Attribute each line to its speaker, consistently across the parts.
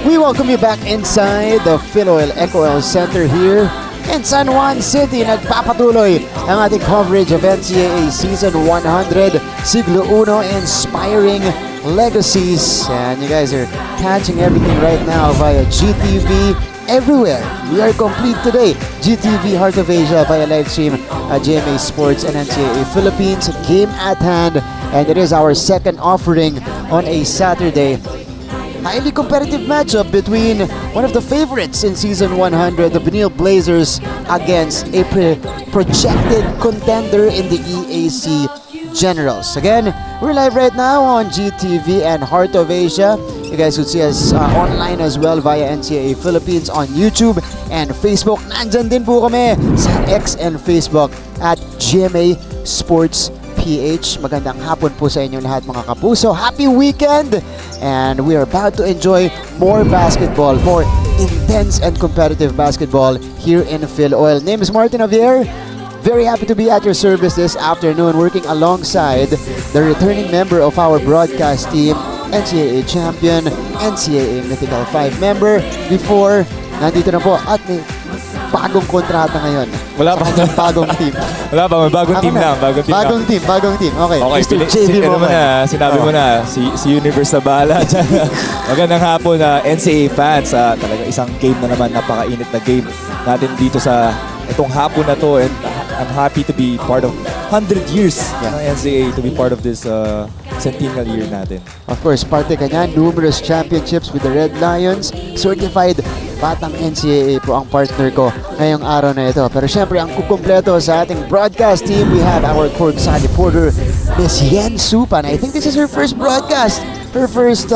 Speaker 1: We welcome you back inside the Philoil Eco-Oil Center here in San Juan City. Nagpapatuloy ang ating coverage of NCAA Season 100, Siglo Uno, Inspiring Legacies. And you guys are catching everything right now via GTV everywhere. We are complete today. GTV Heart of Asia via live stream, GMA Sports and NCAA Philippines. Game at hand, and it is our second offering on a Saturday. Highly competitive matchup between one of the favorites in Season 100, the Benilde Blazers, against a projected contender in the EAC Generals. Again, we're live right now on GTV and Heart of Asia. You guys could see us online as well via NCAA Philippines on YouTube and Facebook. Nandyan din po kami sa X and Facebook at GMA Sports PH. Magandang hapon po sa inyo lahat mga kapuso. Happy weekend! And we are about to enjoy more basketball, more intense and competitive basketball here in Philoil. Name is Martin Javier. Very happy to be at your service this afternoon, working alongside the returning member of our broadcast team, NCAA champion, NCAA Mythical 5 member. Before, nandito na po at may bagong kontrata ngayon.
Speaker 2: Wala pa.
Speaker 1: Bagong team.
Speaker 2: Wala pa, may bagong team na.
Speaker 1: Bagong team. Okay,
Speaker 2: okay,
Speaker 1: Mr. JV mo
Speaker 2: sinabi mo na, si Universe na bahala dyan. Magandang hapon NCAA fans. Talaga isang game na naman, napakainit na game natin dito sa itong hapon na to. And I'm happy to be part of 100 years ng NCAA, to be part of this centennial year natin. Of course, parte ka niyan, numerous championships with the Red Lions, certified batang NCAA po ang partner ko ngayong araw na ito. Pero syempre, ang kukumpleto sa ating broadcast team, we have our courtside reporter, Miss Yen Supan. I think this is her first broadcast, her first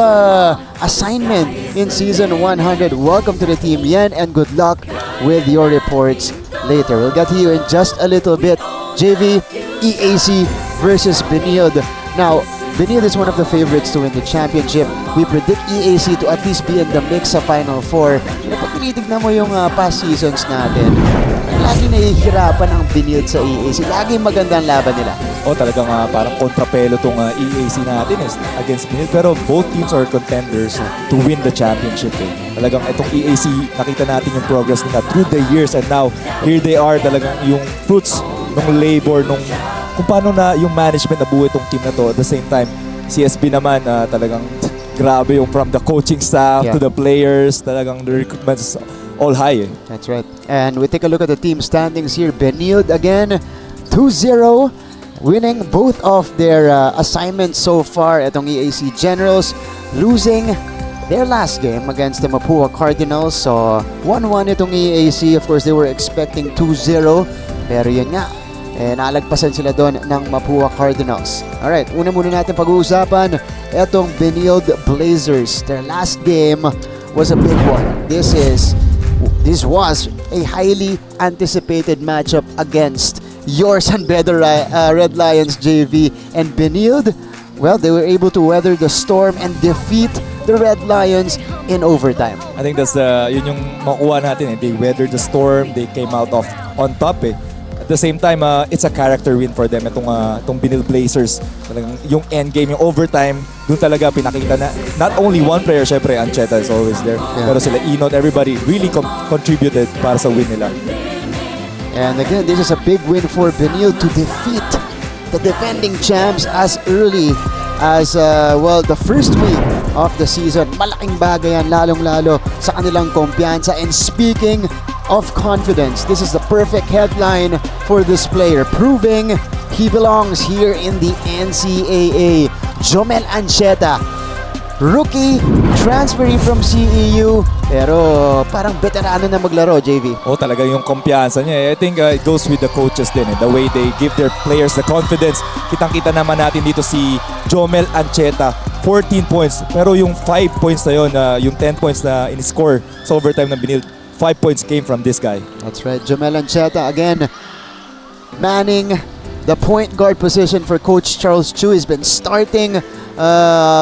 Speaker 2: assignment in Season 100. Welcome to the team, Yen, and good luck with your reports later. We'll get to you in just a little bit. JV, EAC versus Benilde. Now, Benilde is one of the favorites to win the championship. We predict EAC to at least be in the mix sa Final Four. Pero pag tinitignan mo yung past seasons natin, lagi nahihirapan ang Benilde sa EAC. Lagi magandang laban nila. Talagang parang kontrapelo tong EAC natin against Benilde. Pero both teams are contenders to win the championship. Talagang itong EAC, nakita natin yung progress nila through the years. And now, here they are. Talagang yung fruits ng labor, kung paano na yung management nabuhay itong team na to. At the same time, CSB naman talagang grabe yung from the coaching staff to the players. Talagang the recruitment is all high.
Speaker 1: That's right. And we take a look at the team standings here. Benilde again, 2-0, winning both of their assignments so far. Itong EAC Generals, losing their last game against the Mapua Cardinals. So, 1-1 itong EAC. Of course, they were expecting 2-0. Pero yun nga, nalagpasan sila doon ng Mapua Cardinals. Alright, una muna natin pag-uusapan etong Benilde Blazers. Their last game was a big one. This was a highly anticipated matchup against your San Pedro Red Lions JV, and Benilde, well, they were able to weather the storm and defeat the Red Lions in overtime.
Speaker 2: I think that's yun yung makuha natin. They weathered the storm, they came out on top. At the same time, it's a character win for them. Itong Benilde Blazers, yung end game, yung overtime, doon talaga pinakita na not only one player, syempre Ancheta is always there, pero sila Ynot, everybody really contributed para sa win nila.
Speaker 1: And again, this is a big win for Benilde to defeat the defending champs as early as, the first week of the season. Malaking bagay yan, lalong-lalo sa kanilang kumpiyansa. And speaking of confidence, this is the perfect headline for this player, proving he belongs here in the NCAA. Jomel Ancheta, rookie, transferee from CEU, pero parang veterano na maglaro, JV.
Speaker 2: Talaga yung kumpiyansa niya. I think it goes with the coaches din. The way they give their players the confidence. Kitang-kita naman natin dito si Jomel Ancheta, 14 points. Pero yung 5 points na yun, yung 10 points na in-score sa overtime ng Benilde, 5 points came from this guy.
Speaker 1: That's right, Jomel Ancheta again manning the point guard position for Coach Charles Chu. Has been starting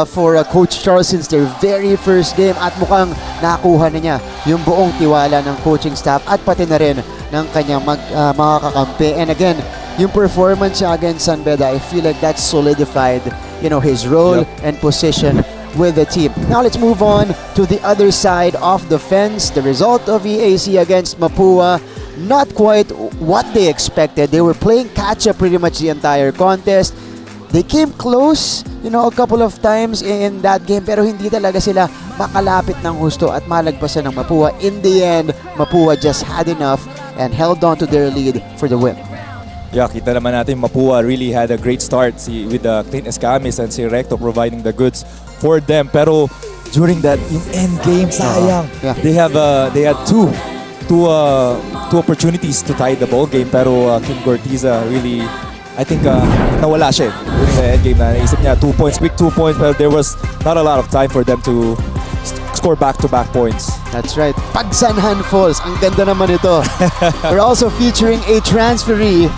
Speaker 1: for Coach Charles since their very first game at mukhang nakuha na niya yung buong tiwala ng coaching staff at pati na rin ng kanyang mga kakampi. And again, yung performance niya against San Beda, I feel like that solidified, his role and position with the team. Now let's move on to the other side of the fence. The result of EAC against Mapua, not quite what they expected. They were playing catch-up pretty much the entire contest. They came close, a couple of times in that game, pero hindi talaga sila makalapit ng husto at malagpasan ng Mapua. In the end, Mapua just had enough and held on to their lead for the win.
Speaker 2: Yeah, kita naman natin Mapua really had a great start with Clint Escamis and si Recto providing the goods for them. Pero during that yung end game, sayang. They had two opportunities to tie the ball game, pero Kim Gortiza really, I think nawala siya during the end game. Naisip niya 2 points, quick 2 points, pero there was not a lot of time for them to score back-to-back points.
Speaker 1: That's right. Pagsanhan Falls. Ang ganda naman ito. We're also featuring a transferee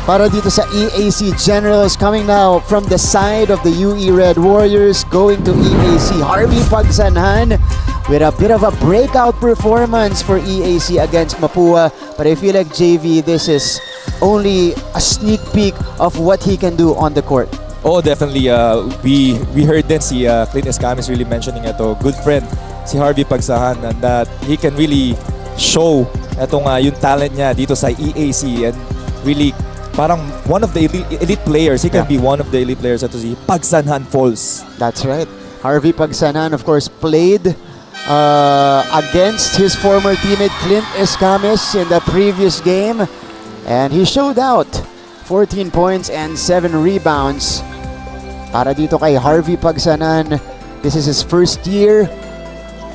Speaker 1: para dito sa EAC Generals, coming now from the side of the UE Red Warriors, going to EAC. Harvey Pagsanhan with a bit of a breakout performance for EAC against Mapua. But I feel like, JV, this is only a sneak peek of what he can do on the court.
Speaker 2: Definitely. We heard din si Clint Escamis really mentioning ito. Good friend si Harvey Pagsanhan, and that he can really show itong yung talent niya dito sa EAC, and really parang one of the elite players. He can be one of the elite players at si Pagsanhan Falls.
Speaker 1: That's right. Harvey Pagsanhan, of course, played against his former teammate Clint Escamis in the previous game, and he showed out. 14 points and 7 rebounds para dito kay Harvey Pagsanhan. This is his first year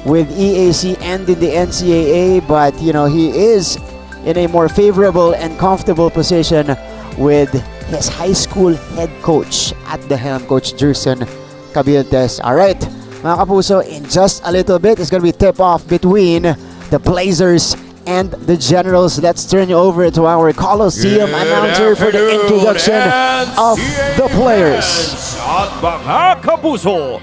Speaker 1: with EAC and in the NCAA, but he is in a more favorable and comfortable position with his high school head coach at the helm, Coach Jerson Cabiltes. All right, mga kapuso, in just a little bit, it's going to be tip-off between the Blazers and the Generals. Let's turn you over to our Coliseum announcer for the introduction of the players.
Speaker 3: At mga kapuso,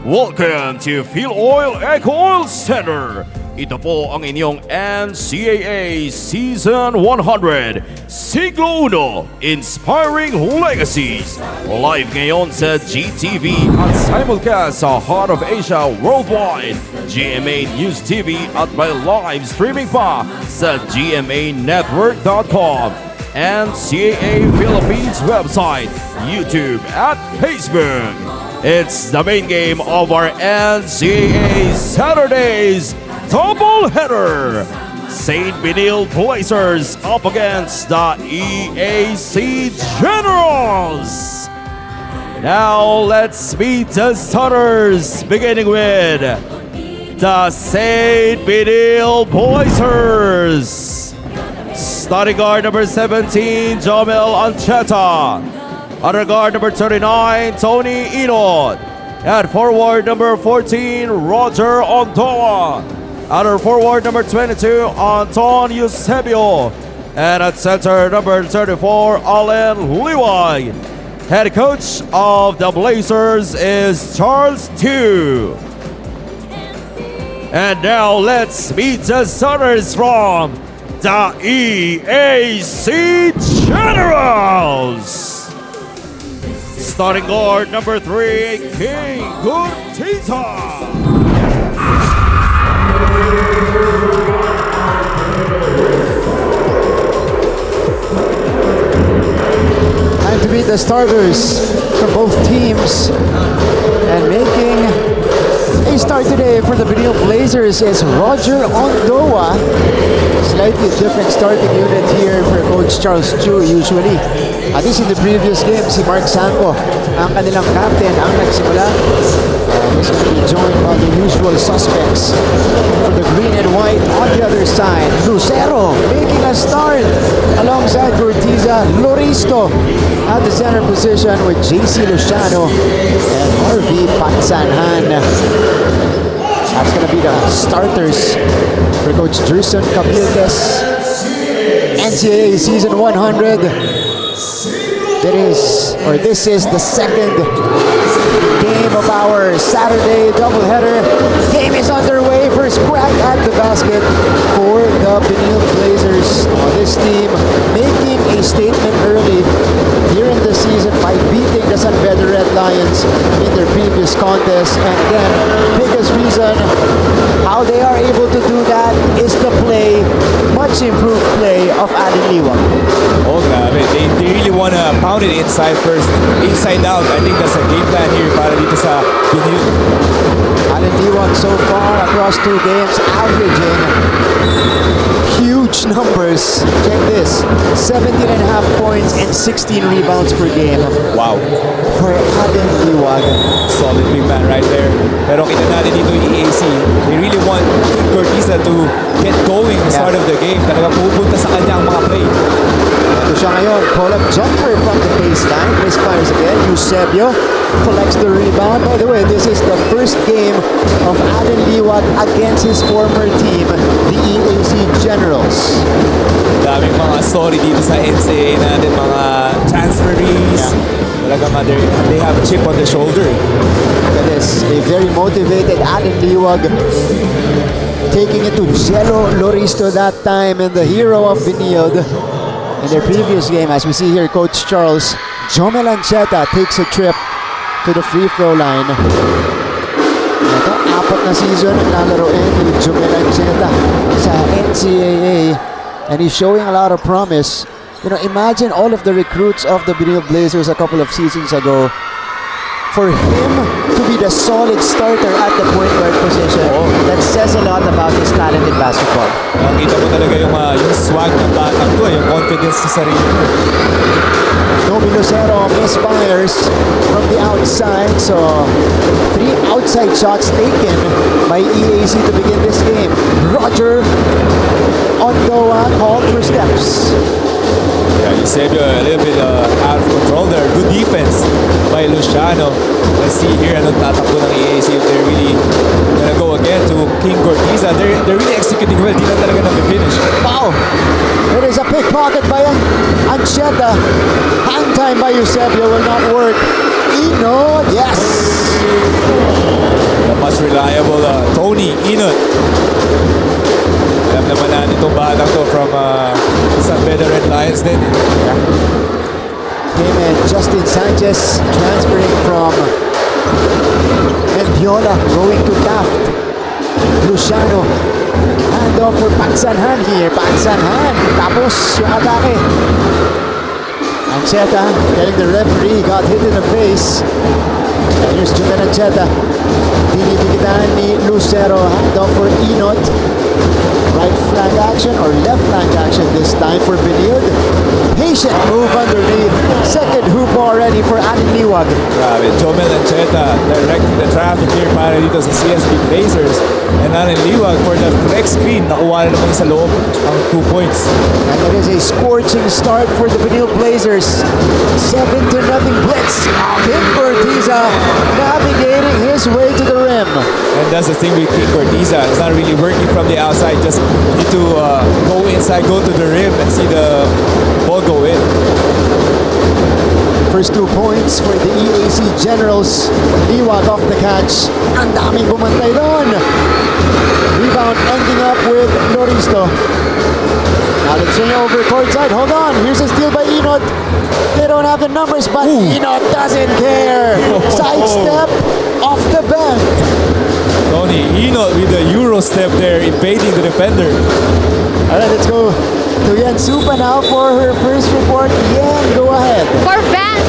Speaker 3: welcome to Phil Oil Eco Oil Center. Ito po ang inyong NCAA Season 100 Siglo Uno Inspiring Legacies. Live ngayon sa GTV at simulcast sa Heart of Asia Worldwide, GMA News TV at may live streaming pa sa gmanetwork.com, NCAA Philippines website, YouTube at Facebook. It's the main game of our NCAA Saturdays doubleheader. St. Benilde Blazers up against the EAC Generals. Now let's meet the starters, beginning with the St. Benilde Blazers. Starting guard number 17, Jomel Ancheta. Other guard number 39, Tony Ynot. At forward number 14, Roger Ondoa. Other forward number 22, Anton Eusebio. And at center number 34, Allen Liwag. Head coach of the Blazers is Charles Tew. And now let's meet the starters from the EAC Generals. Starting guard number 3, King Gurtiza.
Speaker 1: be the starters for both teams. And making a start today for the Benilde Blazers is Roger Ondoa. Slightly different starting unit here for Coach Charles Chu usually. At least in the previous game, si Mark Sanko, ang kanilang captain, ang nagsimula. He's going to be joined by the usual suspects for the green and white on the other side. Lucero making a start alongside Cortiza. Loristo at the center position with JC Luciano and Harvey Pansanhan. That's going to be the starters for Coach Jerson Cabildes. NCAA Season 100. This is the second game of our Saturday doubleheader. Game is underway. First crack at the basket for the Benilde Blazers. This team making a statement early here in the season by beating the San Pedro Red Lions in their previous contest. And again, biggest reason how they are able to do that is the play, much improved play of Adam Liwag.
Speaker 2: Oh, grabe. They really want to pound it inside first. Inside out. I think that's a game plan here para dito sa Benilde.
Speaker 1: Alan Liwag so far across 2 games averaging huge numbers. Check this. 17.5 points and 16 rebounds per game.
Speaker 2: Wow.
Speaker 1: For Alan Liwag.
Speaker 2: Solid big man right there. Pero kita natin dito yung EAC. They really want Cortiza to get going the start of the game. Talaga pupunta sa kanya ang mga play.
Speaker 1: Ito siya ngayon. Pull-up jumper from the baseline. Misfires again. Eusebio collects the rebound. By the way, this is the first game of Alan Liwag against his former team, the EAC Generals.
Speaker 2: Daming mga story dito sa NCAA natin. Mga transferees. Talagang they have a chip on the shoulder.
Speaker 1: That is a very motivated Alan Liwag. Taking it to Jello Loristo that time, and the hero of Benilde. In their previous game, as we see here, Coach Charles, Jomel Ancheta takes a trip to the free throw line. Ito, 4 na season ang lalaroin ni Jomel Ancheta sa NCAA, and he's showing a lot of promise. You know, imagine all of the recruits of the Benilde Blazers a couple of seasons ago. For him to be the solid starter at the point guard position, that says a lot about his talent in basketball.
Speaker 2: Kita mo talaga yung swag ng batang to, yung confidence sa sarili.
Speaker 1: Nomi Lucero misfires from the outside, so 3 outside shots taken by EAC to begin this game. Roger Ondoa called for steps.
Speaker 2: Yeah, Eusebio a little bit out of control there. Good defense by Luciano. Let's see here anong tatakbo ng EAC if they're really gonna go again to King Cortiza. They're really executing well. Di na talaga na-finish.
Speaker 1: Wow! There is a pickpocket by Ancheta. Hang time by Eusebio will not work. Ynot, yes!
Speaker 2: The much reliable Tony Ynot. Alam naman natin itong batang to from San Pedro Red Lions din.
Speaker 1: Him and Justin Sanchez transferring from Mendiola, going to Taft. Luciano, hand off for Pansanhan here. Pansanhan, tapos yung atake. Ancheta telling the referee he got hit in the face. And here's Jumel Ancheta. Dinidikitan ni Lucero, hand off for Ynot. Right flank action or left flank action this time for Benilde. Patient move underneath. Second hoop already for Alan Liwag.
Speaker 2: Grabe, Jomel Ancheta directing the traffic here para dito sa CSB Blazers. And Alan Liwag for the flex screen. Nakuha na naman sa loob ang 2 points.
Speaker 1: And it is a scorching start for the Benilde Blazers. 7-0 blitz. King Cortiza navigating his way to the rim.
Speaker 2: And that's the thing with King Cortiza. It's not really working from the outside. Just need to go inside, go to the rim, and see the ball go in.
Speaker 1: First 2 points for the EAC Generals. Liwag off the catch. Ang daming bumantay doon. Rebound ending up with Loristo. Now let's swing over courtside. Hold on. Here's a steal by Ynot. They don't have the numbers, but Ynot doesn't care. Sidestep off the bank.
Speaker 2: Tony Ynot with the Euro step there, evading the defender.
Speaker 1: All right, let's go to Yan Supa now for her first report. Yan, go ahead.
Speaker 4: For fans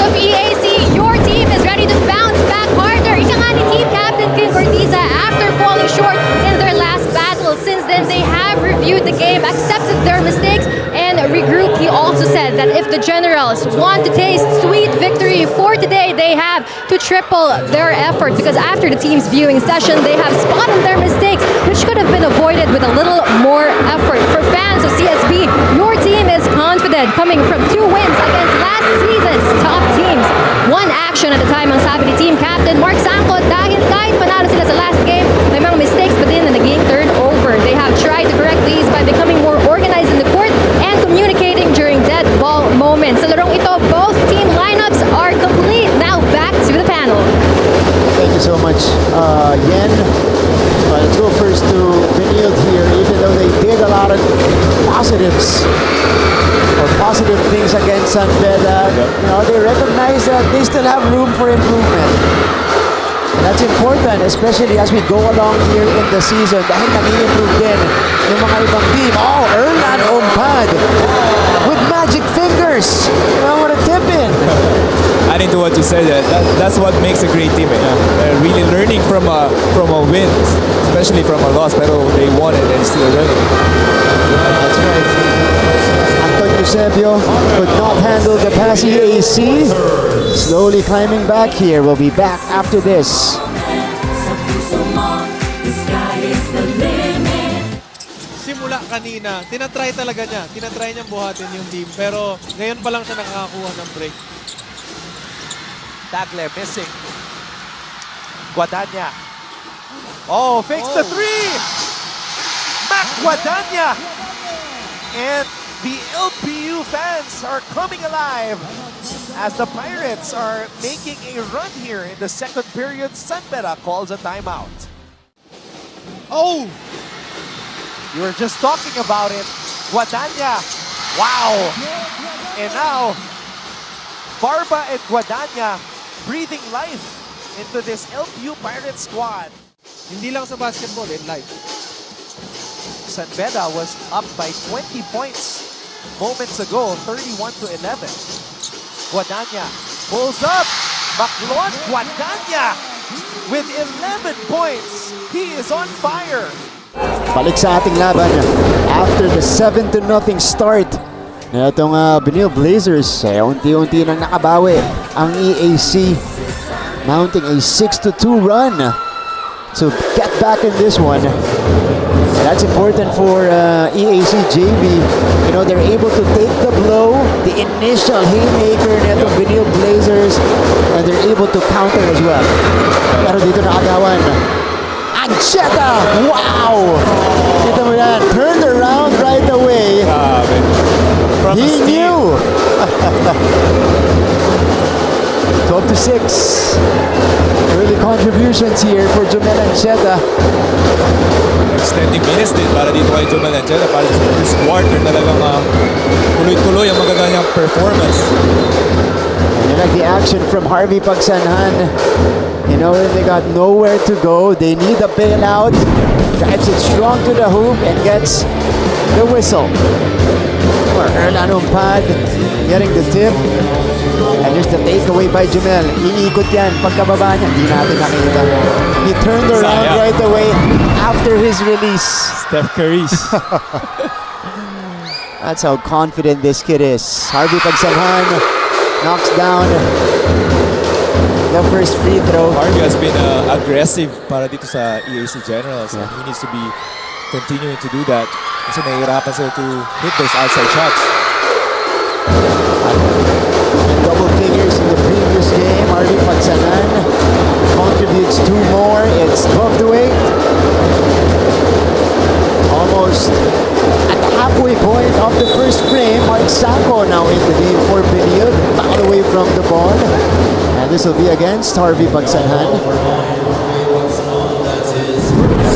Speaker 4: a sweet victory for today. They have to triple their effort because after the team's viewing session, they have spotted their mistakes, which could have been avoided with a little more effort. For fans of CSB, your team is confident coming from 2 wins against last season's top teams. One action at a time ang sabi ni team captain Mark Sancot dahil kahit panalo sila sa last game, may mga mistakes pa din na naging turnover. They have tried to correct these by becoming more organized in the court and communicating during dead ball moments. Sa larong ito, both team lineups are complete. Now back to the panel.
Speaker 1: Thank you so much, Yen. Let's go first to Benilde here, even though they did a lot of positives or positive things against San Beda. You know, they recognize that they still have room for improvement. And that's important, especially as we go along here in the season dahil nag-i-improve din yung mga ibang team. Oh, Erlan Ompad with magic fingers. I want to tip in.
Speaker 2: Adding to what you said, that's what makes a great team. Really learning from a win, especially from a loss, pero they won it and still learning.
Speaker 1: That's right. Anton Eusebio could not handle the pass. EAC slowly climbing back here. We'll be back after this.
Speaker 5: Simula kanina, tinatry talaga niya. Tinatry niyang buhatin yung team. Pero ngayon pa lang siya nakakakuha ng break.
Speaker 6: Tagle missing. Guadagna. Oh, fakes the three! Mac Guadagna! And the LPU fans are coming alive as the Pirates are making a run here in the second period. San Beda calls a timeout. Oh! You were just talking about it. Guadagna. Wow! And now, Barba and Guadagna breathing life into this LPU Pirates squad.
Speaker 5: Hindi lang sa basketball, in life.
Speaker 6: San Beda was up by 20 points moments ago, 31-11. Guadagna pulls up. Maclon Guadagna with 11 points. He is on fire.
Speaker 1: Balik sa ating laban after the 7-0 start. Itong Benilde Blazers, unti-unti nang nakabawi ang EAC, mounting a 6-2 run to get back in this one. That's important for EAC JV. You know, they're able to take the blow, the initial haymaker nitong Benilde Blazers, and they're able to counter as well. Pero dito nakagawan. Ancheta! Wow! Kita mo yan, turned around right away. He knew! 12-6. Early contributions here for Jomel Ancheta.
Speaker 2: Extending minutes din para dito kay Jomel Ancheta. Para sa first quarter talagang tuloy-tuloy ang magaganyang performance.
Speaker 1: And you like the action from Harvey Pagsanhan. You know, they got nowhere to go. They need a bailout. Drives it strong to the hoop and gets the whistle. Or Erlan Ompad getting the tip. And there's the takeaway by Jomel. Iikot yan. Pagkababa niya, hindi natin nakita. He turned around right away after his release.
Speaker 2: Steph Curry's.
Speaker 1: That's how confident this kid is. Harvey Pagsanhan knocks down the first free throw.
Speaker 2: Harvey has been aggressive para dito sa EAC Generals. And he needs to be continuing to do that. Kasi nahihirapan sila to hit those outside shots.
Speaker 1: Double figures in the previous game. Harvey Pagsanhan contributes 2 more. It's 12-8. Almost at the halfway point of the first frame. Mark Sacco now in the lead for Benilde. Foul away from the ball. And this will be against Harvey Pagsanhan.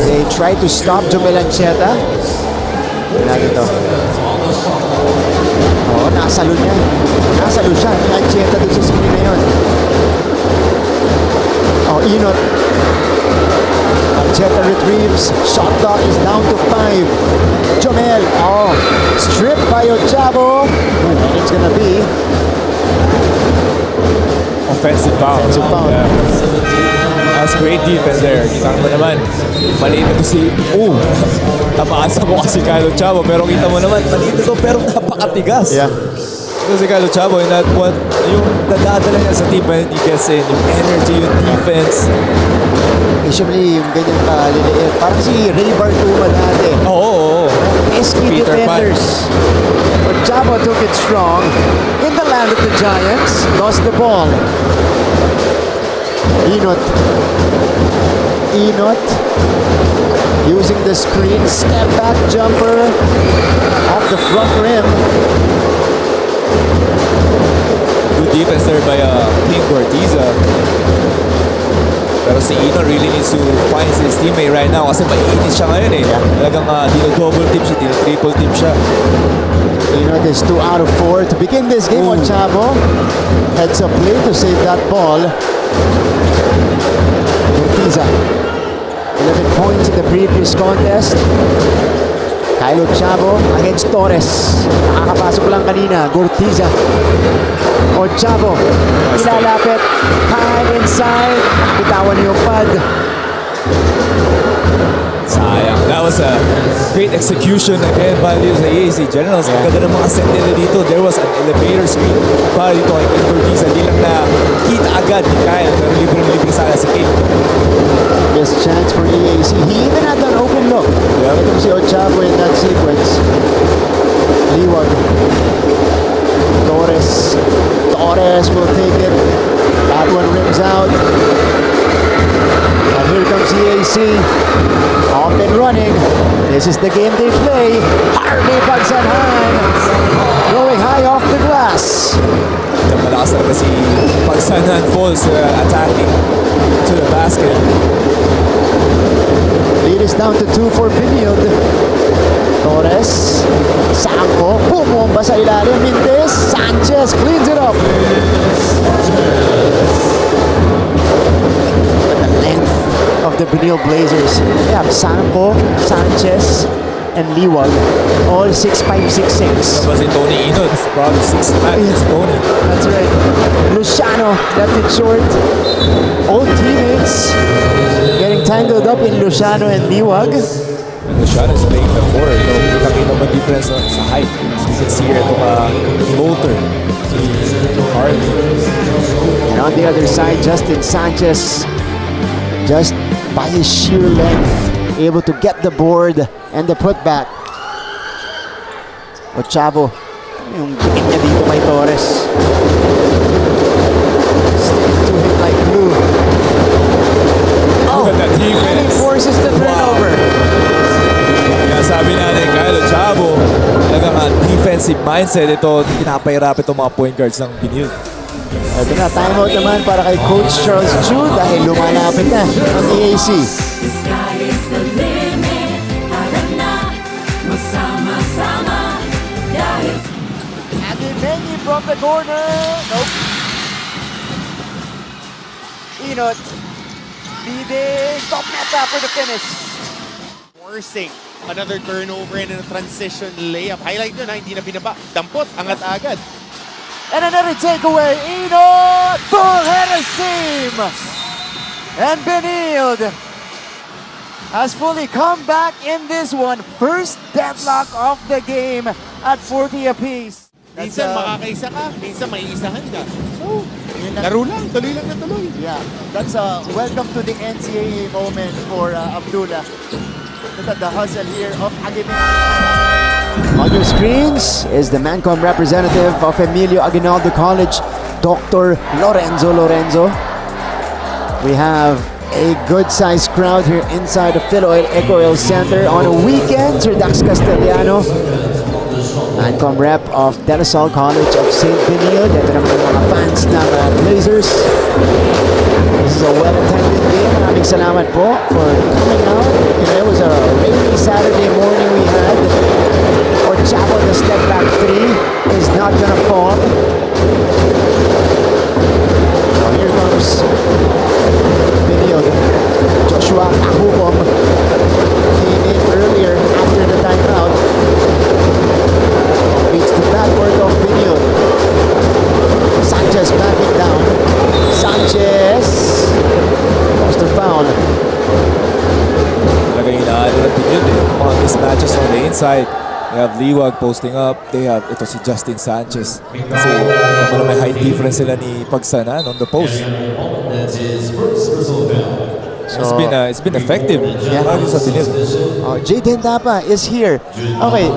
Speaker 1: They try to stop Jomel Ancheta. Ito. Oh, nasalo niya. Nasalo siya. Ancheta dun sa screen na yun. Oh, Ynot. Ancheta retrieves. Shot clock is down to 5. Jomel. Oh, stripped by Ochavo. And it's gonna be
Speaker 2: Offensive foul. Yeah. That's great defense there. Kita mo naman, maliit ito si... tamaan sa mukha si Kyle Ochavo. Pero kita mo naman, maliit ito pero napakatigas.
Speaker 1: Yeah.
Speaker 2: Kasi Carlo Chavo, and that what yung nadadala niya sa team when he gets in, yung energy, yung defense.
Speaker 1: Usually, yung ganyan kaliliit. Parang si Ray Bartuma dati.
Speaker 2: Oo.
Speaker 1: SK
Speaker 2: Peter Pan.
Speaker 1: defenders. But Chavo took it strong in the land of the Giants. Lost the ball. Ynot using the screen, step back jumper off the front rim.
Speaker 2: Good defense there by King Gortiza. Pero si Ynot really needs to find his teammate right now kasi maiinit siya ngayon eh. Talagang dino-double team siya, dino-triple team siya.
Speaker 1: Ynot is 2 out of 4 to begin this game on Chavo. Heads up play to save that ball. Gortiza, 11 points in the previous contest. Kylo Chavo against Torres. Nakakapasok lang kanina. Gortiza. O Chavo. Ilalapit. High inside. Bitawan yung pad.
Speaker 2: Sayang. That was a great execution again by the EAC Generals. Ang ganda ng mga set nila dito. There was an elevator screen para dito kay King Gortiza. Hindi lang na kita agad ni Kyle. Pero libre sana si King.
Speaker 1: Best chance for EAC. He even had an open look. Itong si Ochavo in that sequence. Liwag. Torres will take it. That one rims out. And here comes EAC. Off and running. This is the game they play. Harvey Pagsanhan. Going high off the glass.
Speaker 2: Malakas talaga si Pagsanhan Falls attacking to the basket.
Speaker 1: Lead is down to 2 for Benilde. Torres. Sanko. Bumomba sa ilalim. Mintes. Sanchez cleans it up. The length of the Benilde Blazers. They have Sanko, Sanchez, and Liwag. All 6'5", 6'6".
Speaker 2: Tapos si Tony Ynot, probably 6'5" si Tony.
Speaker 1: That's right. Luciano left it short. Old teammates getting tangled up in Luciano and Liwag.
Speaker 2: And Luciano is playing the 4. So, kita-kita mo difference sa height. You can see here itong Bolter. Harvey.
Speaker 1: And on the other side, Justin Sanchez, just by his sheer length, able to get the board and the putback. Ochavo, yung dikit niya dito kay Torres. Sticking to him like glue. Oh,
Speaker 2: Look at that
Speaker 1: and he
Speaker 2: defense.
Speaker 1: forces the turnover.
Speaker 2: Kaya sabi natin, Kyle Chavo, talagang defensive mindset ito, pinapahirap itong mga point guards ng Benilde.
Speaker 1: Ito na, timeout naman para kay Coach Charles Chu dahil lumalapit na ang EAC. Aguimeñi from the corner. Nope. Ynot. Feeding. Top meta for the finish.
Speaker 5: Forcing another turnover and a transition layup. Highlight nyo na, hindi na binaba. Dampot, angat agad.
Speaker 1: And another takeaway. Ynot. Full header seam. And Benilde has fully come back in this one. First deadlock of the game at 40 apiece.
Speaker 5: Minsan makakaisa ka, minsan may isahan ka. So, laro lang, tuloy lang na tuloy.
Speaker 1: Yeah, that's a welcome to the NCAA moment for Abdullah. Look at the hustle here of Aguimeñi. On your screens is the Mancom representative of Emilio Aguinaldo College, Dr. Lorenzo. We have a good-sized crowd here inside the Philoil Eco Oil Center on a weekend. Sir Dax Castellano, Mancom rep of De La Salle College of St. Benilde. Ito naman yung mga fans ng Blazers. This is a well-attended game. Maraming salamat po for coming out. It was a rainy Saturday morning we had. Ochavo, the step back three is not gonna fall. Now here comes Benilde. Joshua Ahubom came in earlier after the timeout. Beats the backboard of Benilde. Sanchez backing down. Sanchez lost the foul.
Speaker 2: Talaga inaano ng Benilde on these matches on the inside. They have Liwag posting up. They have ito si Justin Sanchez. Kasi naman may height difference sila ni Pagsanan on the post.
Speaker 1: So,
Speaker 2: It's been effective.
Speaker 1: Yeah.
Speaker 2: Lagi sa Benilde.
Speaker 1: Jaden Tapa is here. Okay.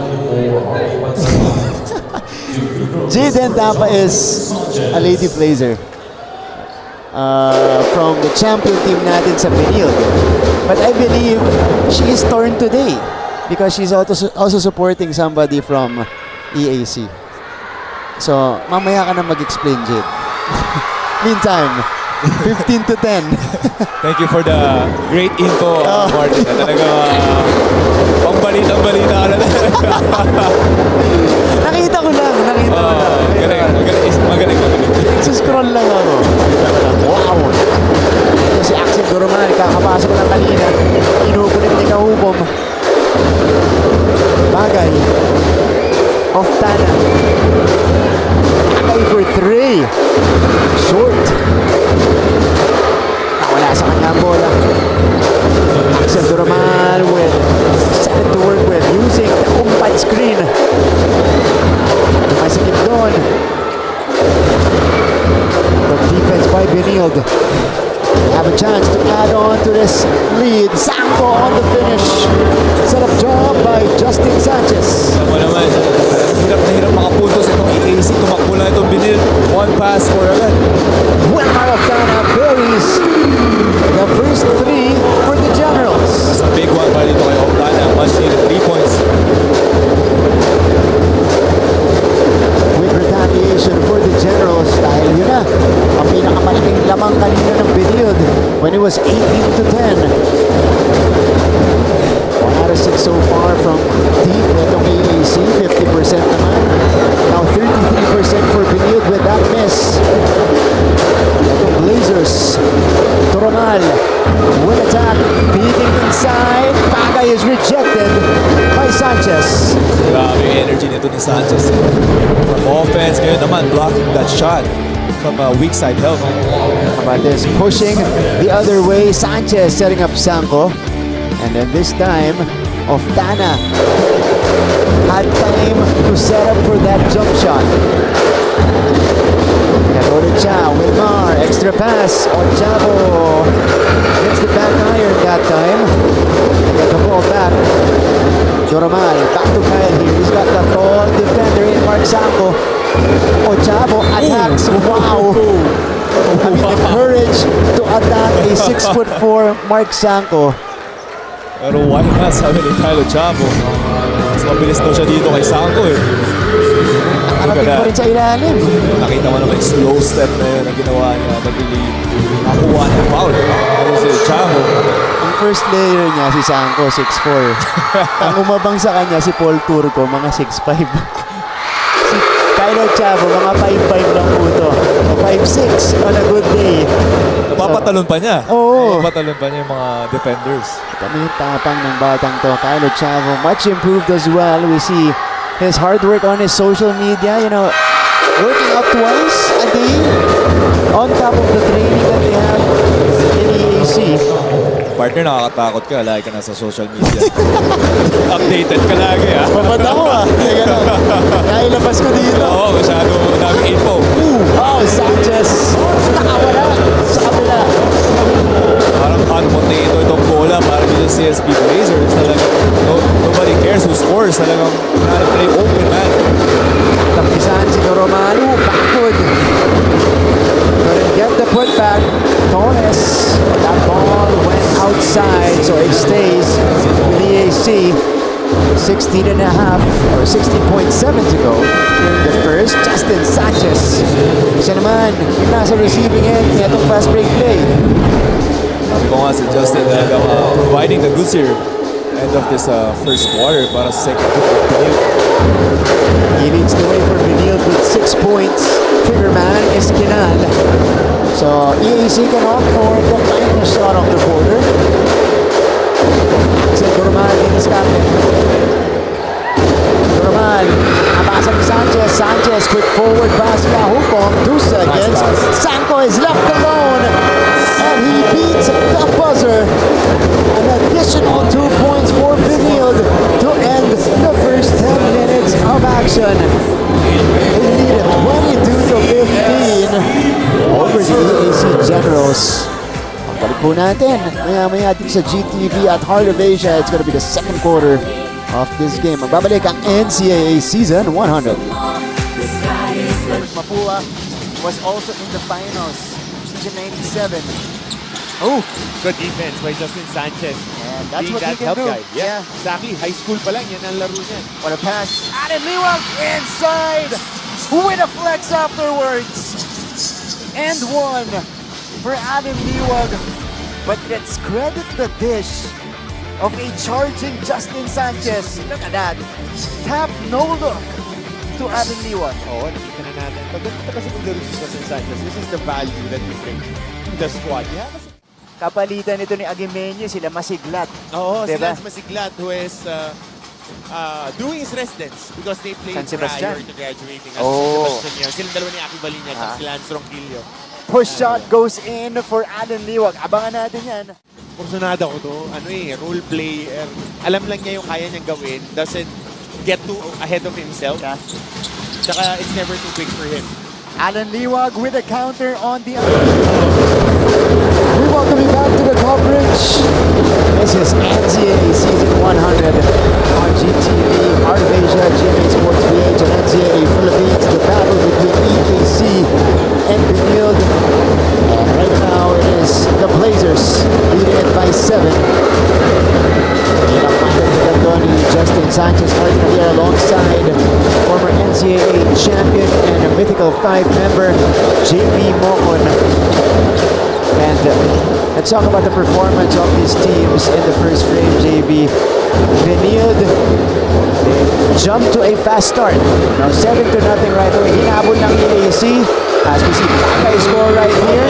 Speaker 1: Jaden Tapa is a Lady Blazer. From the champion team natin sa Benilde. But I believe she is torn today because she's also supporting somebody from EAC. So, mamaya ka na mag-explain, Jade. Meantime, 15 to 10.
Speaker 2: Thank you for the great info, Martin. Talaga pang-balita-balita ka na talaga.
Speaker 1: Nakita ko lang.
Speaker 2: Magaling.
Speaker 1: Scroll lang ako. Wow! Ito si Axel Doroman, kakapasok lang kanina. Inukulit ni Kahukom. Bagay. Off Tana. Bagay for 3. Short. Wala sa kanya ang bola. Axel Doroman with set to work with using the umpan screen. Masikip doon. Good defense by Benilde. Have a chance to add on to this lead. Sanko on the finish. Set up job by Justin Sanchez.
Speaker 2: Alam mo naman, hirap na hirap makapuntos itong EAC. Tumakbo lang itong Benilde. One pass for agad.
Speaker 1: Wilmar of Ghana buries the first 3 for the Generals.
Speaker 2: That's a big one para dito kay Octana. Much needed 3 points.
Speaker 1: With retaliation for the Generals dahil yun na ang pinakamalaking lamang kanina ng Benilde when it was 18 to 10. 1 out of 6 so far from deep itong EAC, 50% naman. Now 33% for Benilde with that miss. Itong Blazers, Toromal will attack, feeding inside. Bagay is rejected by Sanchez.
Speaker 2: Grabe yung energy nito ni Sanchez. From offense, ngayon naman blocking that shot from a weak side help.
Speaker 1: How about this? Pushing the other way. Sanchez setting up Sanko. And then this time, Oftana had time to set up for that jump shot. Cha, Wilmar, extra pass. Ochavo gets the back iron that time. Get the ball back. Joromal, back to Kyle here. He's got the tall defender in Mark Sanko. Ochavo attacks. Wow! Having the courage to attack a 6'4" Mark Sanko.
Speaker 2: Pero why not, sabi ni Kyle Chavo. Mas mabilis daw siya dito kay Sanko eh.
Speaker 1: Nakarating pa rin sa ilalim.
Speaker 2: Nakita mo naman yung slow step na yun na ginawa niya. Nagili nakuha ng foul. Pero si Chavo.
Speaker 1: Ang first layer niya, si Sanko, 6'4". Ang umabang sa kanya, si Paul Turco, mga 6'5". Si Kyle Chavo, mga 5'5" lang po ito. 5'6" on a good day.
Speaker 2: Napapatalon pa niya.
Speaker 1: Oo.
Speaker 2: Napapatalon pa niya yung mga defenders.
Speaker 1: Kami tapang ng batang to. Kyle Chavo, much improved as well. We see his hard work on his social media, working up twice a day on top of the training that they have in EAC.
Speaker 2: Partner, nakakatakot ka. Lagi ka na sa social media. Updated ka lagi, ha?
Speaker 1: Babad ako, Teka lang. Nailabas ko dito.
Speaker 2: Oo, masyado daming info.
Speaker 1: Sanchez. Nakawala sa kabila.
Speaker 2: Parang hot potato itong bola para dito sa CSB Blazers. Talagang nobody cares who scores. Talagang play open, man.
Speaker 1: Tapisan si Romano. Backward. Couldn't get the putback. Torres. That ball went outside, so it stays with the EAC. 16 and a half or 16.7 to go in the first. Justin Sanchez. Siya naman yung nasa receiving end nitong fast break play.
Speaker 2: Sabi ko nga si Justin providing the goods here end of this first quarter para sa second quarter.
Speaker 1: He leads the way for Benilde with 6 points. Triggerman is Kinal. So EAC can opt for the final shot of the quarter. Si Gurman din is captain. Gurman, nabasa ni Sanchez. Sanchez, quick forward pass. Kahukong, 2 seconds. Sanko is left alone. And he beats the buzzer. An additional 2 points for Benilde to end the first 10 over the EAC Generals. Pagbalik po natin, maya-maya dito sa GTV at Heart of Asia. It's gonna be the second quarter of this game. Magbabalik ang NCAA Season 100.
Speaker 7: Mapua was also in the finals, season 97.
Speaker 8: Oh, good defense by Justin Sanchez.
Speaker 7: And that's
Speaker 8: Being
Speaker 7: what
Speaker 8: that
Speaker 7: he can
Speaker 8: help
Speaker 7: do.
Speaker 8: guy. Yeah, exactly. High school pa lang, yan ang laro niya.
Speaker 7: What a pass. Adam Liwag inside with a flex afterwards. And one for Adam Liwag. But let's credit the dish of a charging Justin Sanchez. Look at that. Tap, no look to Adam Liwag.
Speaker 8: Oo, nakita na natin. Pagkakita kasi maglaro si Justin Sanchez, this is the value that you bring to the squad. Yeah, kasi
Speaker 7: Kapalitan nito ni Agimenyo, sila masiglat.
Speaker 8: oo, si
Speaker 7: Diba?
Speaker 8: Lance Masiglat who is doing his residence because they played
Speaker 7: San Sebastian.
Speaker 8: prior to graduating at
Speaker 7: Oh.
Speaker 8: San Sebastian. Silang dalawa ni Aki Balinya at si Lance Ronquillo.
Speaker 7: Push shot goes in for Adam Liwag. Abangan natin yan.
Speaker 8: Porsyonada ko to. Role player. Alam lang niya yung kaya niyang gawin. Doesn't get too ahead of himself.
Speaker 7: Yeah.
Speaker 8: Tsaka it's never too big for him.
Speaker 7: Alan Liwag with a counter on the
Speaker 1: We welcome you back to the coverage. This is NCAA Season 100 on GTV, Heart of Asia, GMA Sports PH, and NCAA Philippines. The battle between EAC and Benilde. And right now it is the Blazers leading it by 7. Ni Justin Sanchez right here alongside former NCAA champion and a Mythical 5 member, JV Mokon. And let's talk about the performance of these teams in the first frame, JV. Benilde jumped to a fast start. Now 7-0 right away. Hinabol ng EAC as we see Bagay score right here.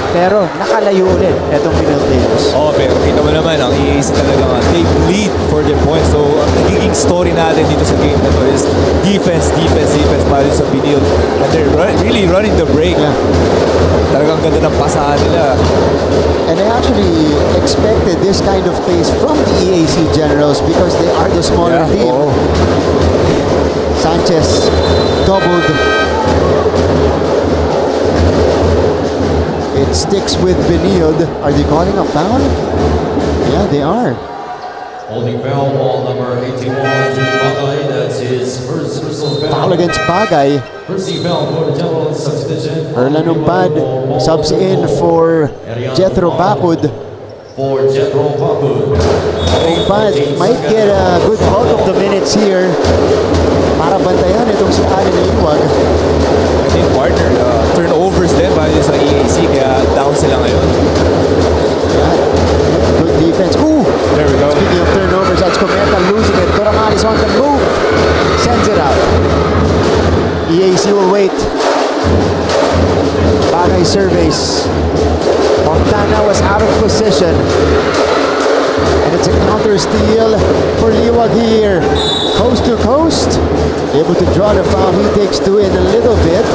Speaker 1: Pero nakalayo ulit itong Benilde Blazers.
Speaker 2: Oh, pero kita mo naman, ang EAC talaga nga, they lead for their points. So, ang nagiging story natin dito sa game na to is defense para sa Benilde. And they're really running the break.
Speaker 1: Yeah.
Speaker 2: Talagang ganda ng pasahan nila.
Speaker 1: And I actually expected this kind of pace from the EAC Generals because they are the smaller
Speaker 2: Yeah,
Speaker 1: team.
Speaker 2: oo.
Speaker 1: Sanchez doubled. It sticks with Benilde. Are they calling a foul? Yeah, they are.
Speaker 3: Holding foul, ball number 81, Bagay. That's his first personal
Speaker 1: Foul
Speaker 3: foul.
Speaker 1: against Bagay.
Speaker 3: First foul for the General substitution.
Speaker 1: Erlan Umpad subs in for Jethro Bapud.
Speaker 3: For Jethro Bapud.
Speaker 1: Umpad might get a good bulk of the minutes here para bantayan itong si Alan Liwag.
Speaker 2: I think partner, turnovers din para sa EAC, kaya down sila ngayon.
Speaker 1: Yeah. Good defense. Ooh!
Speaker 2: There we go.
Speaker 1: Speaking of turnovers, that's Cometa losing it. Toramalis on the move. Sends it out. EAC will wait. Bagay surveys. Montana was out of position. And it's a counter steal for Liwag here. Coast to coast. Able to draw the foul. He takes two in a little bit.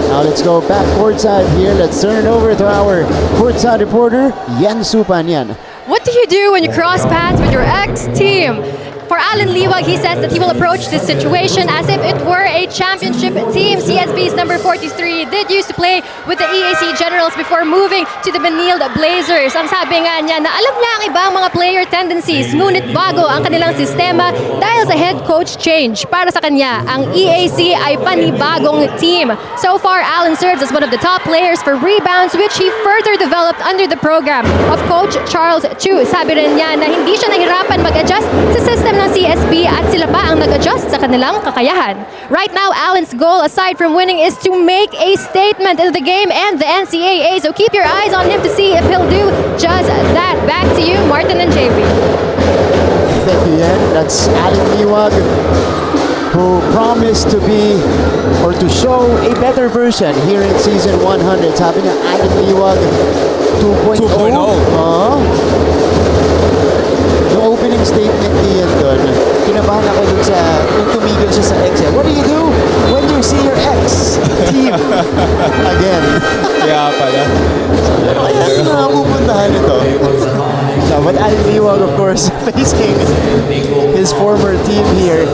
Speaker 1: Now let's go back courtside here. Let's turn it over to our courtside reporter, Yan Supanyan.
Speaker 4: What do you do when you cross paths with your ex-team? For Alan Liwag, he says that he will approach this situation as if it were a championship team. CSB's number 43 did used to play with the EAC Generals before moving to the Benilde Blazers. Ang sabi nga niya na alam niya ang ibang mga player tendencies, ngunit bago ang kanilang sistema dahil sa head coach change. Para sa kanya, ang EAC ay panibagong team. So far, Alan serves as one of the top players for rebounds, which he further developed under the program of Coach Charles Chu. Sabi rin niya na hindi siya nahirapan mag-adjust sa system ng CSB at sila pa ang nag-adjust sa kanilang kakayahan. Right now, Alan's goal aside from winning is to make a statement in the game and the NCAA. So keep your eyes on him to see if he'll do just that. Back to you, Martin and JV.
Speaker 1: Thank you, Yan. That's Alan Liwag, who promised to be or to show a better version here in season 100. Sabi niya, Alan Liwag 2.0.
Speaker 2: 2.0.
Speaker 1: Yung opening statement niya doon, kinabahan ako dun sa, yung tumigil siya sa ex. What do you do when you see your ex team again?
Speaker 2: Kaya pala.
Speaker 1: Pero kaya na pupuntahan ito. So, but Alan Liwag, of course, facing his former team here.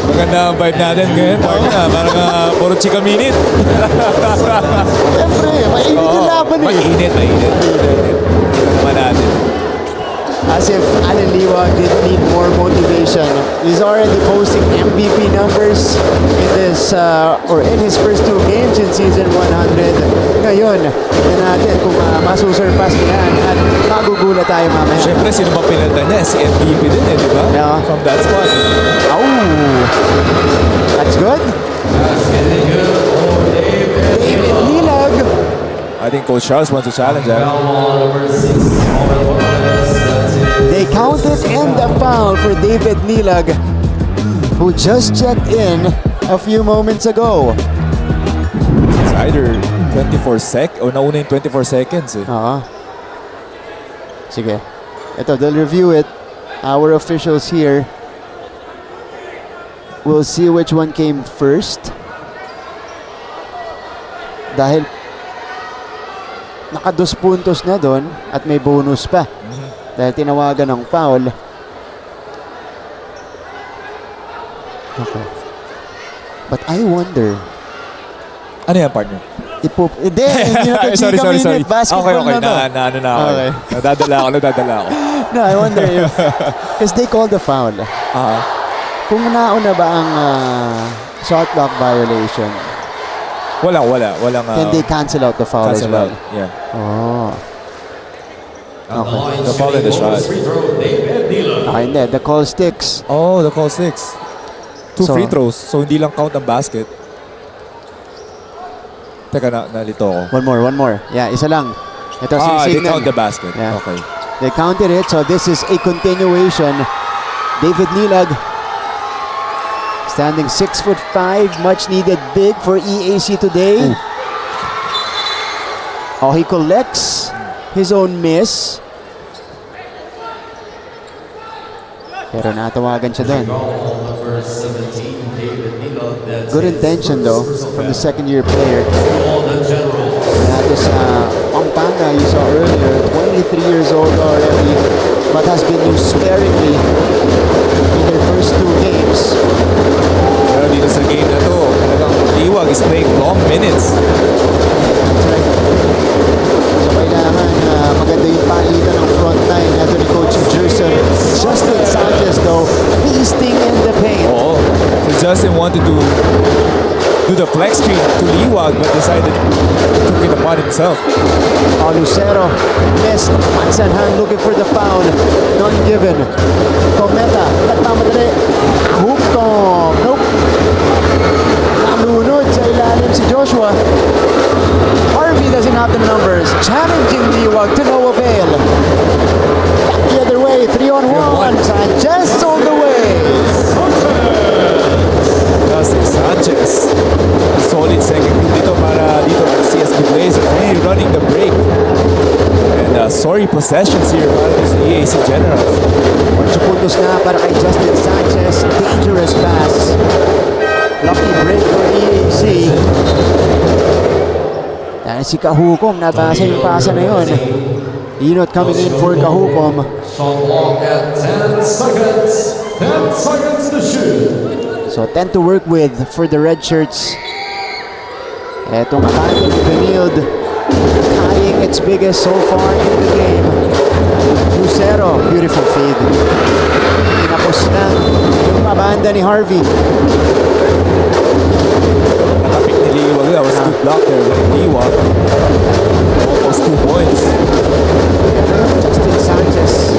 Speaker 2: Maganda ang vibe natin ngayon. Parang puro chika minute.
Speaker 1: Siyempre, mainit yung laban eh.
Speaker 2: Mainit. Naman natin.
Speaker 1: As if Allen Liwag didn't need more motivation. He's already posting MVP numbers in this or in his first 2 games in season 100. Ngayon, tignan natin kung masusurpass niya yan at magugulat tayo mamaya.
Speaker 2: Siyempre, sino ba pinalta niya? Si MVP din di ba?
Speaker 1: Yeah.
Speaker 2: From that spot.
Speaker 1: Oh, that's good. David Nilag.
Speaker 2: I think Coach Charles wants to challenge that.
Speaker 1: They counted and a foul for David Nilag, who just checked in a few moments ago.
Speaker 2: It's either 24 o nauna yung 24 seconds eh.
Speaker 1: Sige. Ito, they'll review it. Our officials here will see which one came first. Dahil naka 2 puntos na doon at may bonus pa. Dahil tinawagan ng foul. Okay. But I wonder.
Speaker 2: Ano yan, partner?
Speaker 1: Hindi na
Speaker 2: sorry.
Speaker 1: Basketball
Speaker 2: Okay.
Speaker 1: na to.
Speaker 2: Na ako.
Speaker 1: Okay.
Speaker 2: Nadadala ako.
Speaker 1: No, I wonder if... Because they called the foul. Kung nauna ba ang shot clock violation,
Speaker 2: walang...
Speaker 1: can they cancel out the foul as well?
Speaker 2: Yeah.
Speaker 1: Oh. Okay.
Speaker 2: The foul and the shot.
Speaker 1: Hindi. The call sticks.
Speaker 2: Oh, the call 6. 2 free throws. So, hindi lang count ang basket. Teka, nalito ako.
Speaker 1: One more. Yeah, isa lang. Ito si
Speaker 2: They
Speaker 1: Signal.
Speaker 2: count the basket.
Speaker 1: Yeah.
Speaker 2: Okay.
Speaker 1: They counted it, so this is a continuation. David Nilag, standing 6'5", much needed big for EAC today. Oh, he collects his own miss. Pero natawagan siya doon. Good intention though from the second-year player. That is Pampanga you saw earlier, 23 years old already, but has been used sparingly in their first 2 games.
Speaker 2: Pero dito sa game na to, talagang Liwag is playing long minutes.
Speaker 1: That's right. So kailangan maganda yung palitan ng front line nato ni Coach Jerson. Justin Sanchez though, feasting in the paint.
Speaker 2: Oo. So Justin wanted to do the flex screen to Liwag but decided to took it upon himself.
Speaker 1: Oh, Lucero missed. Mansanhan looking for the foul. None given. Cometa, nagmamadali. Hooktom. Nope. Nalunod sa ilalim si Joshua. Harvey doesn't have the numbers. Challenging Liwag to no avail. Back the other way. 3-on-1. Sanchez on the way.
Speaker 2: Justin Sanchez. Solid second group dito para dito at CSB Blazers. Really running the break. And sorry possessions here para sa EAC Generals.
Speaker 1: 8 puntos na para kay Justin Sanchez. Dangerous pass. Lucky break for EAC. Dahil si Kahukom, nabasa yung pasa na yun. Ynot coming in for Kahukom.
Speaker 3: Shot clock at 10 seconds. 10 seconds to shoot.
Speaker 1: So 10 to work with for the red shirts. Etong attack ni Benilde, tying its biggest so far in the game. Lucero, beautiful feed. Tinapos na yung mabanda ni Harvey.
Speaker 2: Nakapik ni Liwag. That was a good block there by Liwag. Almost 2 points.
Speaker 1: Justin Sanchez.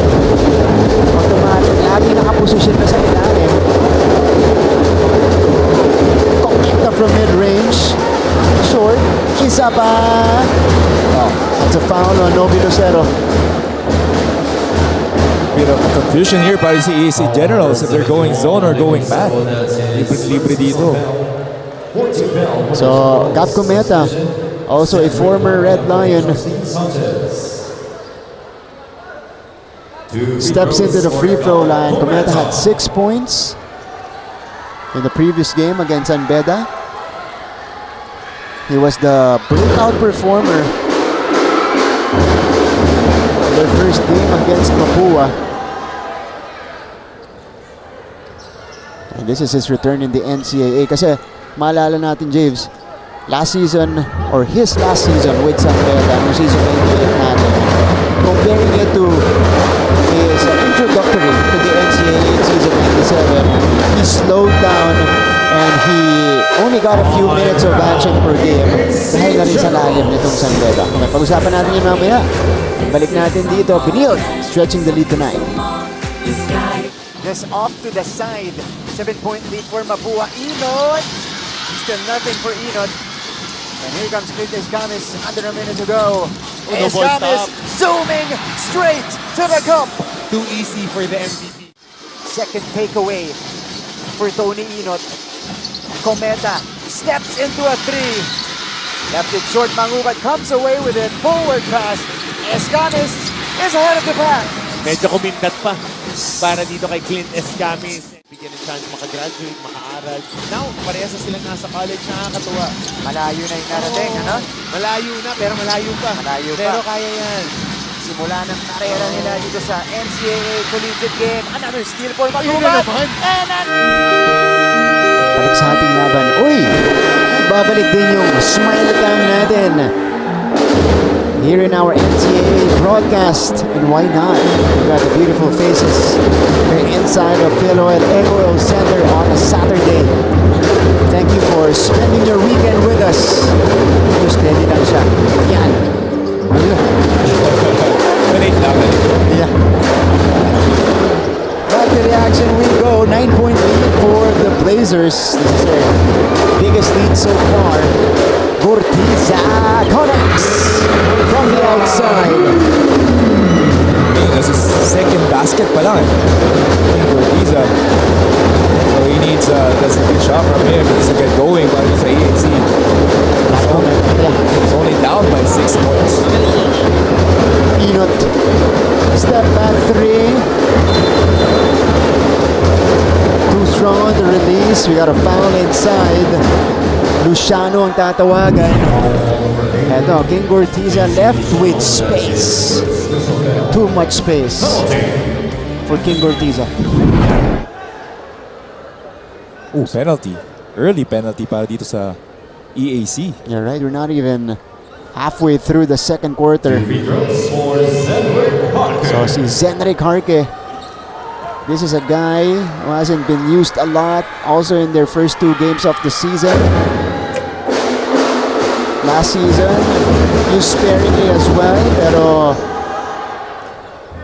Speaker 1: Automatic, lagi nakaposisyon na sa ilalim. Cometa from mid-range. Short. Isa pa. Oh, that's a foul on Novi Lucero.
Speaker 2: Bit of confusion here para si EAC Generals if they're going zone or going back. Libre dito.
Speaker 1: So, Cap Cometa, also a former Red Lion, steps into the free throw line. Cometa had 6 points in the previous game against Anbeda. He was the breakout performer in their first game against Mapua. And this is his return in the NCAA. Kasi maalala natin, James, last season, or his last season with San Beda, nung season 98 natin, comparing it to his introductory to the NCAA in season 97, he slowed down and he only got a few minutes of action per game dahil na rin sa lalim nitong San Beda. Okay, pag-usapan natin yun mamaya. Balik natin dito. Benilde stretching the lead tonight.
Speaker 7: Just off to the side. 7-point lead for Mapua. Ynot. Still nothing for Ynot. And here comes Clint Escamis under a minute to go. Escamis zooming straight to the cup.
Speaker 8: Too easy for the MVP.
Speaker 7: Second takeaway for Tony Ynot. Cometa steps into a 3. Left it short, Mangubat comes away with it. Forward pass. Escamis is ahead of the pack.
Speaker 8: Medyo kumindat pa para dito kay Clint Escamis. Bigyan ng chance makagraduate, makaaral. Now, parehas na silang nasa college, nakakatuwa.
Speaker 7: Malayo na yung narating, ano?
Speaker 8: Malayo na, pero malayo pa.
Speaker 7: Malayo pa.
Speaker 8: Pero kaya yan.
Speaker 7: Simula ng karera nila dito sa NCAA Collegiate Game. Another steal for Mangubat. And
Speaker 1: Balik sa ating laban. Uy! Babalik din yung smile cam natin here in our NCAA broadcast. And why not? We got the beautiful faces here inside of Philoil Eco Center on a Saturday. Thank you for spending your weekend with us. Steady lang siya. Yan. Yeah. Back to the action we go. 9-point lead for the Blazers. This is their biggest lead so far. Gortiza connects from the outside.
Speaker 2: This is second basket pa lang Gortiza. So he needs that's a good shot from him to get going para sa EAC. It's only down by 6 points.
Speaker 1: Ynot. Step back 3. Too strong on the release. We got a foul inside. Luciano ang tatawagan. Eto, King Gortiza left with space. Too much space for King Gortiza.
Speaker 2: Oh, penalty. Early penalty para dito sa EAC.
Speaker 1: Yeah, right. We're not even halfway through the second quarter. So si Zenrik Harke. This is a guy who hasn't been used a lot. Also in their first 2 games of the season. Last season, used sparingly as well. Pero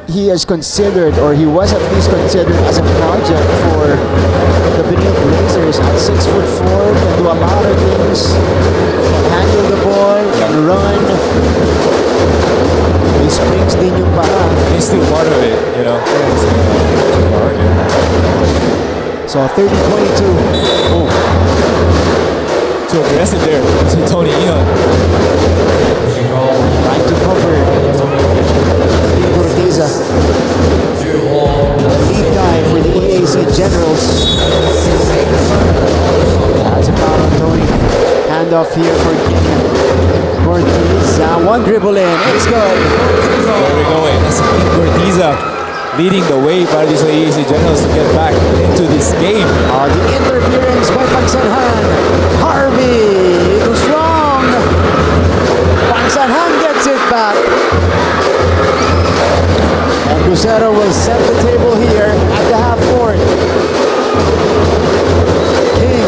Speaker 1: he is considered, or he was at least considered as a project for the Benilde Blazers. At 6'4", can do a lot of things. Can handle the ball, can run. He springs din yung paa.
Speaker 2: He's still part of it, you know.
Speaker 1: So 30-22.
Speaker 2: Oh. Too aggressive there. Si Tony Ynot.
Speaker 1: Trying to cover Gortiza. Lead guy for the EAC Generals. That's a foul on Tony. Handoff here for King Gortiza. One dribble in. It's good.
Speaker 2: There we go. That's King Gortiza leading the way para sa EAC Generals to get back into this game.
Speaker 1: The interference by Pagsanhan. Harvey, too strong. Pagsanhan gets it back. And Crucero will set the table here at the half court. King,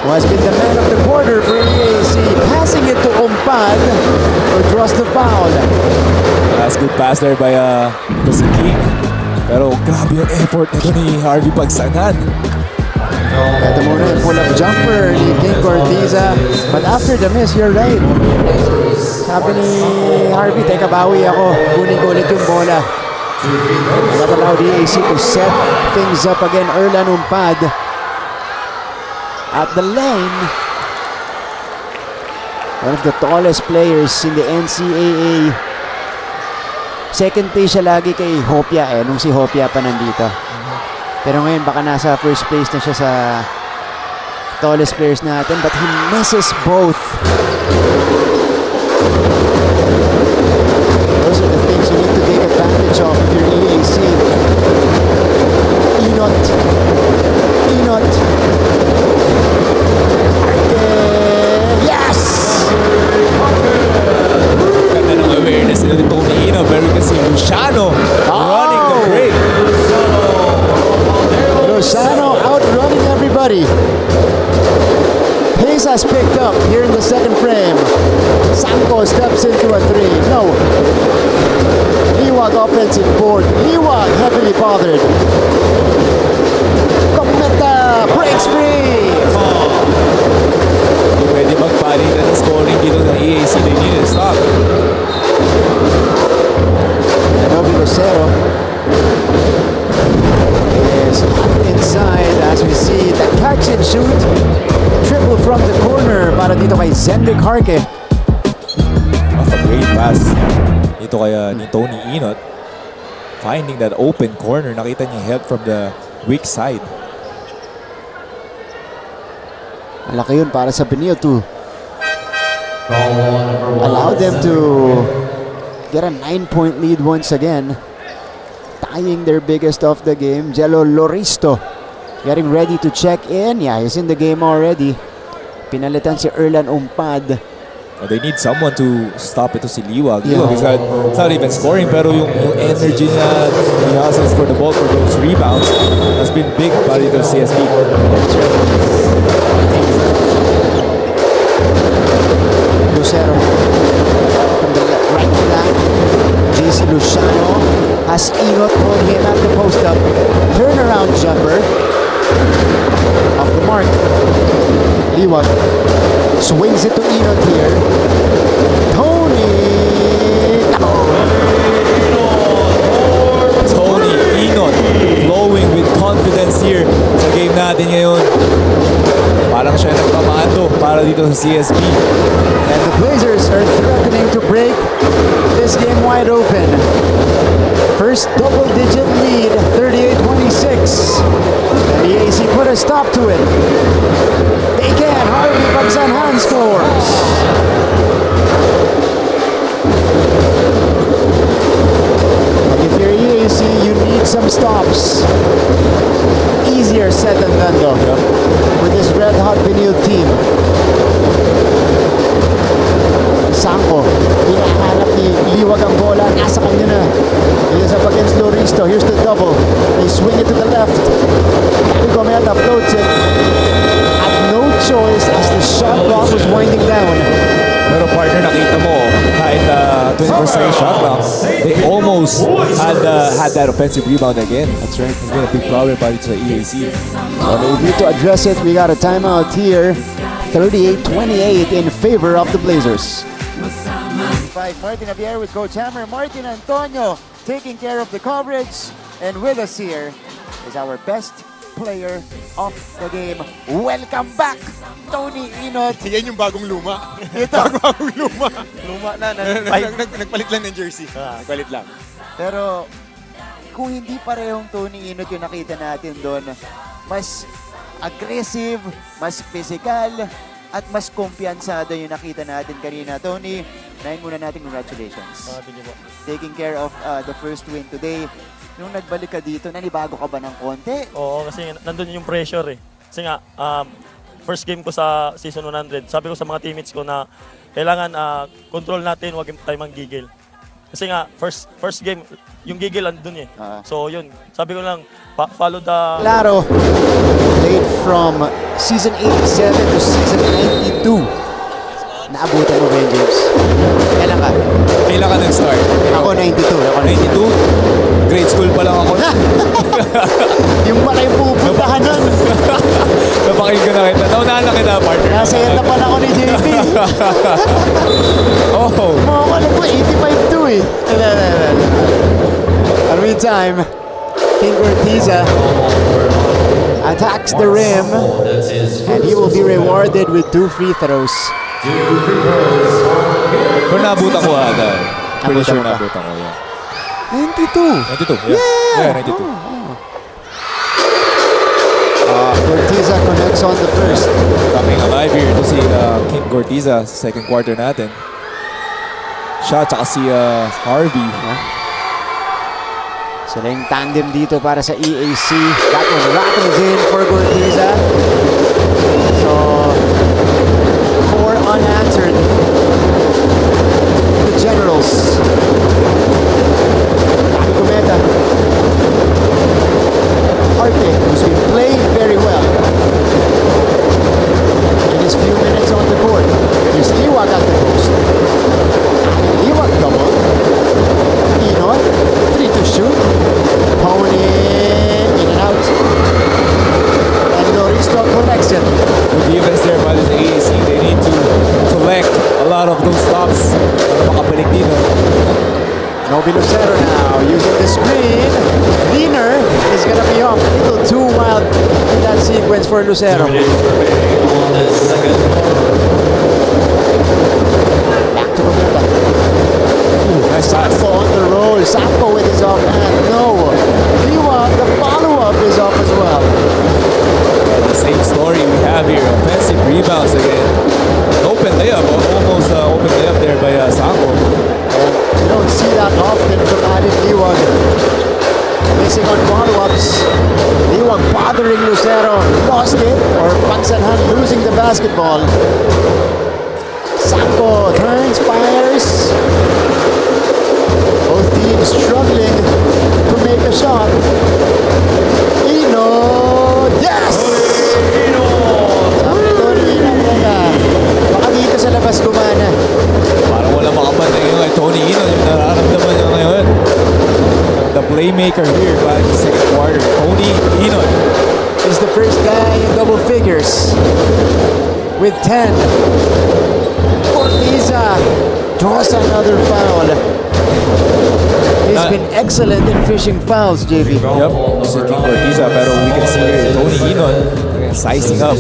Speaker 1: who has been the man of the quarter for EAC, passing it to Umpad, who draws the foul.
Speaker 2: That's good pass there by si King. Pero grabe yung effort nito ni Harvey Pagsanhan.
Speaker 1: Ito muna yung pull-up jumper ni King Gortiza. But after the miss, you're right. Sabi ni Harvey, teka bawi ako. Kunin ko ulit yung bola. That allowed EAC to set things up again. Erlan Umpad at the lane. One of the tallest players in the NCAA. Second place siya lagi kay Hopia nung si Hopia pa nandito. Pero ngayon baka nasa first place na siya sa tallest players natin, but he misses both. Those are the things you need to take advantage of if you're EAC. Ynot Marco steps into a three. No. Liwag offensive board. Liwag heavily bothered. Ancheta breaks free.
Speaker 2: Hindi pwede magpalitan ng scoring dito ng EAC. They need to stop.
Speaker 1: Novi Lucero is inside as we see the catch and shoot. Triple from the corner para dito kay Zendrick Harke.
Speaker 2: Off a great pass. Dito kaya ni Tony Ynot. Finding that open corner. Nakita niya help from the weak side.
Speaker 1: Malaki yun para sa Benilde to allow them to get a 9-point lead once again. Tying their biggest of the game. Jello Loristo getting ready to check in. Yeah, he's in the game already. Pinalitan si Erlan Umpad.
Speaker 2: They need someone to stop ito si Liwag.
Speaker 1: Yeah.
Speaker 2: Liwag is not even scoring, pero yung energy niya, he hustles for the ball for those rebounds has been big para dito sa CSB.
Speaker 1: Lucero from the right flank. JC Luciano has Ynot on him at the post up. Turnaround jumper off the mark. Liwag swings it to Ynot here. Tony
Speaker 2: Ynot flowing with confidence here sa game natin ngayon. Parang siya nagpamando para dito sa CSB.
Speaker 1: And the Blazers are threatening to break this game wide open. First double-digit lead, 38-26. And the EAC put a stop to it. They can. Harvey Pagsanhan scores. But if you're EAC, you need some stops. Easier said than done though. With this red-hot Benilde team. Sanko, hinahanap ni Liwag ang bola, nasa kanya na. He is up against Loristo. Here's the double. They swing it to the left. Ancheta floats it. Had no choice as the shot clock was winding down.
Speaker 2: Pero partner, nakita mo, kahit 20% shot clock, they almost had that offensive rebound again. That's right. It's been a big problem para dito sa EAC.
Speaker 1: Well, they need to address it. We got a timeout here. 38-28 in favor of the Blazers. Martin Javier with Coach Hammer. Martin Antonio taking care of the coverage. And with us here is our best player of the game. Welcome back, Tony Ynot.
Speaker 9: Yan yung bagong luma.
Speaker 1: Ito.
Speaker 9: Bagong luma.
Speaker 8: Luma na.
Speaker 9: Nagpalit lang ng jersey.
Speaker 8: Nagpalit lang.
Speaker 1: Pero kung hindi parehong Tony Ynot yung nakita natin doon, mas aggressive, mas physical, at mas kumpiyansado yung nakita natin kanina. Tony, nahin muna natin congratulations.
Speaker 8: Thank you po.
Speaker 1: Taking care of the first win today. Nung nagbalik ka dito, nanibago ka ba ng konti?
Speaker 10: Oo, kasi nandun yung pressure eh. Kasi nga, first game ko sa season 100, sabi ko sa mga teammates ko na kailangan control natin, huwag tayo manggigil. Kasi nga, first game, yung gigil andun eh. So yun, sabi ko lang, follow the...
Speaker 1: Claro, played from season 87 to season 92. Naabutan mo ba yun, James? Kailan ka?
Speaker 2: Kailan ka nag-start?
Speaker 1: Ako 92. Ako
Speaker 2: 92? Grade school pa lang ako na.
Speaker 1: Yung pala yung pupuntahan nun.
Speaker 2: Napakil ko na kita. Naunahan na kita, partner.
Speaker 1: Nasa yata pa ako ni JP.
Speaker 2: Oh.
Speaker 1: Mo alam mo, 85-2 eh. At meantime, King Ortiza attacks the rim and he will be rewarded with 2 free throws.
Speaker 2: Pero nabutan ko ata. Pretty sure nabutan ko, yeah.
Speaker 1: 92.
Speaker 2: 92, yeah. Yeah, 92.
Speaker 1: Ortiza connects on the first.
Speaker 2: Coming alive here to see King Ortiza, second quarter natin. Siya, tsaka si Harvey.
Speaker 1: Sila yung tandem dito para sa EAC. That one rattles in for Ortiza. So, 4 unanswered. The Generals. Ancheta. Arte, who's been playing very well in his few minutes on the court. Here's Liwag at the post.
Speaker 2: lot of those stops para makabalik dito.
Speaker 1: Nobi Lucero now using the screen. Diener is gonna be off. A little too wild in that sequence for Lucero. Back to Ancheta. Sampo on the roll. Sampo with his offhand. No. Liwag, the follow-up is off as well.
Speaker 2: The same story we have here. Offensive rebounds again. Open layup, almost open layup there by Sampo.
Speaker 1: You don't see that often from Adam Liwag. Missing on follow-ups. Liwag bothering Lucero. Lost it. Or Pansanhan losing the basketball. Sampo turns, fires. Both teams struggling to make a shot. Ynot! Yes! Sabi ko rin baka dito sa labas gumana.
Speaker 2: Parang wala makabantay ngayon kay Tony Ynot. Yung nararamdaman niya ngayon. The playmaker here back in the second quarter. Tony Ynot
Speaker 1: Is the first guy in double figures with 10. Cortiza draws another foul. He's been excellent in fishing fouls, JB.
Speaker 2: Yep, this is King Cortiza, pero we can see here Tony Ynot sizing up,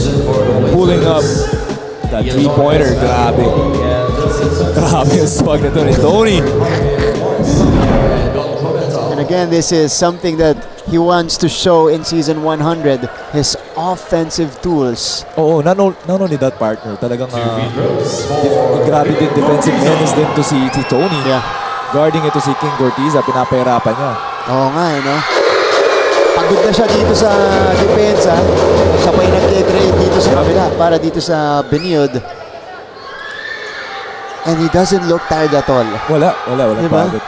Speaker 2: pulling up that three-pointer. Grabe. Grabe yung spag na to ni Tony.
Speaker 1: And again, this is something that he wants to show in season 100, his offensive tools.
Speaker 2: Oo, not only that, partner. Talagang grabe din defensive menace din to si Tony.
Speaker 1: Yeah.
Speaker 2: Guarding ito si King Cortiza, pinapahirapan niya.
Speaker 1: Oo nga, no? Pagod na siya dito sa depensa. Siya pa yung nag-create dito sa kabila para dito sa Benilde. And he doesn't look tired at all.
Speaker 2: Wala
Speaker 1: Diba?
Speaker 2: pagod.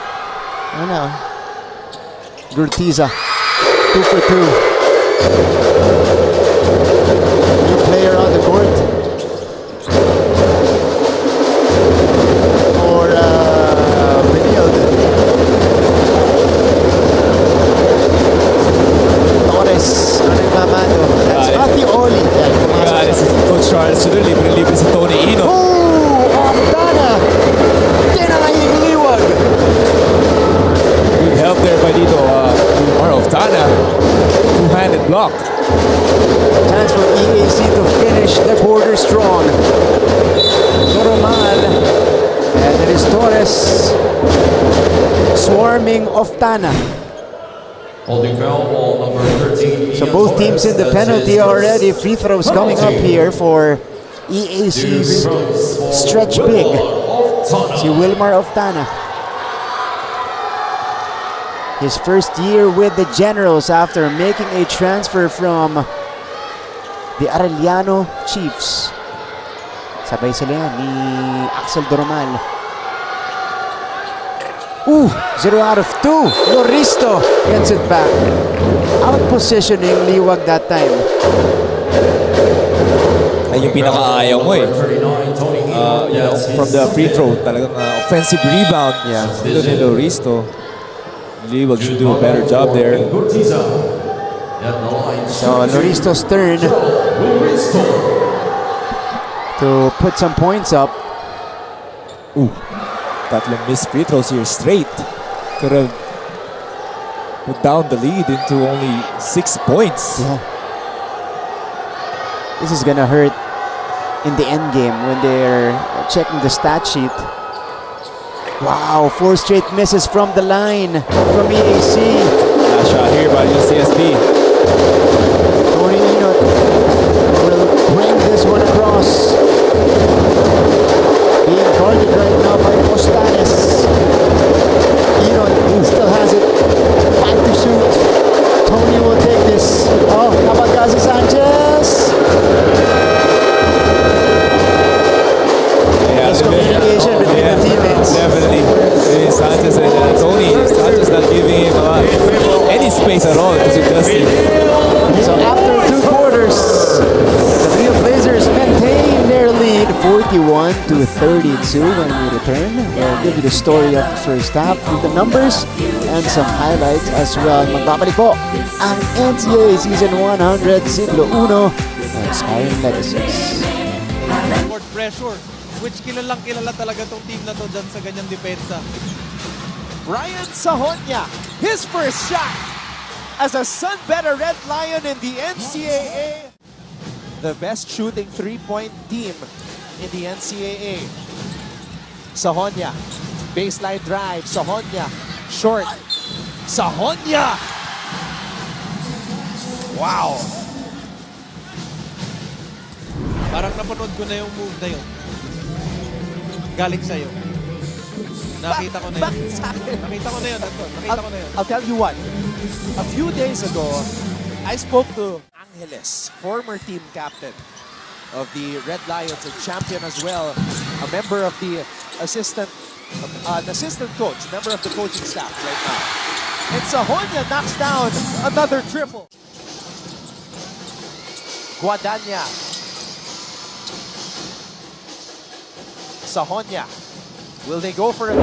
Speaker 1: Wala. Cortiza, 2 for 2. New player on the court. For Benilde. Torres, ano yung mamando? That's Matthew Oli.
Speaker 2: Yeah, this is Coach Charles. Libre si Tony Ynot.
Speaker 1: Oh! Off Dana! Tinangaying Liwag!
Speaker 2: Good help there by dito. Of Tana. Two-handed block.
Speaker 1: Chance for EAC to finish the quarter strong. Toromal. And it is Torres swarming off Tana.
Speaker 3: Holding foul ball number 13.
Speaker 1: So both teams in the penalty already. Free throws coming up here for EAC's stretch big. Si Wilmar of Tana. His first year with the Generals after making a transfer from the Arellano Chiefs. Sabay sila yan ni Axel Doromal. 0 out of 2. Loristo gets it back. Out positioning Liwag that time.
Speaker 2: Ay yung pinakaayaw mo eh. From the free throw, talagang offensive rebound.
Speaker 1: Yeah.
Speaker 2: Ito ni Loristo. Liwag should do a better job there.
Speaker 1: So Loristo's turn to put some points up.
Speaker 2: Tatlong missed free throws here straight. Could have put down the lead into only 6 points.
Speaker 1: Yeah. This is gonna hurt in the end game when they're checking the stat sheet. Wow, 4 straight misses from the line from EAC.
Speaker 2: Last shot here by UCSB.
Speaker 1: Tony Ynot will bring this one across. Being guarded right now by Costanes. Ynot still has it. 5 to shoot. Tony will take this. Oh, Nabagasi Sanchez. Miscommunication between the teammates.
Speaker 2: Definitely. Sanchez and Tony. Sanchez not giving him any space at all to suggest it.
Speaker 1: So after 2 quarters, the Benilde Blazers maintain their lead 41-32 when we return. We'll give you the story of the first half with the numbers and some highlights as well. Magbabalik po ang NCAA Season 100 Siglo Uno Inspiring Legacies.
Speaker 5: Court pressure. which kilala talaga tong team na to dyan sa ganyang depensa.
Speaker 6: Ryan Sahonya, his first shot as a Sunbetter Red Lion in the NCAA. The best shooting three-point team in the NCAA. Sahonya, baseline drive. Sahonya, short. Sahonya! Wow!
Speaker 5: Parang napanood ko na yung move na yun. Galing sa'yo. Nakita ko na yun.
Speaker 6: Bakit sa akin?
Speaker 5: Nakita ko na yun, Anton. Nakita ko na yun.
Speaker 6: I'll tell you what. A few days ago, I spoke to Angeles, former team captain of the Red Lions and champion as well, a member of the assistant coach, member of the coaching staff right now. And Sahonya knocks down another triple. Guadagna. Sahonya. Will they go for it?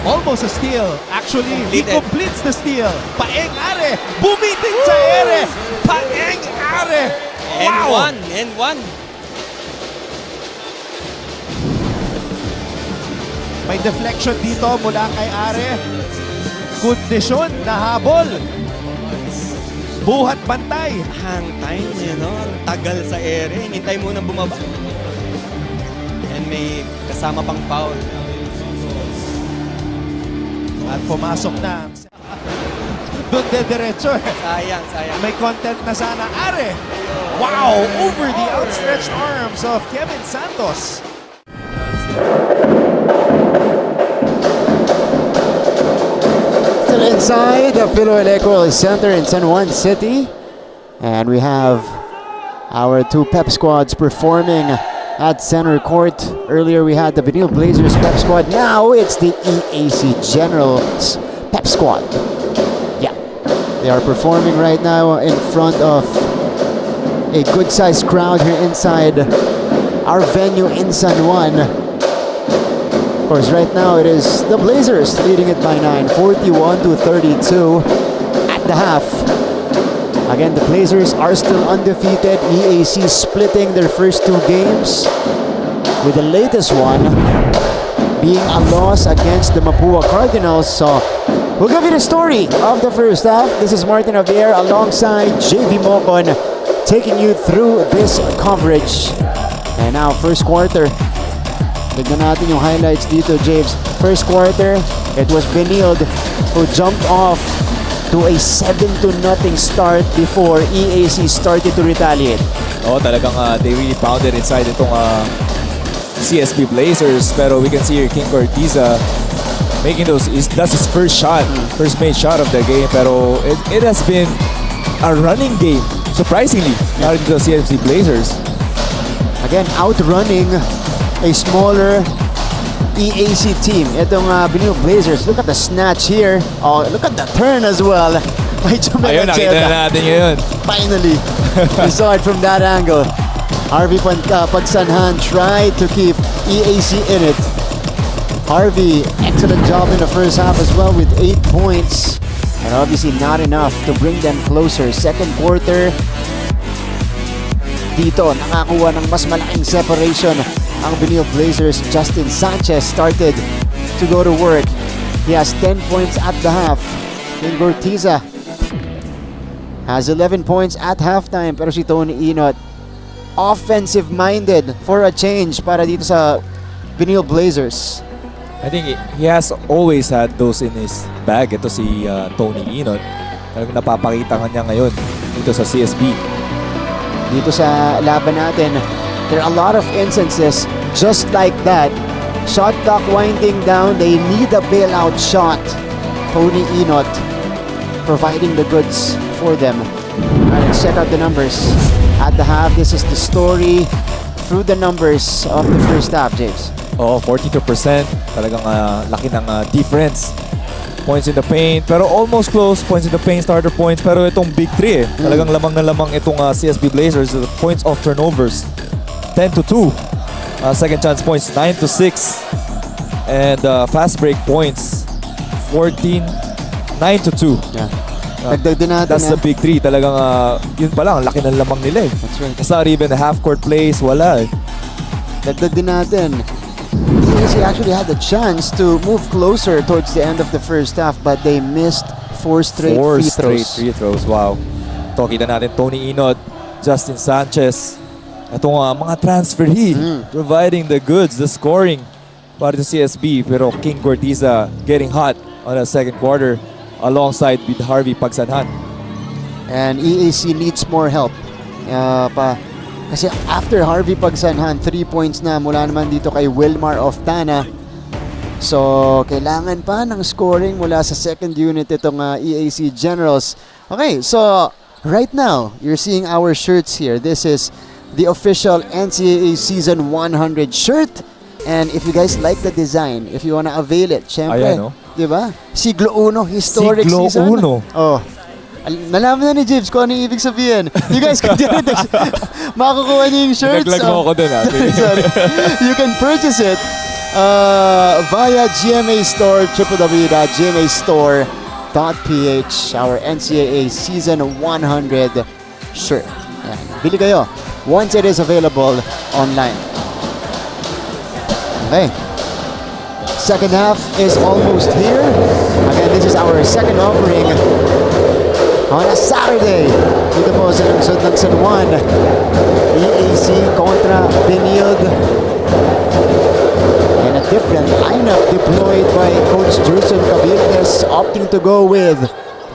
Speaker 6: Almost a steal. Actually, he completes the steal. Paeng Are, bumitin sa ere. Paeng Are. Wow!
Speaker 11: And one.
Speaker 6: May deflection dito mula kay Are. Kondisyon na habol. buhat bantay.
Speaker 11: Hang time, ang tagal sa ere. Hintay mo na bumaba. And may kasama pang foul.
Speaker 6: At pumasok na. Doon diretso.
Speaker 11: Sayang.
Speaker 6: May content na sana. Are! Wow! Over the outstretched arms of Kevin Santos.
Speaker 1: Still inside the Philoel Equal Center in San Juan City. And we have our two pep squads performing at center court. Earlier we had the Benilde Blazers pep squad. Now it's the EAC Generals pep squad. Yeah, they are performing right now in front of a good-sized crowd here inside our venue in San Juan. Of course, right now it is the Blazers leading it by 9, 41-32 at the half. Again, the Blazers are still undefeated. EAC splitting their first two games, with the latest one being a loss against the Mapua Cardinals. So we'll give you the story of the first half. This is Martin Javier alongside JV Mocon, taking you through this coverage. And now, first quarter. Tignan natin yung highlights dito, James. First quarter, it was Benilde who jumped off to a 7-0 start before EAC started to retaliate.
Speaker 2: Oh, talagang they really pounded inside itong CSB Blazers. Pero we can see here King Cortiza making that's his first shot, first made shot of the game. Pero it has been a running game, surprisingly, not the CSB Blazers.
Speaker 1: Again, outrunning a smaller EAC team. Itong Benilde Blazers. Look at the snatch here. Oh, look at the turn as well.
Speaker 2: Ayun, nakita na natin ngayon.
Speaker 1: Finally, we saw it from that angle. Harvey Pagsanhan tried to keep EAC in it. Harvey, excellent job in the first half as well with 8 points. And obviously not enough to bring them closer. Second quarter, dito nakakuha ng mas malaking separation ang Benilde Blazers. Justin Sanchez started to go to work. He has 10 points at the half. King Cortiza has 11 points at halftime. Pero si Tony Ynot, offensive-minded for a change para dito sa Benilde Blazers.
Speaker 2: I think he has always had those in his bag. Ito si Tony Ynot. Talagang napapakita niya ngayon dito sa CSB.
Speaker 1: Dito sa laban natin, there are a lot of instances just like that. Shot clock winding down, they need a bailout shot. Tony Ynot providing the goods for them. Alright, let's check out the numbers. At the half, this is the story through the numbers of the first half, James.
Speaker 2: Oh, 42%. Talagang laki ng difference. Points in the paint, pero almost close. Points in the paint, starter points. Pero itong big three, talagang lamang na lamang itong CSB Blazers. The points of turnovers, 10-2. Second chance points, 9-6. And fast break points, 9-2.
Speaker 1: Yeah. Dagdag din natin.
Speaker 2: That's the big three. Talagang yun pa lang, laki ng lamang nila eh.
Speaker 1: That's right.
Speaker 2: It's not even half-court plays, wala eh.
Speaker 1: Dagdag din natin. EAC actually had the chance to move closer towards the end of the first half, but they missed four straight free throws.
Speaker 2: Wow. Ito, kita natin Tony Ynot, Justin Sanchez. Itong mga transferee providing the goods, the scoring para sa CSB. Pero King Cortiza getting hot on the second quarter alongside with Harvey Pagsanhan.
Speaker 1: And EAC needs more help. Kasi after Harvey Pagsanhan, 3 points na mula naman dito kay Wilmar Oftana. So, kailangan pa ng scoring mula sa second unit itong EAC Generals. Okay, so right now, you're seeing our shirts here. This is the official NCAA Season 100 shirt. And if you guys like the design, if you wanna avail it, syempre, diba? Siglo Uno, historic
Speaker 2: Siglo
Speaker 1: season.
Speaker 2: Uno.
Speaker 1: Oh. Nalaman na ni James kung ano yung ibig sabihin. You guys can makukuha niyo yung shirts.
Speaker 2: Naglag mo ako dun.
Speaker 1: You can purchase it via GMA Store, www.gmastore.ph, our NCAA Season 100 shirt. Ayan. Bili kayo once it is available online. Okay. Second half is almost here. Again, this is our second offering on a Saturday. Dito po sa lungsod ng San Juan. EAC kontra Benilde. And a different lineup deployed by Coach Jerson Cabildes, opting to go with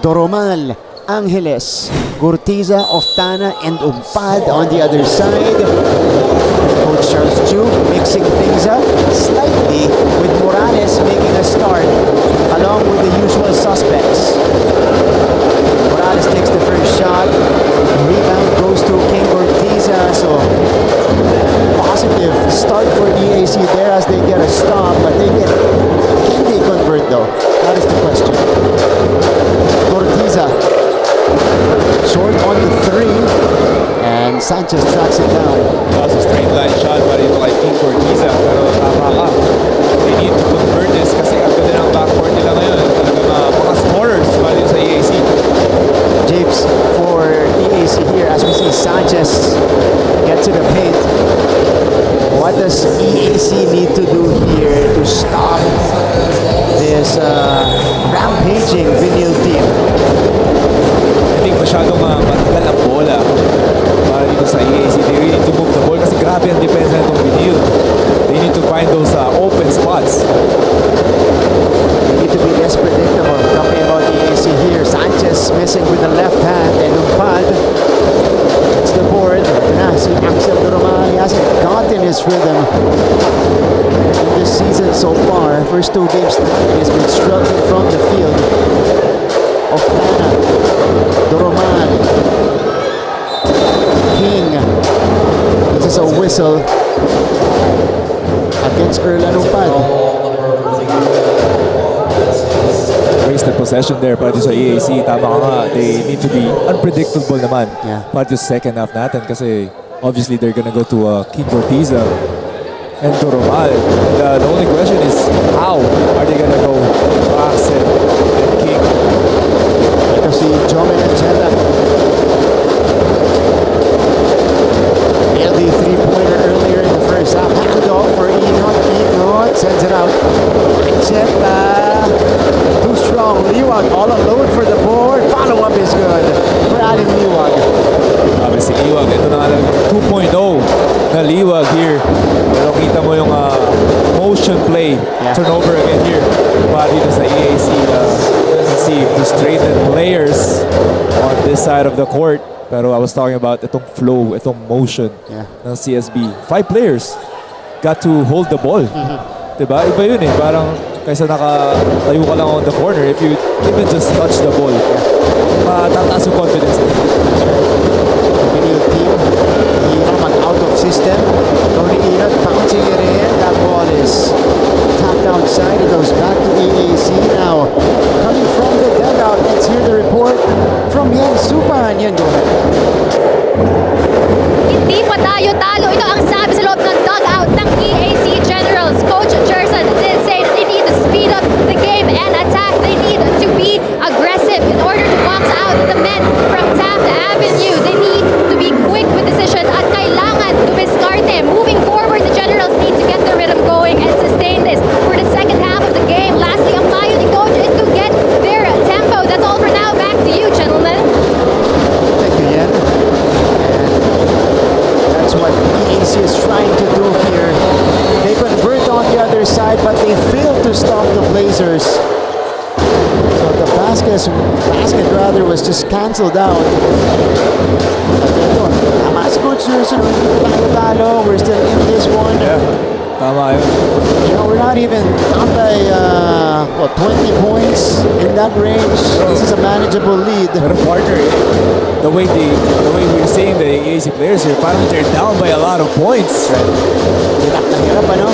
Speaker 1: Doromal, Angeles, Gurtiza, Oftana, and Umpad on the other side. Coach Charles Chu mixing things up slightly with Morales making a start along with the usual suspects. Morales takes the first shot. Rebound goes to King Gurtiza. So positive start for EAC there as they get a stop, but can they convert though? That is the question. Gurtiza short on the three, and Sanchez tracks it down.
Speaker 2: That was a straight line shot pa rin kay King Cortiza, pero tama ka. They need to convert this kasi ang ganda ng backcourt nila ngayon. Talagang mga scorers pa rin sa EAC.
Speaker 1: Japes for EAC here as we see Sanchez get to the paint. What does EAC need to do here to stop this rampaging Benilde team?
Speaker 2: I think masyadong matagal ang bola para dito sa EAC. They really need to move the ball kasi grabe ang defense na itong Benilde. They need to find those open spots.
Speaker 1: They need to be less predictable. Talking about EAC here, Sanchez missing with the left hand, and Umpad gets the board. Ito na, si Axel Doromal, he hasn't gotten his rhythm in this season so far. First two games he's been struggling from the field. Oftana, Doromal, King. This is a whistle against Erlan Umpad.
Speaker 2: Wasted possession there para sa EAC. Tama ka nga, they need to be unpredictable naman.
Speaker 1: Yeah.
Speaker 2: Para sa second half natin kasi obviously they're gonna go to King Cortiza and Doromal. And the only question is how are they gonna go to Axel and King?
Speaker 1: Ito si Jome Ancheta. Nailed the three-pointer earlier in the first half. Handed off for Ynot. Ynot sends it out. Ancheta. Too strong. Liwag all alone for the board. Follow-up is good for Adam Liwag.
Speaker 2: Sabi si Liwag, ito na nga lang 2.0 na Liwag here. Pero kita mo yung motion play. Turnover again here. Para dito sa EAC. You can see frustrated players on this side of the court. Pero I was talking about itong flow, itong motion ng CSB. 5 players got to hold the ball. Diba? Iba yun eh. Parang kaysa nakatayo ka lang on the corner, if you even just touch the ball, matataas yung confidence nila.
Speaker 1: Benilde team, Ynot out of system. Tony Ynot bouncing it in. That ball is tapped outside. It goes back to EAC now. Coming from the dugout, let's hear the report from Yan Supan. Yan, go ahead.
Speaker 4: Hindi pa tayo talo. Ito ang sabi sa loob ng dugout ng EAC Generals. Coach Jerson did say they need to speed up the game and attack. They need to be aggressive in order to box out the men from Taft Avenue. They need to be quick with decisions at kailangan dumiskarte. Moving forward, the Generals need to get the rhythm going and sustain this for the second half of the game. Lastly, ang payo ni Coach is to get their tempo. That's all for now. Back to you, gentlemen.
Speaker 1: Thank you, Yan. That's what EAC is trying to do here. They convert on the other side, but they fail to stop the Blazers. So the basket rather was just cancelled out. Tama si Coach Jerson. Talo, we're still in this one.
Speaker 2: Tama yun.
Speaker 1: You know, we're not even down by 20 points in that range. This is a manageable lead.
Speaker 2: Pero partner, the way we're seeing the EAC players here, parang they're down by a lot of points.
Speaker 1: Hirap na hirap, ano?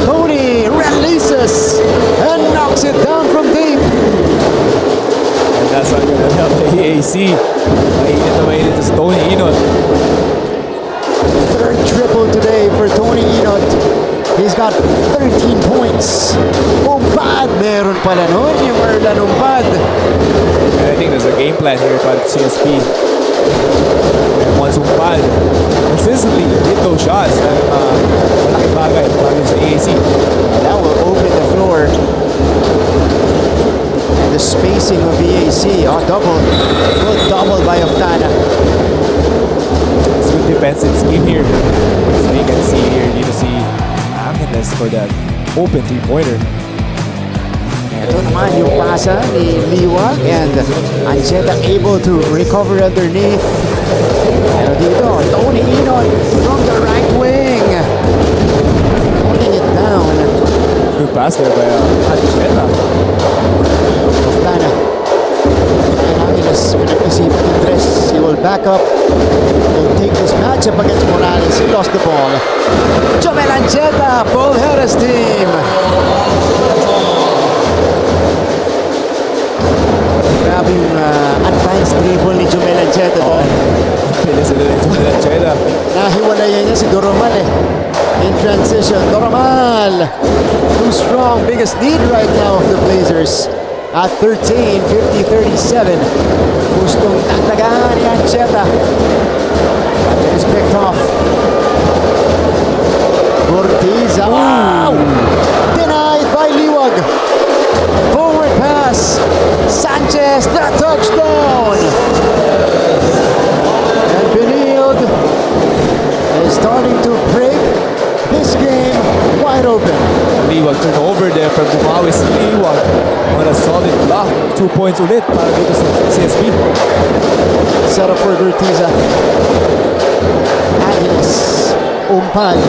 Speaker 1: Tony releases and knocks it down from deep.
Speaker 2: And that's not gonna help the EAC. Mainit is Tony Ynot.
Speaker 1: Third triple today for Tony Ynot. He's got 13 points. Umpad, meron pala nun yung Erlan Umpad.
Speaker 2: And I think there's a game plan here para CSP. And once Umpad consistently hit those shots, malaking bagay para sa EAC.
Speaker 1: That will open the floor. And the spacing of EAC, double. Will
Speaker 2: defensive scheme here. So you can see here, you can see Ancheta for that open three-pointer.
Speaker 1: Ito naman yung pasa ni Liwag and Ancheta able to recover underneath. Pero dito, Tony Ynot from the right wing. Putting it down.
Speaker 2: Good pass there by Ancheta.
Speaker 1: Oftana. And Angeles, pinag-isipan ni Tres. He will back up. Will take this matchup against Morales. He lost the ball. Jomel Ancheta, Paul Harris team. Grabe yung advanced dribble ni Jomel Ancheta doon.
Speaker 2: Pili sila ni Jomel Ancheta.
Speaker 1: Nahiwalayan niya si Doromal in transition. Doromal, too strong. Biggest lead right now of the Blazers at 13, 50-37. Gustong tatagaan ni Ancheta. It is picked off. Ortiza. Wow! Denied by Liwag. Forward pass. Sanchez, the touchdown. And Benilde is starting to break this game wide open.
Speaker 2: Liwag turnover there from Bumawi si Liwag on a solid block. 2 points ulit para dito sa CSB.
Speaker 1: Set up for Ortiza. Agnes. Umpan.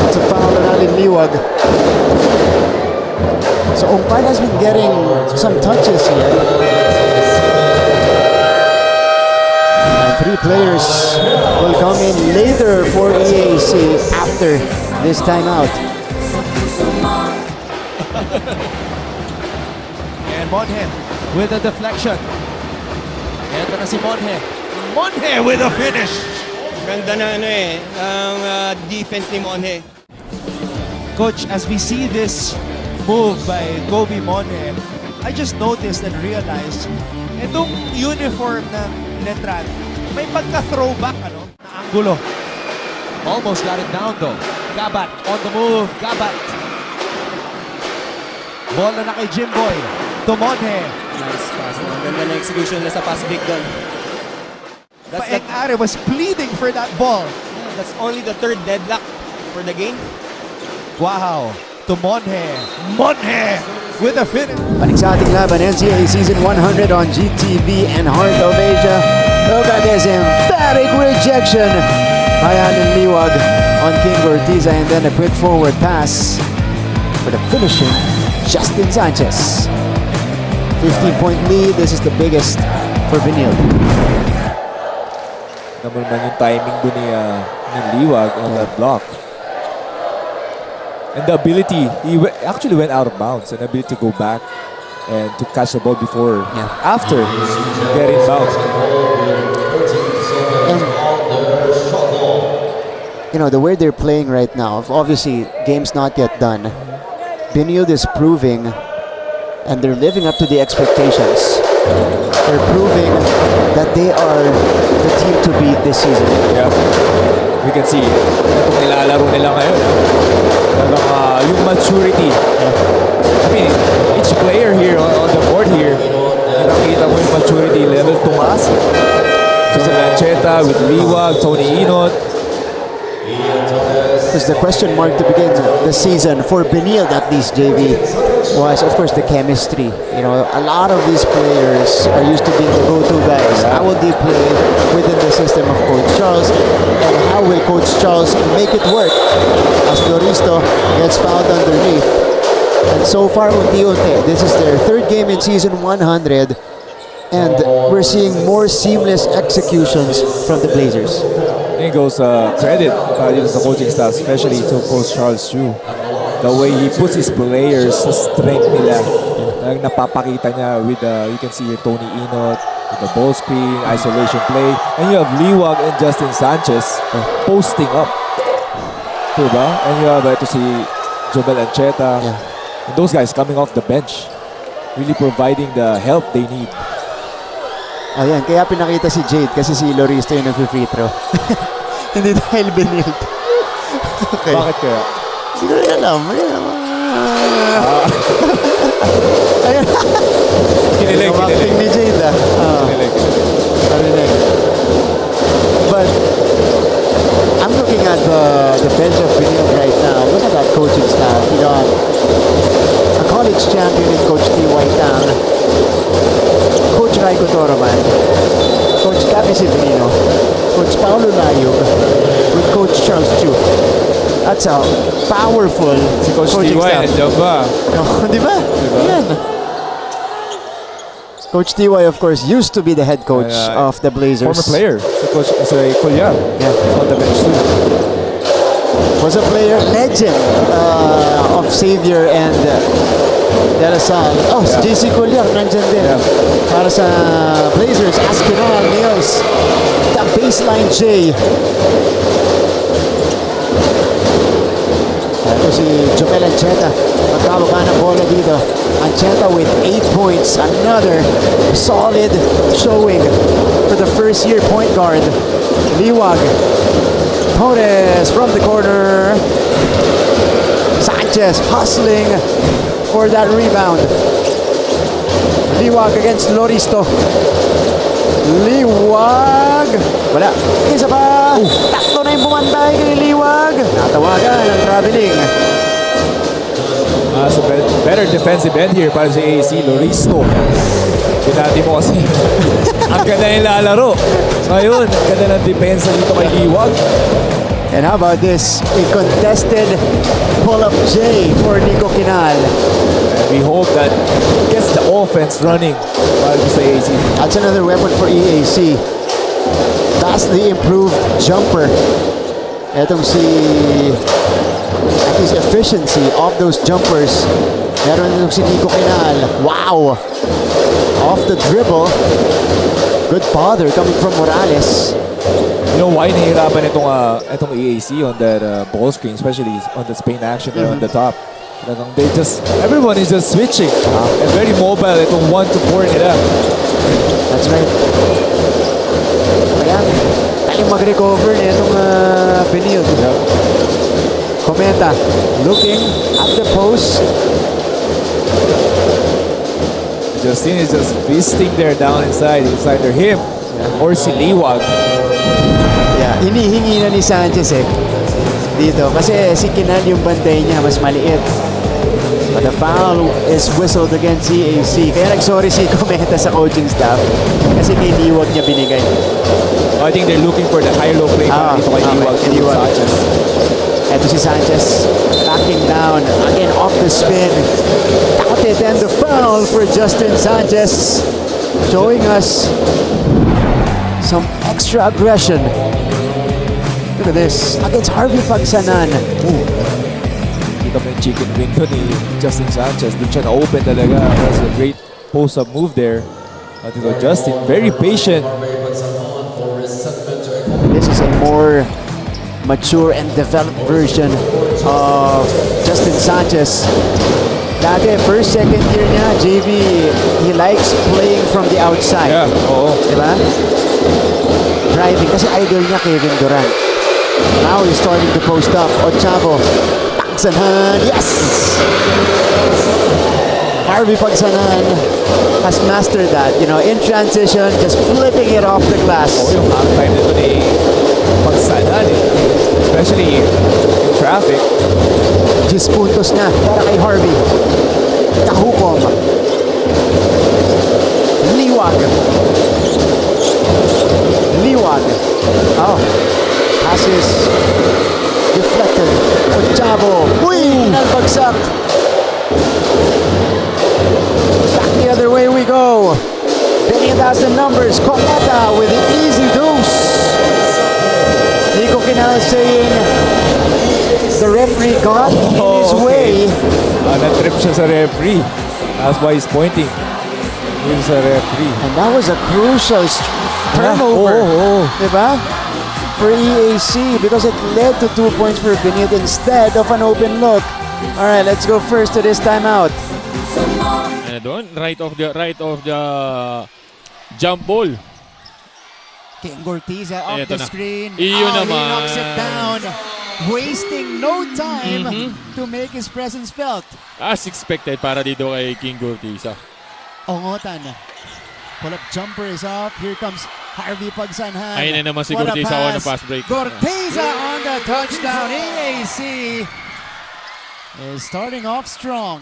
Speaker 1: It's a foul on Alin Liwag. So Umpan has been getting some touches here. And 3 players will come in later for EAC after this timeout.
Speaker 6: And Monhe with a deflection. Ito na si Monhe. Monhe with a finish.
Speaker 11: Ganda na ang defense ni Monhe.
Speaker 6: Coach, as we see this move by Kobe Monhe, I just noticed and realized itong uniform ng Letran, may pagka-throwback na anggulo. Almost got it down though. Gabat on the move. Gabat. Bola na kay Jimboy. To Monhe.
Speaker 11: Nice pass. Ang ganda na execution na sa pass break doon.
Speaker 6: Paeng Are was pleading for that ball.
Speaker 11: That's only the third deadlock for the game.
Speaker 6: Wow. To Monhe. Monhe with a finish.
Speaker 1: Balik sa ating laban, NCAA Season 100 on GTV and Heart of Asia. Look at this emphatic rejection by Alin Liwag on King Ortiza, and then a quick forward pass for the finishing Justin Sanchez. 15-point lead. This is the biggest for Benilde.
Speaker 2: Naman yung timing doon ni Liwag on that block. And the ability, actually went out of bounds, and the ability to go back and to catch the ball before, after getting bounced.
Speaker 1: And, you know, the way they're playing right now, obviously, game's not yet done. Benilde is proving, and they're living up to the expectations. They're proving that they are the team to beat this season.
Speaker 2: Yeah. We can see itong nilalaro nila ngayon. Yung maturity. I mean, each player here on the board here, nakita mo yung maturity level tumaas. So sa Ancheta with Liwag, Tony Ynot.
Speaker 1: Because the question mark to begin the season for Benilde, at least, JV, was of course the chemistry. You know, a lot of these players are used to being the go-to guys. How will they play within the system of Coach Charles, and how will Coach Charles make it work as Floristo gets fouled underneath? And so far, unti-unti, this is their third game in season 100, and we're seeing more seamless executions from the Blazers.
Speaker 2: I think goes credit dito sa coaching staff, especially to Coach Charles Chu. The way he puts his players sa strength nila. Napapakita niya with, you can see here Tony Ynot with the ball screen, isolation play. And you have Liwag and Justin Sanchez posting up. Diba? And you have ito si Jomel Ancheta. And those guys coming off the bench, really providing the help they need.
Speaker 1: Ayan, kaya pinakita si Jade kasi si Loristo yung nag-free throw. Hindi dahil Benilde. Okay.
Speaker 2: Bakit kaya?
Speaker 1: Siguro yun alam. Ayan.
Speaker 2: Kinilig.
Speaker 1: Acting ni Jade Kinilig. But Layog with Coach Charles Chu. That's a powerful
Speaker 2: Si Coach
Speaker 1: coaching
Speaker 2: T.Y.
Speaker 1: staff.
Speaker 2: nandiyan ba?
Speaker 1: Oh, di ba? Yan. Coach T.Y. of course used to be the head coach of the Blazers.
Speaker 2: Former player. Si Coach Kulyan.
Speaker 1: Yeah.
Speaker 2: On the bench too.
Speaker 1: Was a player legend of Xavier and De La Salle. Oh, si JC Kulyang nandyan din. Para sa Blazers, Askinal, Niels. The baseline J. Ito si Jomel Ancheta. Magkababa ng bola dito. Ancheta with 8 points. Another solid showing for the first year point guard. Liwag. Torres from the corner. Sanchez hustling for that rebound. Liwag against Loristo. Liwag. Wala. Isa pa. Tatlo na yung bumantay kay Liwag. Natawagan ang traveling.
Speaker 2: So better defensive end here para sa EAC. Loristo. Pinati mo kasi ang ganda yung lalaro. Ngayon, ganda ng depensa dito kay Liwag.
Speaker 1: And how about this? A contested pull-up J for Nico Kinal.
Speaker 2: And we hope that gets the offense running para sa EAC.
Speaker 1: That's another weapon for EAC. Vastly improved jumper. Etong si his efficiency of those jumpers. Meron itong si Nico Kinal. Wow! Off the dribble. Good bother coming from Morales.
Speaker 2: You know why nahihirapan itong EAC on that ball screen, especially on the Spain action there on the top. Everyone is just switching. And very mobile itong 1 to 4 nila.
Speaker 1: That's right. Ayan, tayo mag-recover na itong Benilde. Cometa looking at the post.
Speaker 2: Justin is just feasting there down inside their hip. Or si Liwag.
Speaker 1: Yeah, hinihingi na ni Sanchez dito. Kasi si Kinal yung bantay niya, mas maliit. But the foul is whistled against EAC. Kaya nag-sorry si Cometa sa coaching staff. Kasi kay Liwag niya binigay.
Speaker 2: I think they're looking for the high-low play para dito kay Liwag.
Speaker 1: Sanchez. Ito si Sanchez backing down. Again, off the spin. Counted and the foul for Justin Sanchez. Showing us some extra aggression. Look at this. Against Harvey Pagsanan.
Speaker 2: Kita mo yung chicken wing to ni Justin Sanchez. Doon siya na-open talaga. That's a great post-up move there. Justin, very patient.
Speaker 1: This is a more mature and developed version of Justin Sanchez. Dati, first, second year niya, JV, he likes playing from the outside.
Speaker 2: Yeah, oo.
Speaker 1: Diba? Driving, kasi idol niya Kevin Durant. Now he's starting to post up. Ochavo, Pagsanan, yes! Harvey Pagsanan has mastered that. You know, in transition, just flipping it off the glass.
Speaker 2: Yung half-time nito ni Pagsanan especially in traffic.
Speaker 1: 10 puntos na para kay Harvey. Kahukom. Liwag. Liwag. Oh. Passes. Deflected. Ochavo. Uy! Nalbagsak. Back the other way we go. Benilde has the numbers. Cometa with the easy deuce. Nico Kinal saying the referee got in his way.
Speaker 2: Na-trip siya sa referee. That's why he's pointing. He's a referee.
Speaker 1: And that was a crucial turnover. Diba? For EAC because it led to 2 points for Benilde instead of an open look. Alright, let's go first to this timeout.
Speaker 12: Doon, right of the jump ball.
Speaker 1: King Gortiza off
Speaker 12: Eto
Speaker 1: the
Speaker 12: na.
Speaker 1: screen.
Speaker 12: Iyon
Speaker 1: He
Speaker 12: naman.
Speaker 1: knocks it down. Wasting no time to make his presence felt.
Speaker 12: As expected para dito kay King Gortiza.
Speaker 1: Ongotan. Pull-up jumper is up. Here comes Harvey Pagsanhan.
Speaker 12: Ayun na naman si
Speaker 1: What a
Speaker 12: Gortiza on the pass break.
Speaker 1: Gortiza on the touchdown. EAC is starting off strong.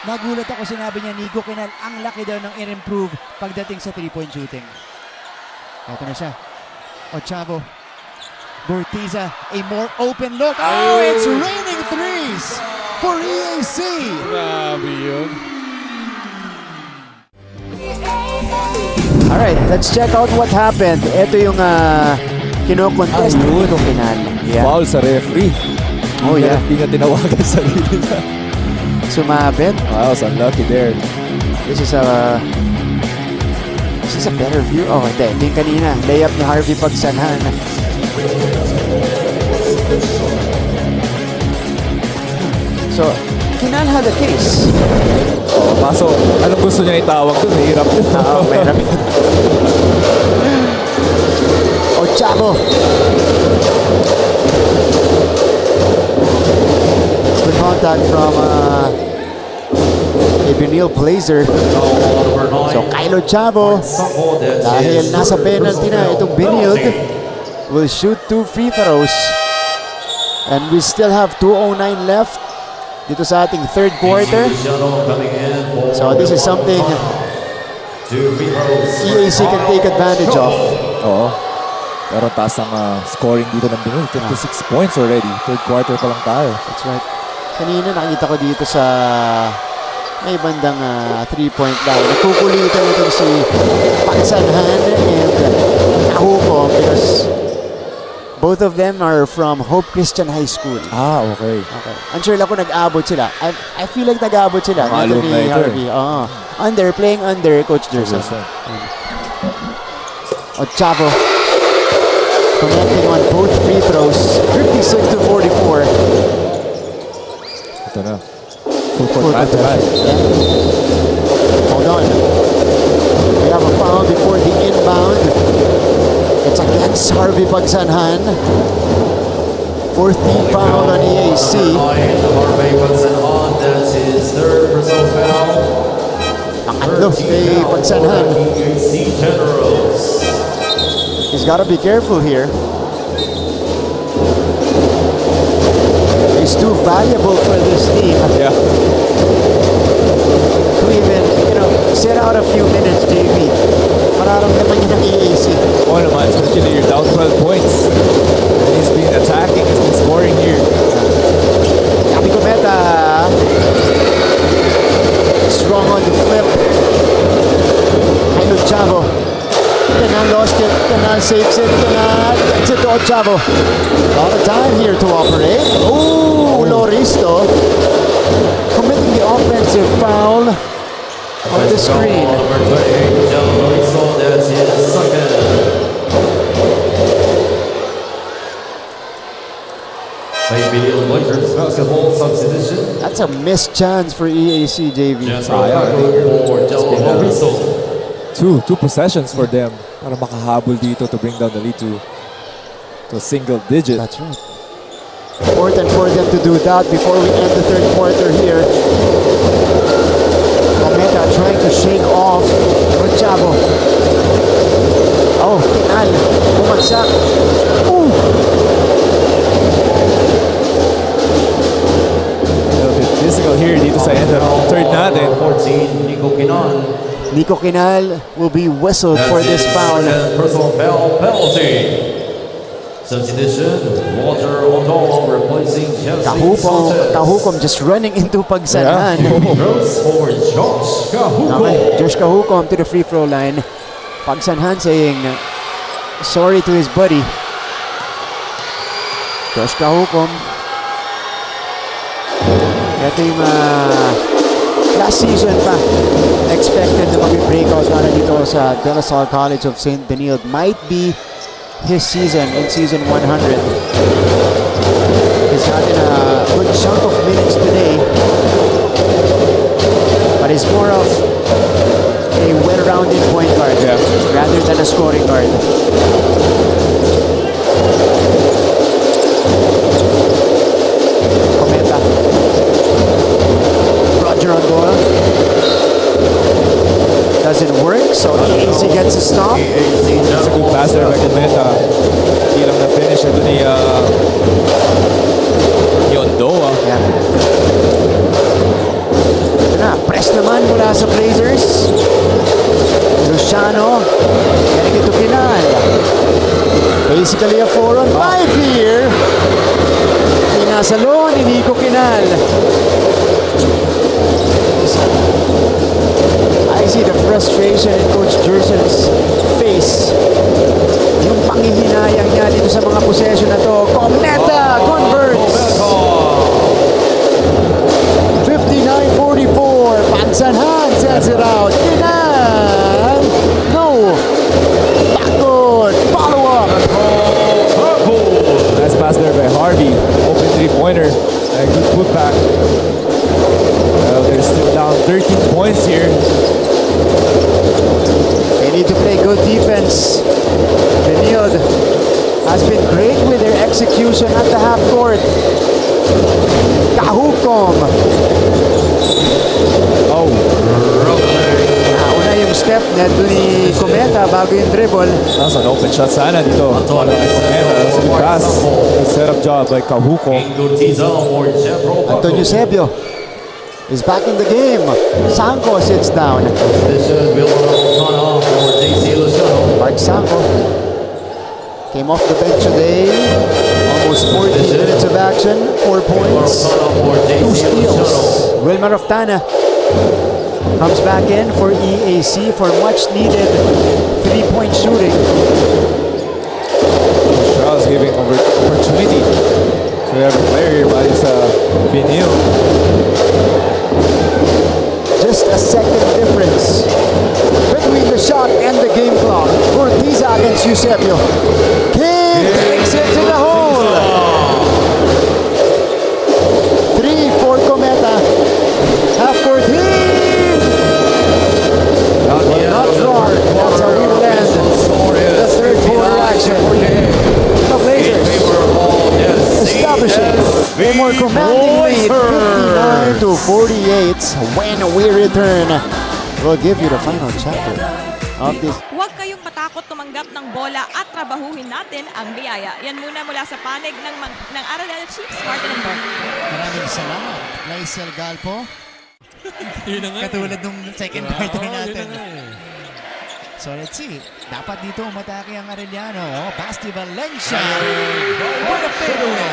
Speaker 1: Nagulat ako, sinabi niya, Nico Kinal, ang laki daw ng in-improve pagdating sa 3-point shooting. Ito na siya. Ochavo Bortiza, a more open look. Oh, it's raining threes for EAC.
Speaker 12: Grabe yun.
Speaker 1: Alright, let's check out what happened. Ito yung kino-contest ng final. Yeah.
Speaker 2: Foul sa referee.
Speaker 1: Oh, yeah.
Speaker 2: Hindi nga tinawagan sa sarili niya.
Speaker 1: Sumabit.
Speaker 2: Wow, so unlucky there.
Speaker 1: This is a better view. Oh, hindi. Hindi kanina. Layup ni Harvey Pagsanhan. So, Kinal had a case.
Speaker 2: Oh, kaso, anong gusto niya itawag doon? Mahirap yun.
Speaker 1: Oo, mahirap. Chavo. Good contact from a Benilde Blazer. So, Kylo Chavo, dahil nasa penalty na itong Benilde, will shoot 2 free throws. And we still have 2:09 left dito sa ating third quarter. So this is something EAC can take advantage of.
Speaker 2: Oo. Pero taas ang scoring dito ng Benilde. 56 points already. Third quarter pa lang tayo.
Speaker 1: That's right. Kanina nakita ko dito sa may bandang 3-point line. Nagkukulitan ito si Pagsanhan and Kahukom because both of them are from Hope Christian High School.
Speaker 2: Ah, okay.
Speaker 1: Unsure lang kung nag-abot sila. I feel like nag-abot sila. Dito ni Harvey. Under, playing under Coach Jerson. Chavo connecting on both free throws. 56-44.
Speaker 2: Ito na. Full court back-to-back.
Speaker 1: Hold on. We have a foul before the inbound. It's against Harvey Pagsanhan. 14th foul on EAC.
Speaker 3: Harvey Pagsanhan, that's his third personal foul.
Speaker 1: Pangatlo kay Pagsanhan.
Speaker 3: EAC Generals.
Speaker 1: He's got to be careful here. He's too valuable for this team.
Speaker 2: Yeah.
Speaker 1: To even, sit out a few minutes, JV. Mararamdaman niya ng EAC.
Speaker 2: Oh naman, especially you're down 12 points. And he's been attacking, he's been scoring here.
Speaker 1: Yapi Cometa. Strong on the flip. Kylo Chavo. Canal lost it. Canal saves it. Canal gets it to Chavo. A lot of time here to operate. Oh, Loristo committing the offensive foul on the screen.
Speaker 3: Number 28, John Loristo, that's his second. Benilde Blazers basketball substitution.
Speaker 1: That's a missed chance for EAC, JV.
Speaker 3: For John Loristo.
Speaker 2: Two possessions for them para makahabol dito to bring down the lead to a single digit.
Speaker 1: That's right. Important for them to do that before we end the third quarter here. Omega trying to shake off Chavo. Oh, Kinal. Bumagsak. Ooh.
Speaker 2: A little bit physical here dito sa end of third natin.
Speaker 3: 14, Nico Kinan.
Speaker 1: Nico Kinal will be whistled for this foul.
Speaker 3: Personal foul penalty. Substitution, Walter Otto replacing Jesse
Speaker 1: Kahukom just running into Pagsanhan.
Speaker 3: Throws for Josh Kahukom.
Speaker 1: Okay, Josh Kahukom to the free throw line. Pagsanhan saying sorry to his buddy. Josh Kahukom. Ito yung last season pa. Expected na mag-breakout na dito sa De La Salle College of St. Benilde. Might be his season in season 100. He's gotten a good chunk of minutes today, but he's more of a well-rounded point guard rather than a scoring guard. Cometa. Roger Angola. Doesn't work, so EAC gets a stop.
Speaker 2: That's a good pass there by Cometa. Hindi lang na-finish ito ni Yondoa.
Speaker 1: Yeah. Ito na, press naman mula sa Blazers. Luciano, getting it to Kinal. Basically a 4-on-5 here. Pinasalon ni Nico Kinal. I see the frustration in Coach Jerson's face. Yung panghihinayang niya dito sa mga possession na to. Cometa converts. 59-44. Pansanhan sends it out. Kinal. No. Backward. Follow up.
Speaker 2: Nice pass there by Harvey. Open three-pointer. And good putback. Well, they're still down 13 points here.
Speaker 1: They need to play good defense. Benilde has been great with their execution at the half court. Kahukom.
Speaker 2: Oh.
Speaker 1: Nauna yung step net ni Cometa bago yung dribble.
Speaker 2: That's an open shot sana dito. That's a good pass. Good setup job by Kahukom.
Speaker 1: Antonio Sebio is back in the game. Sanko sits down. Mark Sanko came off the bench today. Almost 14 minutes of action, 4 points, 2 steals. Wilmer Oftana comes back in for EAC for much needed 3-point shooting.
Speaker 2: Charles giving opportunity. So we have a player here by Benilde.
Speaker 1: Just a second difference between the shot and the game clock. Cortiza against Eusebio. King takes it to the hole. 3 for Cometa. Half court heave. Not hard. That's how we will end the third quarter action. The Blazers establishing a more commanding lead, 59-48. When we return, we'll give you the final chapter of this.
Speaker 13: Huwag kayong matakot tumanggap ng bola at trabahuhin natin ang biyaya. Yan muna mula sa panig ng Arellano Chiefs, Martin and Bert.
Speaker 7: Maraming salamat, Laisel Galpo. Katulad nung second quarter natin. So let's see. Dapat dito umatake ang Arellano. Oh, Basti Valencia. What a fadeaway.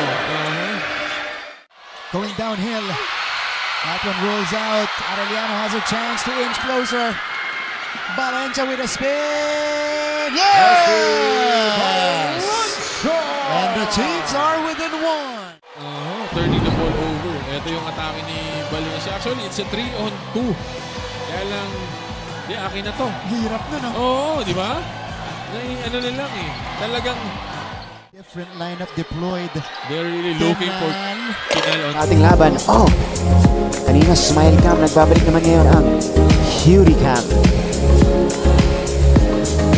Speaker 7: Going downhill. That one rolls out. Arellano has a chance to inch closer. Valencia with a spin. Yes! And the Chiefs are within 1.
Speaker 12: Turning the ball over. Ito yung atake ni Valencia. Actually, it's a 3-on-2. Kaya lang, di, akin na to.
Speaker 7: Hirap na, no?
Speaker 12: Oo, di ba? Ano na lang eh. Talagang
Speaker 7: different lineup deployed.
Speaker 12: they're really looking for Kinal on.
Speaker 1: Ating laban. Oh! Kanina smile cam. Nagbabalik naman ngayon ang Cutie cam.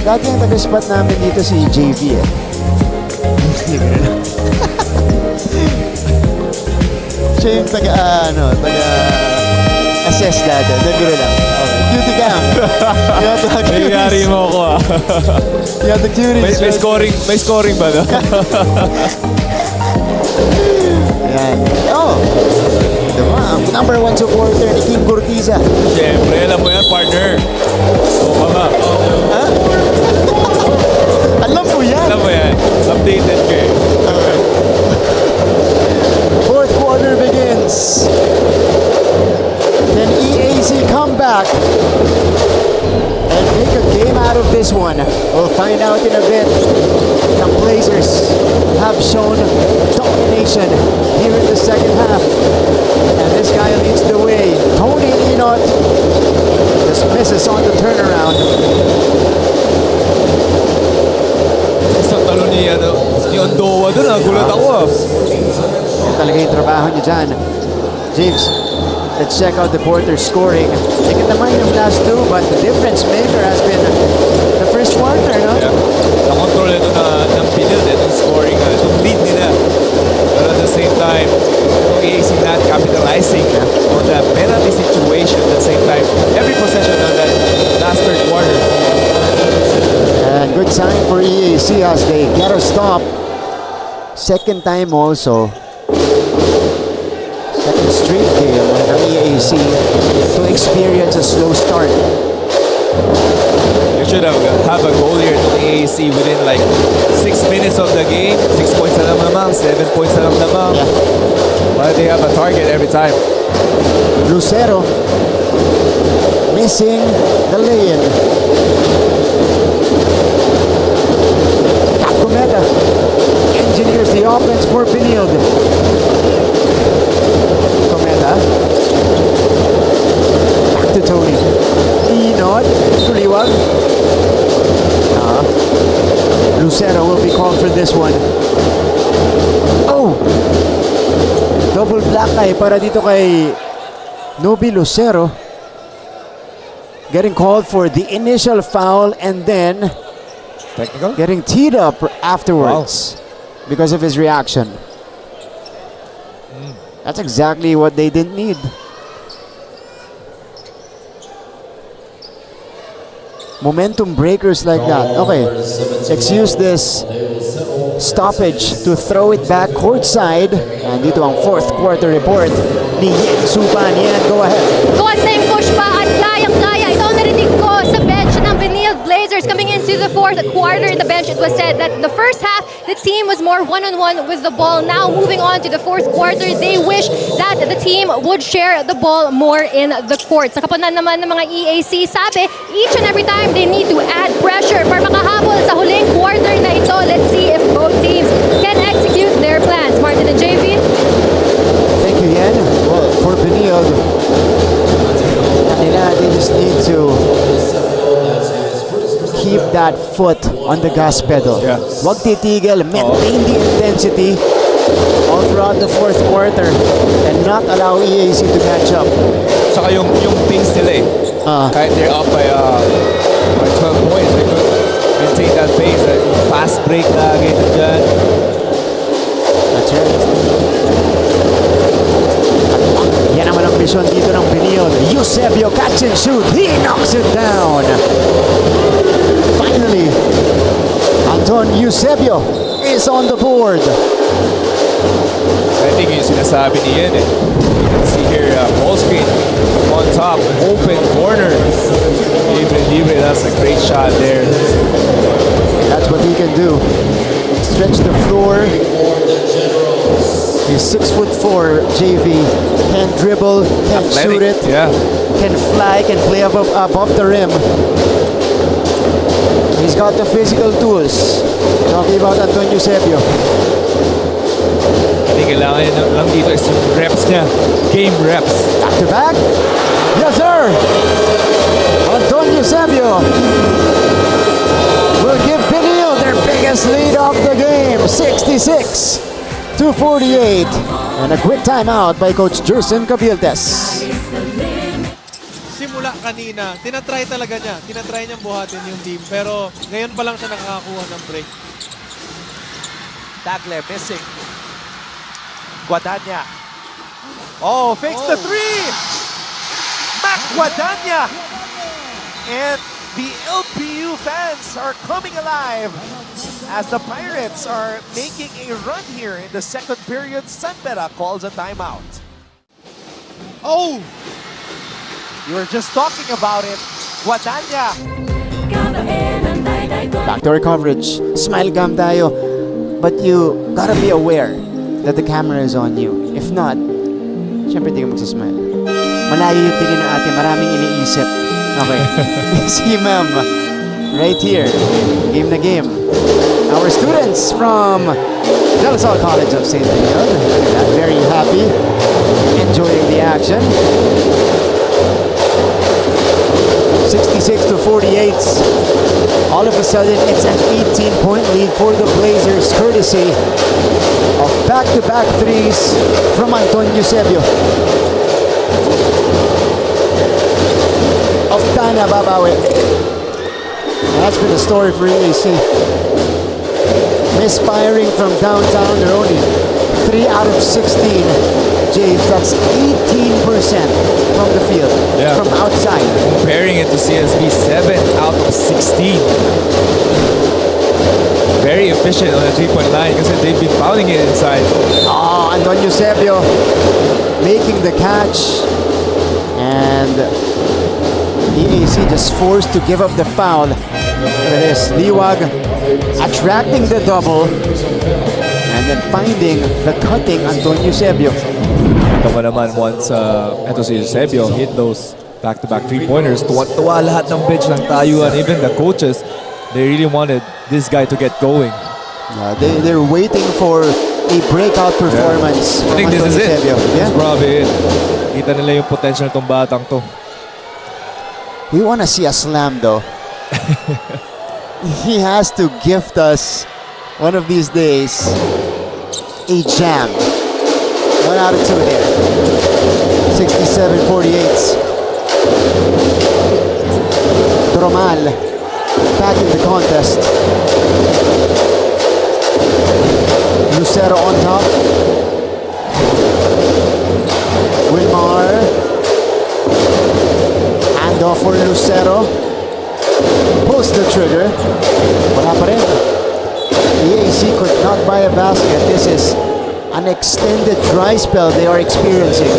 Speaker 1: Dati ang taga-spot namin dito si JV eh. Siya yung taga-assess dati. Naguro lang. Okay. Cutie cam.
Speaker 2: Nangyari mo ako ah.
Speaker 1: You have the cuties.
Speaker 2: May scoring ba no?
Speaker 1: Ayan. Oh! Diba? Ang number 1 supporter ni King Cortiza.
Speaker 2: Siyempre, alam mo yan, partner. Oo nga.
Speaker 1: Ha? Alam mo yan?
Speaker 2: Alam mo yan. Updated ka eh.
Speaker 1: Okay. Fourth quarter begins. Can EAC come back and make a game out of this one? We'll find out in a bit. The Blazers have shown domination here in the second half. And this guy leads the way. Tony Ynot just misses on the turnaround.
Speaker 2: Isang talo ni Ondoa doon. Nagulat ako ah.
Speaker 1: Yan talaga yung trabaho niya dyan. James, let's check out the Porter scoring. Tingin naman yung last two, but the difference maker has been the first quarter, no?
Speaker 2: Yeah. Na-control ito ng Benilde, itong scoring, itong lead nila. But at the same time, itong EAC not capitalizing on the penalty situation at the same time. Every possession on that last third quarter.
Speaker 1: And good sign for EAC as they get a stop. Second time also. Second straight game ng EAC to experience a slow start.
Speaker 2: should have a goal here to EAC within like 6 minutes of the game. 6 points na lang naman, 7 points na lang naman.
Speaker 1: Yeah.
Speaker 2: But they have a target every time.
Speaker 1: Lucero missing the lay-in. Cometa engineers the offense for Benilde. Cometa back to Tony. Ynot to Liwag. Lucero will be called for this one. Oh! Double black eye para dito kay Nobi Lucero. Getting called for the initial foul and then
Speaker 2: technical?
Speaker 1: Getting teed up afterwards because of his reaction. That's exactly what they didn't need. Momentum breakers like that. Okay, excuse this stoppage to throw it back courtside. And dito ang fourth quarter report ni Yen Supan. Yan, go ahead.
Speaker 4: Go at same push pa at kayang-kaya. Ito ang narinig ko sa bench ng Benilde Blazers coming into the fourth quarter. In the bench, it was said that the first half, the team was more one-on-one with the ball. Now, moving on to the fourth quarter, they wish that the team would share the ball more in the court. Sa kapanan naman ng mga EAC, sabi, each and every time they need to add pressure para makahabol sa huling quarter na ito. Let's see if both teams can execute their plans. Martin and JV.
Speaker 1: Thank you, Yen. Well, for Benilde, they just need to keep that foot on the gas pedal.
Speaker 2: Yeah.
Speaker 1: Wag titigil, maintain the intensity all throughout the fourth quarter and not allow EAC to catch up.
Speaker 2: Saka yung pace nila eh. Kahit they're up by 12 points, they could maintain that pace. Fast break lagi dyan.
Speaker 1: That's right. Yan naman ang vision dito ng Benilde. Eusebio catch and shoot. He knocks it down. Finally, Anton Eusebio is on the board.
Speaker 2: I think yung sinasabi ni Yen eh. You can see here, ball screen on top, open corner. Libre, that's a great shot there.
Speaker 1: That's what he can do. Stretch the floor. He's 6'4", JV. Can dribble, can shoot it, can fly, can play above the rim. He's got the physical tools. Talking about Anton Eusebio.
Speaker 2: Hindi kailangan niya lang dito is yung reps niya. Game reps.
Speaker 1: Back to back. Yes, sir. Anton Eusebio will give Benilde their biggest lead of the game. 66-48. And a quick timeout by Coach Jerson Cabildes.
Speaker 5: Simula kanina, tinatry talaga niya. Tinatry niyang buhatin yung team. Pero ngayon pa lang siya nakakakuha ng break.
Speaker 6: Tagle missing. Guadagna. Oh, fakes the three! Mac Guadagna! And the LPU fans are coming alive as the Pirates are making a run here in the second period. Sanbera calls a timeout. Oh! You were just talking about it. Guadagna.
Speaker 1: Backdoor coverage. Smile cam tayo. But you gotta be aware that the camera is on you. If not, syempre di ka magsasmile. Malayo yung tingin ng ate. Maraming iniisip. Okay. See, ma'am. Right here. Game na game. Our students from De La Salle College of St. Benilde. Very happy. Enjoying the action. 66-48. All of a sudden, it's an 18-point lead for the Blazers, courtesy of back-to-back threes from Anton Eusebio. Of Tana Babawi. And that's been the story for EAC. Misfiring from downtown, they're only 3 out of 16. James, that's 18% from the field, from outside.
Speaker 2: Comparing it to CSB, 7 out of 16. Very efficient on the three-point line because they've been fouling it inside.
Speaker 1: Oh, Anton Eusebio making the catch. And EAC just forced to give up the foul. Look at this, Liwag attracting the double and then finding the cutting Antonio Eusebio.
Speaker 2: Ito mo naman once ito si Eusebio hit those back-to-back three-pointers. Tuwa lahat ng bench ng Tayuan, even the coaches, they really wanted this guy to get going.
Speaker 1: They're waiting for a breakout performance
Speaker 2: I think
Speaker 1: from
Speaker 2: this is it.
Speaker 1: Eusebio.
Speaker 2: This
Speaker 1: Yeah?
Speaker 2: is probably it. Kita nila yung potential ng batang to.
Speaker 1: We want to see a slam though. He has to gift us one of these days a jam. 1 out of 2 there. 67-48. Dromal back in the contest. Lucero on top. Wilmar. Handoff for Lucero. Pulls the trigger. Wala pa rin. EAC could not buy a basket. This is an extended dry spell they are experiencing.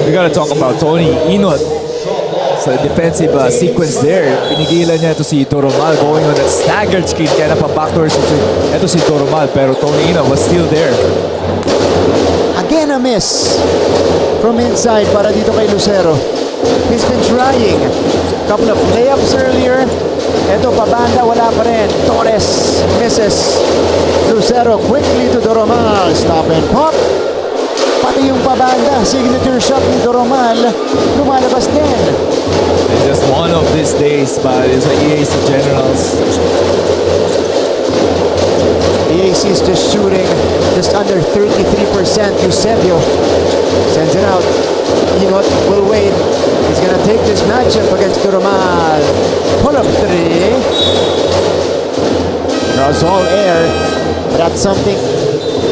Speaker 2: We gotta talk about Tony Ynot. Sa defensive sequence there, pinigilan niya ito si Doromal going on that staggered screen kaya napa-backdoor ito si Doromal pero Tony Ynot was still there.
Speaker 1: Again a miss from inside para dito kay Lucero. He's been trying. Couple of layups earlier. Ito pabanda, wala pa rin. Torres misses. Lucero quickly to Doromal. Stop and pop. Pati yung pabanda, signature shot ni Doromal, lumalabas din.
Speaker 2: It's just one of these days, but it's like EAC Generals.
Speaker 1: EAC is just shooting just under 33%. Eusebio sends it out. Ynot will wait. He's gonna take this matchup against Doromal. Pull up three. Draws all air, but that's something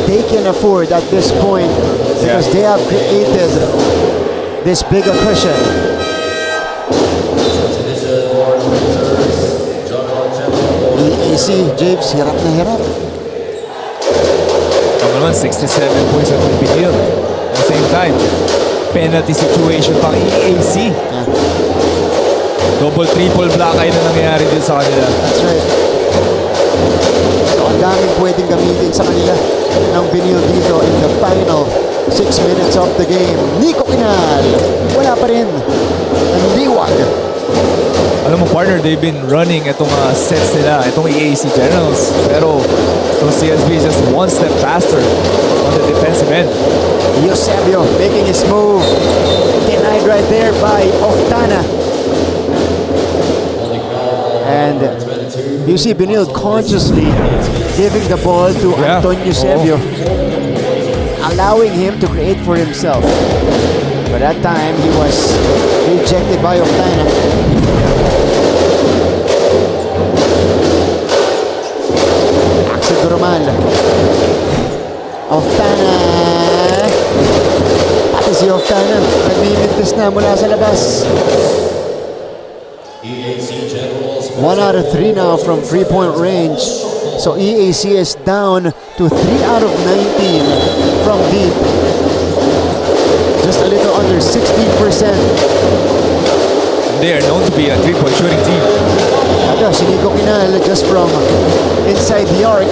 Speaker 1: they can afford at this point because they have created this bigger cushion. EAC, James, hirap na hirap.
Speaker 2: Come on, 67 points at Benilde. At the same time, penalty situation pang EAC. Double, triple block ay na nangyayari din sa kanila.
Speaker 1: That's right. So, ang daming pwedeng gamitin sa kanila ng Benilde dito in the final 6 minutes of the game. Nico Kinal, wala pa rin. Ang Liwag.
Speaker 2: Alam mo partner, they've been running itong sets nila, itong EAC Generals. Pero itong CSB is just one step faster on the defensive end.
Speaker 1: Eusebio making his move. Denied right there by Oftana. And you see Benilde consciously giving the ball to Antonio Eusebio, allowing him to create for himself. But that time he was rejected by Oftana. Axel Doromal. Oftana. Pati si Oftana nagmimintis na mula sa labas. 1 out of 3 now from 3-point range. So EAC is down to 3 out of 19 from deep. Just a little under 16%.
Speaker 2: They are known to be a three-point shooting team.
Speaker 1: Ito, si Nico Kinal just from inside the arc.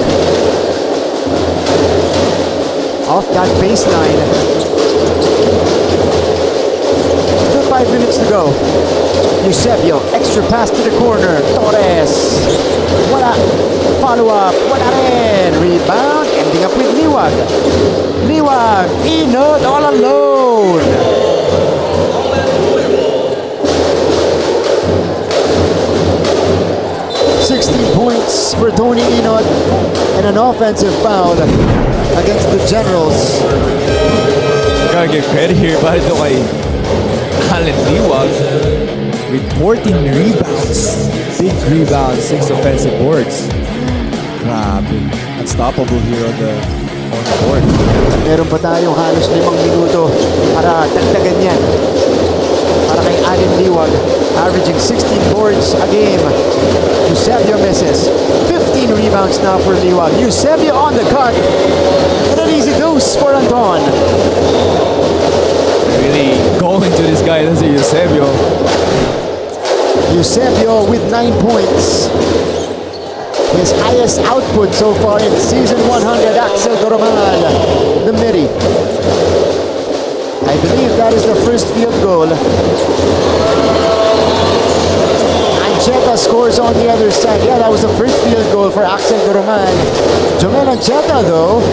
Speaker 1: Off that baseline. Still 5 minutes to go. Eusebio, extra pass to the corner. Torres. Wala. Follow up. Wala rin. Rebound. Ending up with Liwag. Liwag. Ynot all alone. Points for Tony Ynot and an offensive foul against the Generals.
Speaker 2: Gotta give credit here para ito kay Alan Liwag with 14 rebounds. Big rebounds, 6 offensive boards. Grabe. Unstoppable here on the board.
Speaker 1: Meron pa tayong halos 5 minuto para dagdagan yan. Para kay Alan Liwag, averaging 16 boards a game. Eusebio misses. 15 rebounds now for Liwag. Eusebio on the cut. And an easy deuce for Anton.
Speaker 2: Really going to this guy, that's Eusebio.
Speaker 1: Eusebio with 9 points. His highest output so far in season 100, Axel Doromal, the midi. I believe that is the first field goal. Ancheta scores on the other side. Yeah, that was the first field goal for Axel Doromal. Jomel Ancheta though,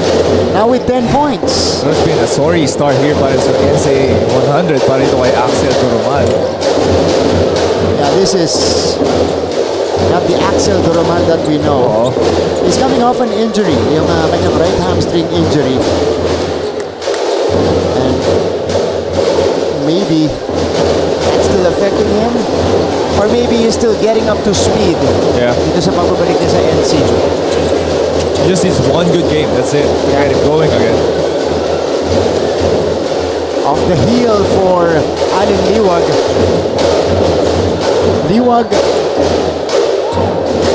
Speaker 1: now with 10 points.
Speaker 2: So it's been a sorry start here para sa NCAA 100 para ito kay Axel Doromal.
Speaker 1: Yeah, this is not the Axel Doromal that we know. He's coming off an injury, yung kanyang right hamstring injury. And maybe that's still affecting him. Or maybe he's still getting up to speed.
Speaker 2: Yeah.
Speaker 1: Dito sa pagbabalik niya sa NC.
Speaker 2: He just needs one good game, that's it. Get him going again.
Speaker 1: Off the heel for Alin Liwag. Liwag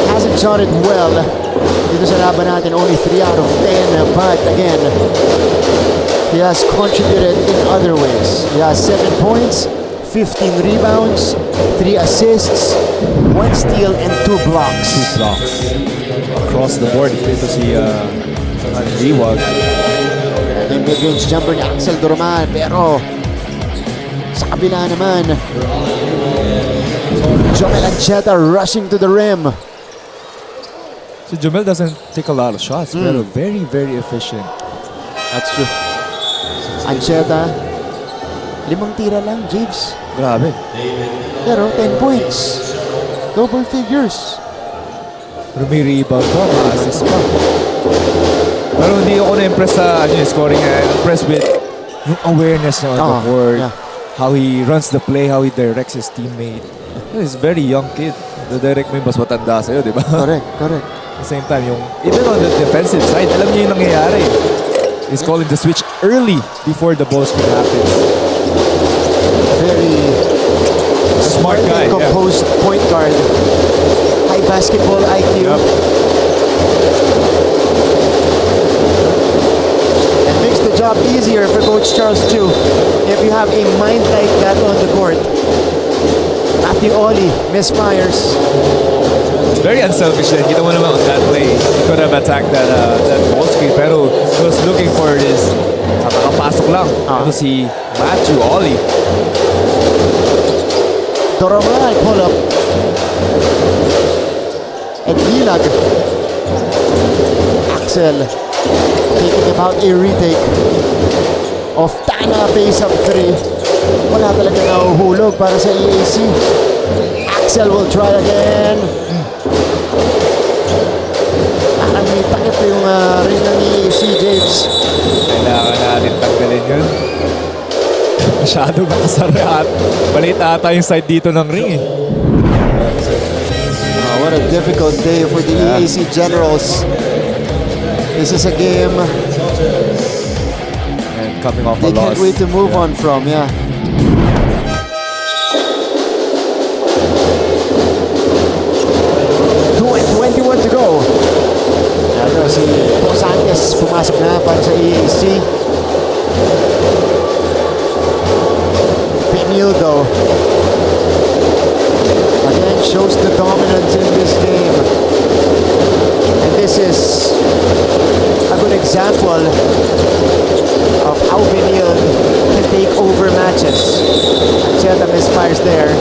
Speaker 1: hasn't shot it well dito sa laban natin, only 3 out of 10, but again, he has contributed in other ways. He has 7 points, 15 rebounds, 3 assists, 1 steal, and 2 blocks.
Speaker 2: 2 blocks. Across the board, ito si Liwag.
Speaker 1: Yung mid-range jumper ni Axel Doromal, pero sa kabila naman, Jomel Ancheta rushing to the rim.
Speaker 2: So Jomel doesn't take a lot of shots, pero very, very efficient.
Speaker 1: That's true. Ancheta, 5 tira lang, James.
Speaker 2: Grabe.
Speaker 1: Pero 10 points. Double figures.
Speaker 2: Pero may rebound pa, assist pa. Pero hindi ako na-impress sa scoring. Impressed with yung awareness niya on the court.
Speaker 1: Yeah.
Speaker 2: How he runs the play, how he directs his teammate. He's a very young kid. Direct mo yung mas matanda sa'yo, di ba?
Speaker 1: Correct, correct.
Speaker 2: At the same time, even on the defensive side, alam niya yung nangyayari. He's calling the switch early before the ball screen happens.
Speaker 1: Very
Speaker 2: smart guy.
Speaker 1: Composed point guard. High basketball IQ.
Speaker 2: Yep.
Speaker 1: It makes the job easier for Coach Charles too. If you have a mind like that on the court. Matthew Oli misfires.
Speaker 2: It's very unselfish that kita mo naman on that play. He could have attacked that ball screen, pero he was looking for this nakakapasok lang. Ito si Matthew Oli.
Speaker 1: Doromal pull up. And Liwag. Axel taking about a retake of Tana face-up 3. Wala talaga nahuhulog para sa EAC. Axel will try again. May takip yung ring ng EAC, James.
Speaker 2: Kailangan natin tanggalin yun. Masyado nakasara at balit ata yung side dito ng ring eh.
Speaker 1: What a difficult day for the EAC Generals. This is a game
Speaker 2: and coming off
Speaker 1: they
Speaker 2: a loss.
Speaker 1: Can't wait to move on from, yeah. And 21 to go. Ano, si Posantes pumasok na para sa EAC. Benilde again shows the dominance in this game. And this is a good example of how Benilde can take over matches. Ancheta misfires there.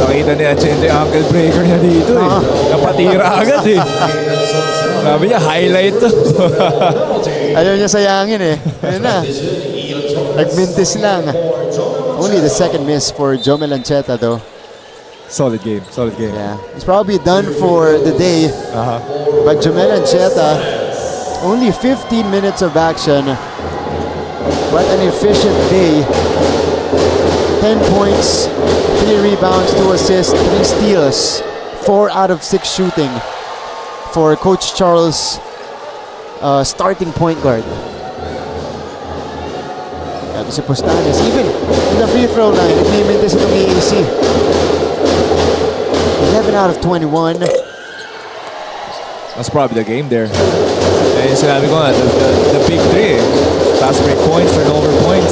Speaker 2: Nakita ni Ancheta yung ankle breaker niya dito eh. Napatira agad eh. Sabi niya, highlight to.
Speaker 1: Ayaw niya sayangin eh. Ayun na. Nagmintis lang. Only the second miss for Jomel Ancheta though.
Speaker 2: Solid game, solid game.
Speaker 1: Yeah, he's probably done for the day. But Jomel Ancheta, only 15 minutes of action. What an efficient day. 10 points, 3 rebounds, 2 assists, 3 steals, 4 out of 6 shooting for Coach Charles' starting point guard. Ito si Postanes. Even in the free throw line, nagmimintis itong EAC. 11 out of 21.
Speaker 2: That's probably the game there. And sinabi ko nga, the big three. Fast break points, turnover points,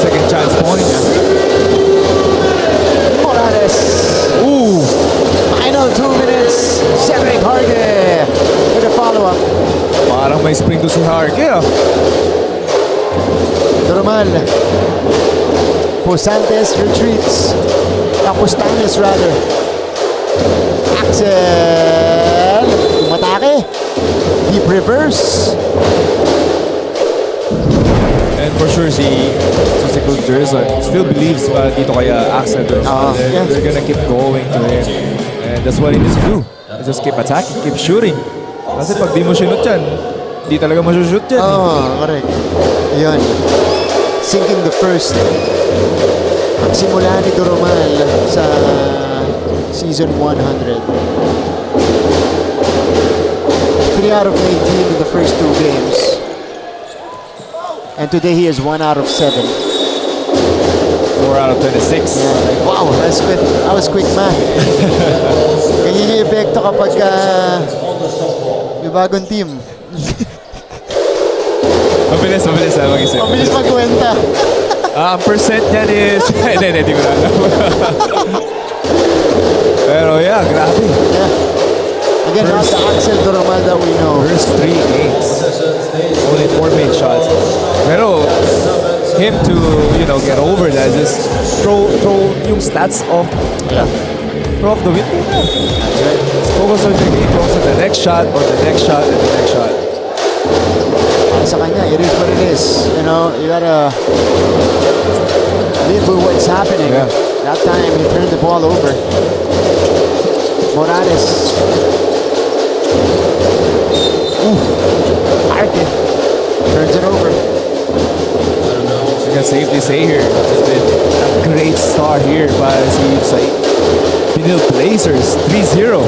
Speaker 2: second chance points.
Speaker 1: Morales.
Speaker 2: Ooh!
Speaker 1: Cedric Harge with a follow-up.
Speaker 2: Parang may spring to si Harke, ah.
Speaker 1: Normal. Posantes retreats. Capustanes rather. Axel. Tumatake. Deep reverse.
Speaker 2: And for sure, si Coach Jersey still believes pa dito kaya Axel. They're gonna keep going to him. And that's what he needs to do. Just keep attacking, keep shooting. Kasi pag di mo shoot yan, di talaga masushoot yan.
Speaker 1: Correct. Ayun. Sinking the first. Simula ni Doromal sa season 100. 3 out of 19 in the first 2 games. And today he is 1 out of 7.
Speaker 2: 4 out of 26.
Speaker 1: Yeah, wow, that was quick math. Ganyan yung epekto kapag may bagong team.
Speaker 2: Mabilis mag-isip.
Speaker 1: Mabilis magkwenta.
Speaker 2: Ang percent niyan is... Hindi ko na alam. Pero yeah, grabe.
Speaker 1: Yeah. Again, not the Axel Doromal that we know.
Speaker 2: First 3 games. Only 4 made shots. Pero him to, get over that, just throw yung stats off. Yeah. Throw off the wind. Just focus on the game, focus on the next shot, or the next shot, and the next shot.
Speaker 1: Sa kanya, it is what it is. You gotta live with what's happening.
Speaker 2: Yeah.
Speaker 1: That time, he turned the ball over. Morales. Arke turns it over.
Speaker 2: I can safely say here, it's been a great start here para sa Benilde Blazers, 3-0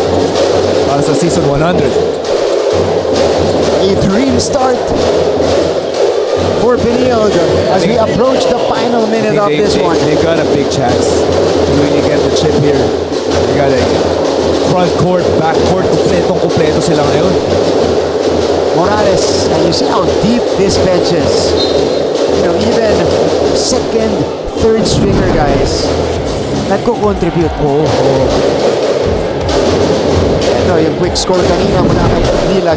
Speaker 2: para sa season 100.
Speaker 1: A dream start for Benilde as we approach the final minute of this one.
Speaker 2: They got a big chance to really get the chip here. They got a front court, back court, kompletong-kompleto sila ngayon.
Speaker 1: Morales, and you see how deep this bench is. Even second, third stringer guys nagko-contribute. Ito yung quick score kanina mula kay Liwag.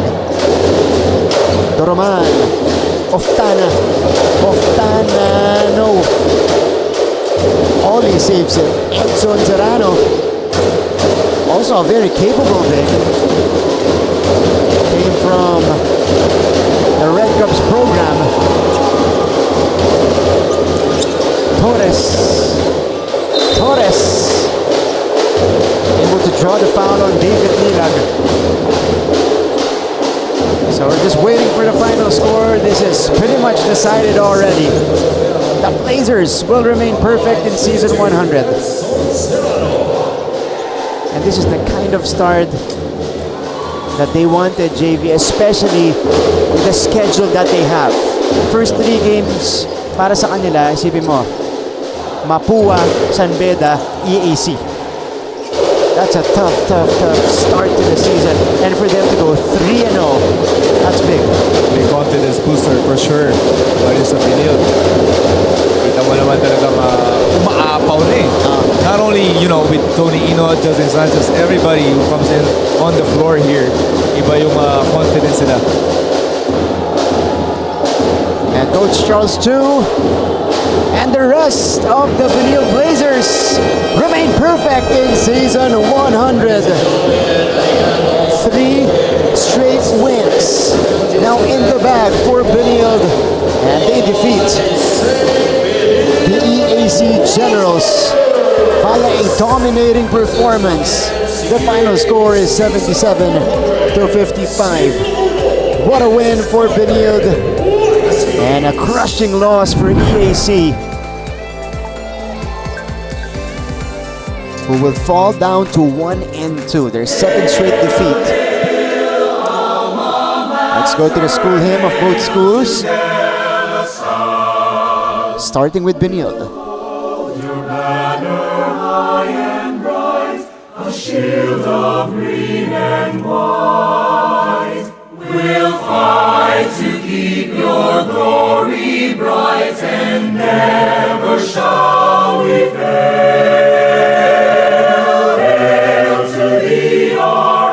Speaker 1: Doroman. Oftana, no. Ollie saves it. Edson Serrano. Also a very capable big. Came from the Red Cups program. Torres. Able to draw the foul on David Liwag. So we're just waiting for the final score. This is pretty much decided already. The Blazers will remain perfect in season 100. And this is the kind of start that they wanted, JV, especially with the schedule that they have. First 3 games para sa kanila, isipin mo, Mapua, San Beda, EAC. That's a tough start to the season. And for them to go 3-0, that's big.
Speaker 2: Big confidence booster for sure. Para sa Benilde. Kita mo naman talagang umaapaw na eh. Not only, with Tony Ynot, Justin Sanchez, everybody who comes in on the floor here, iba yung confidence nila.
Speaker 1: And Coach Charles too, and the rest of the Benilde Blazers remain perfect in season 100. 3 straight wins now in the bag for Benilde, and they defeat the EAC Generals via a dominating performance. The final score is 77-55. What a win for Benilde, and a crushing loss for EAC, who will fall down to 1-2, their 7th straight defeat. Let's go to the school hymn of both schools, starting with Benilde.
Speaker 14: Your banner high and bright, a shield of green and white. We'll fight to keep your glory bright, and never shall we fail. Hail to thee, our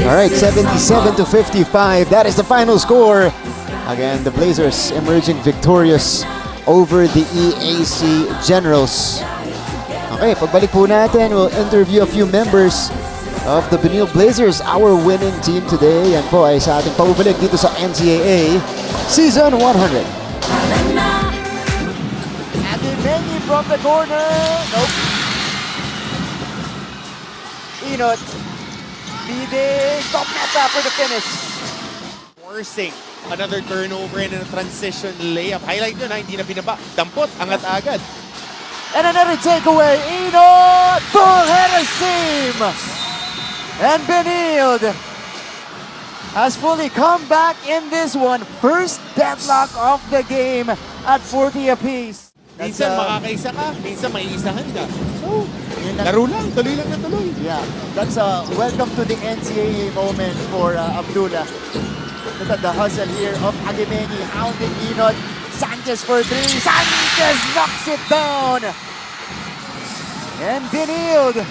Speaker 1: All right, 77 to 55. That is the final score. Again, the Blazers emerging victorious over the EAC Generals. Okay, pagbalik po natin, we'll interview a few members of the Benilde Blazers, our winning team today. Yan po ay sa ating pagbalik dito sa NCAA Season 100.
Speaker 7: Agimeni from the corner. Nope. Ynot leading top meta for the finish.
Speaker 8: Forcing another turnover and a transition layup. Highlight yun, hindi na binaba. Dampot, angat agad.
Speaker 7: And another takeaway. Ynot, full header seam. And Benilde has fully come back in this one. First deadlock of the game at 40 apiece.
Speaker 8: Minsan makakaisa ka, minsan may isahan ka. So, laro lang, tuloy lang na tuloy.
Speaker 7: Yeah, that's a welcome to the NCAA moment for Abdullah. Look at the hustle here of Agimeni hounding Ynot. Sanchez for three. Sanchez knocks it down. And Benilde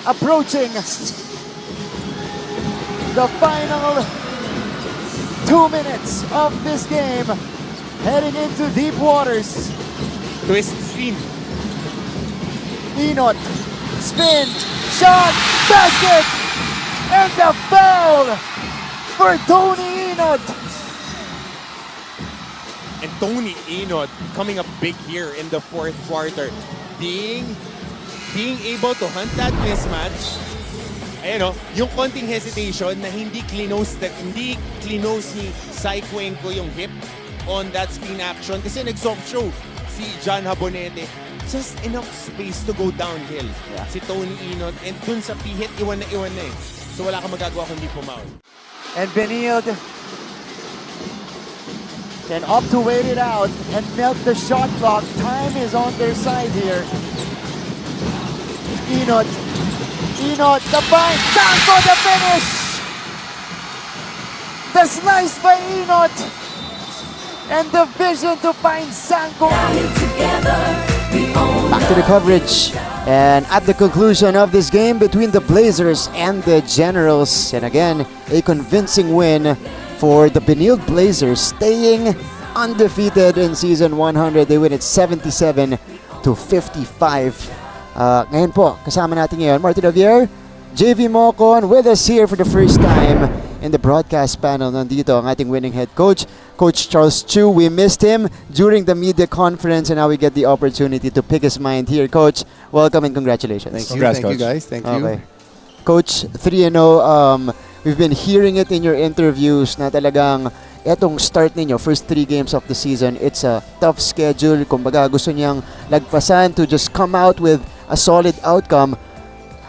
Speaker 7: approaching the final 2 minutes of this game. Heading into deep waters.
Speaker 8: Twist screen.
Speaker 7: Ynot, spin, shot, basket, and the foul for Tony Ynot.
Speaker 8: And Tony Ynot coming up big here in the fourth quarter. Being able to hunt that mismatch. Ayan o, yung konting hesitation na hindi clinose ni Sai Cuenco yung hip on that screen action kasi nag-soft show si John Habonete. Just enough space to go downhill. Yeah. Si Tony Ynot, and dun sa pihit, iwan na eh. So wala kang magagawa kundi pumaw.
Speaker 7: And Benilde can opt to wait it out and melt the shot clock. Time is on their side here. Ynot, the bind, down for the finish! The slice by Ynot! And the vision to find Sanko.
Speaker 1: Back to the coverage. And at the conclusion of this game between the Blazers and the Generals, and again, a convincing win for the Benilde Blazers, staying undefeated in Season 100. They win it 77 to 55. Ngayon po, kasama natin ngayon, Martin Javier, JV Mocon, with us here for the first time in the broadcast panel. Nandito ang ating winning head coach, Coach Charles Chu. We missed him during the media conference, and now we get the opportunity to pick his mind here. Coach, welcome and congratulations.
Speaker 9: Thank you.
Speaker 2: Congrats,
Speaker 9: Thank you,
Speaker 2: Coach.
Speaker 9: guys. Thank you.
Speaker 1: Okay. Coach, 3-0, we've been hearing it in your interviews na talagang etong start ninyo, first 3 games of the season, it's a tough schedule. Kumbaga gusto niyang lagpasan to just come out with a solid outcome.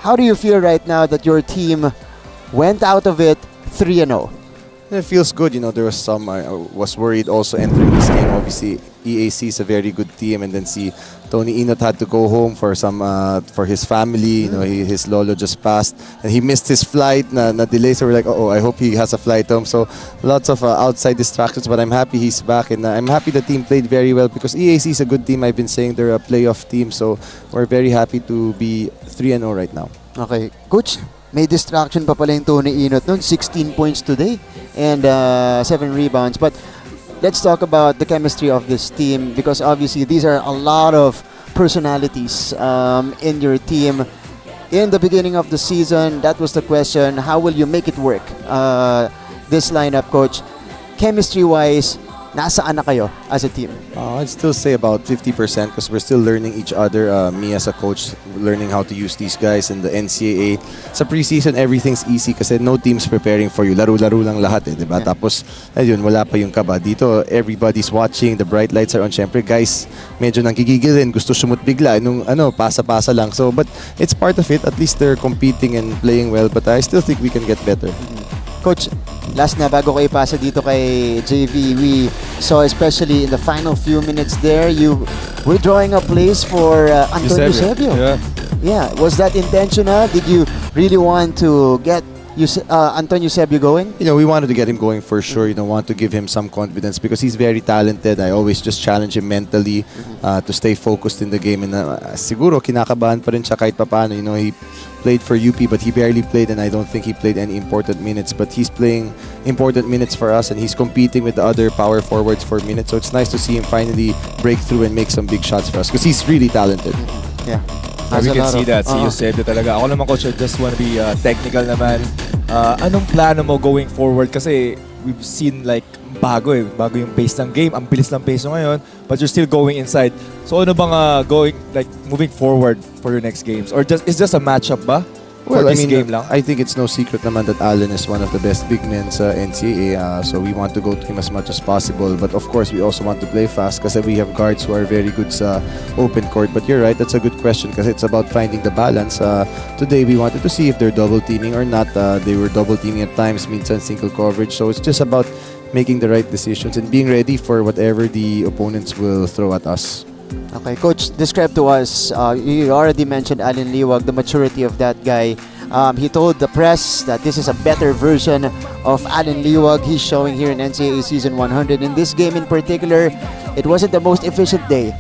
Speaker 1: How do you feel right now that your team went out of it 3-0?
Speaker 9: It feels good. You know, there was some, I was worried also entering this game. Obviously, EAC is a very good team, and then Tony Ynot had to go home for some for his family. You know, his lolo just passed, and he missed his flight. Na delay, so we're like, oh, I hope he has a flight home. So lots of outside distractions, but I'm happy he's back, and I'm happy the team played very well because EAC is a good team. I've been saying they're a playoff team, so we're very happy to be 3-0 right now.
Speaker 1: Okay, Coach, may distraction pa pala yung Tony Ynot nun. 16 points today and 7 rebounds. But let's talk about the chemistry of this team, because obviously these are a lot of personalities in your team. In the beginning of the season, that was the question, how will you make it work? This lineup, Coach, chemistry-wise, nasaan na kayo as a team?
Speaker 9: I'd still say about 50% because we're still learning each other. Me as a coach, learning how to use these guys in the NCAA. Sa preseason, everything's easy kasi no team's preparing for you. Laro-laro lang lahat diba? Yeah. Tapos, ayun, wala pa yung kaba. Dito, everybody's watching. The bright lights are on. Syempre, guys, medyo nanggigigil din. Gusto sumut bigla. Nung pasa-pasa lang. So, but it's part of it. At least they're competing and playing well. But I still think we can get better.
Speaker 1: Coach, last na bago ko ipasa dito kay JV, we saw especially in the final few minutes there, you were drawing up plays for Antonio Eusebio.
Speaker 2: Yeah.
Speaker 1: Yeah, was that intentional? Did you really want to get Anton Eusebio going?
Speaker 9: You know, we wanted to get him going for sure. You know, want to give him some confidence because he's very talented. I always just challenge him mentally to stay focused in the game. And siguro kinakabahan pa rin siya kahit papaano. You know, he played for UP but he barely played, and I don't think he played any important minutes. But he's playing important minutes for us, and he's competing with the other power forwards for minutes. So it's nice to see him finally break through and make some big shots for us because he's really talented.
Speaker 1: Yeah.
Speaker 2: We can see that. Si Eusebio talaga. Ako naman, coach, I just want to be technical naman. Anong plano mo going forward? Kasi we've seen like bago yung pace ng game. Ang bilis ng pace mo ngayon, but you're still going inside. So ano bang moving forward for your next games? Or it's just a matchup ba?
Speaker 9: Well,
Speaker 2: for
Speaker 9: I
Speaker 2: this
Speaker 9: mean,
Speaker 2: game lang?
Speaker 9: I think it's no secret naman that Allen is one of the best big men sa NCAA. So we want to go to him as much as possible. But of course, we also want to play fast kasi we have guards who are very good sa open court. But you're right, that's a good question because it's about finding the balance. Today, we wanted to see if they're double teaming or not. They were double teaming at times, minsan single coverage. So it's just about making the right decisions and being ready for whatever the opponents will throw at us.
Speaker 1: Okay, Coach, describe to us, you already mentioned Allen Liwag, the maturity of that guy. He told the press that this is a better version of Allen Liwag he's showing here in NCAA Season 100. In this game in particular, it wasn't the most efficient day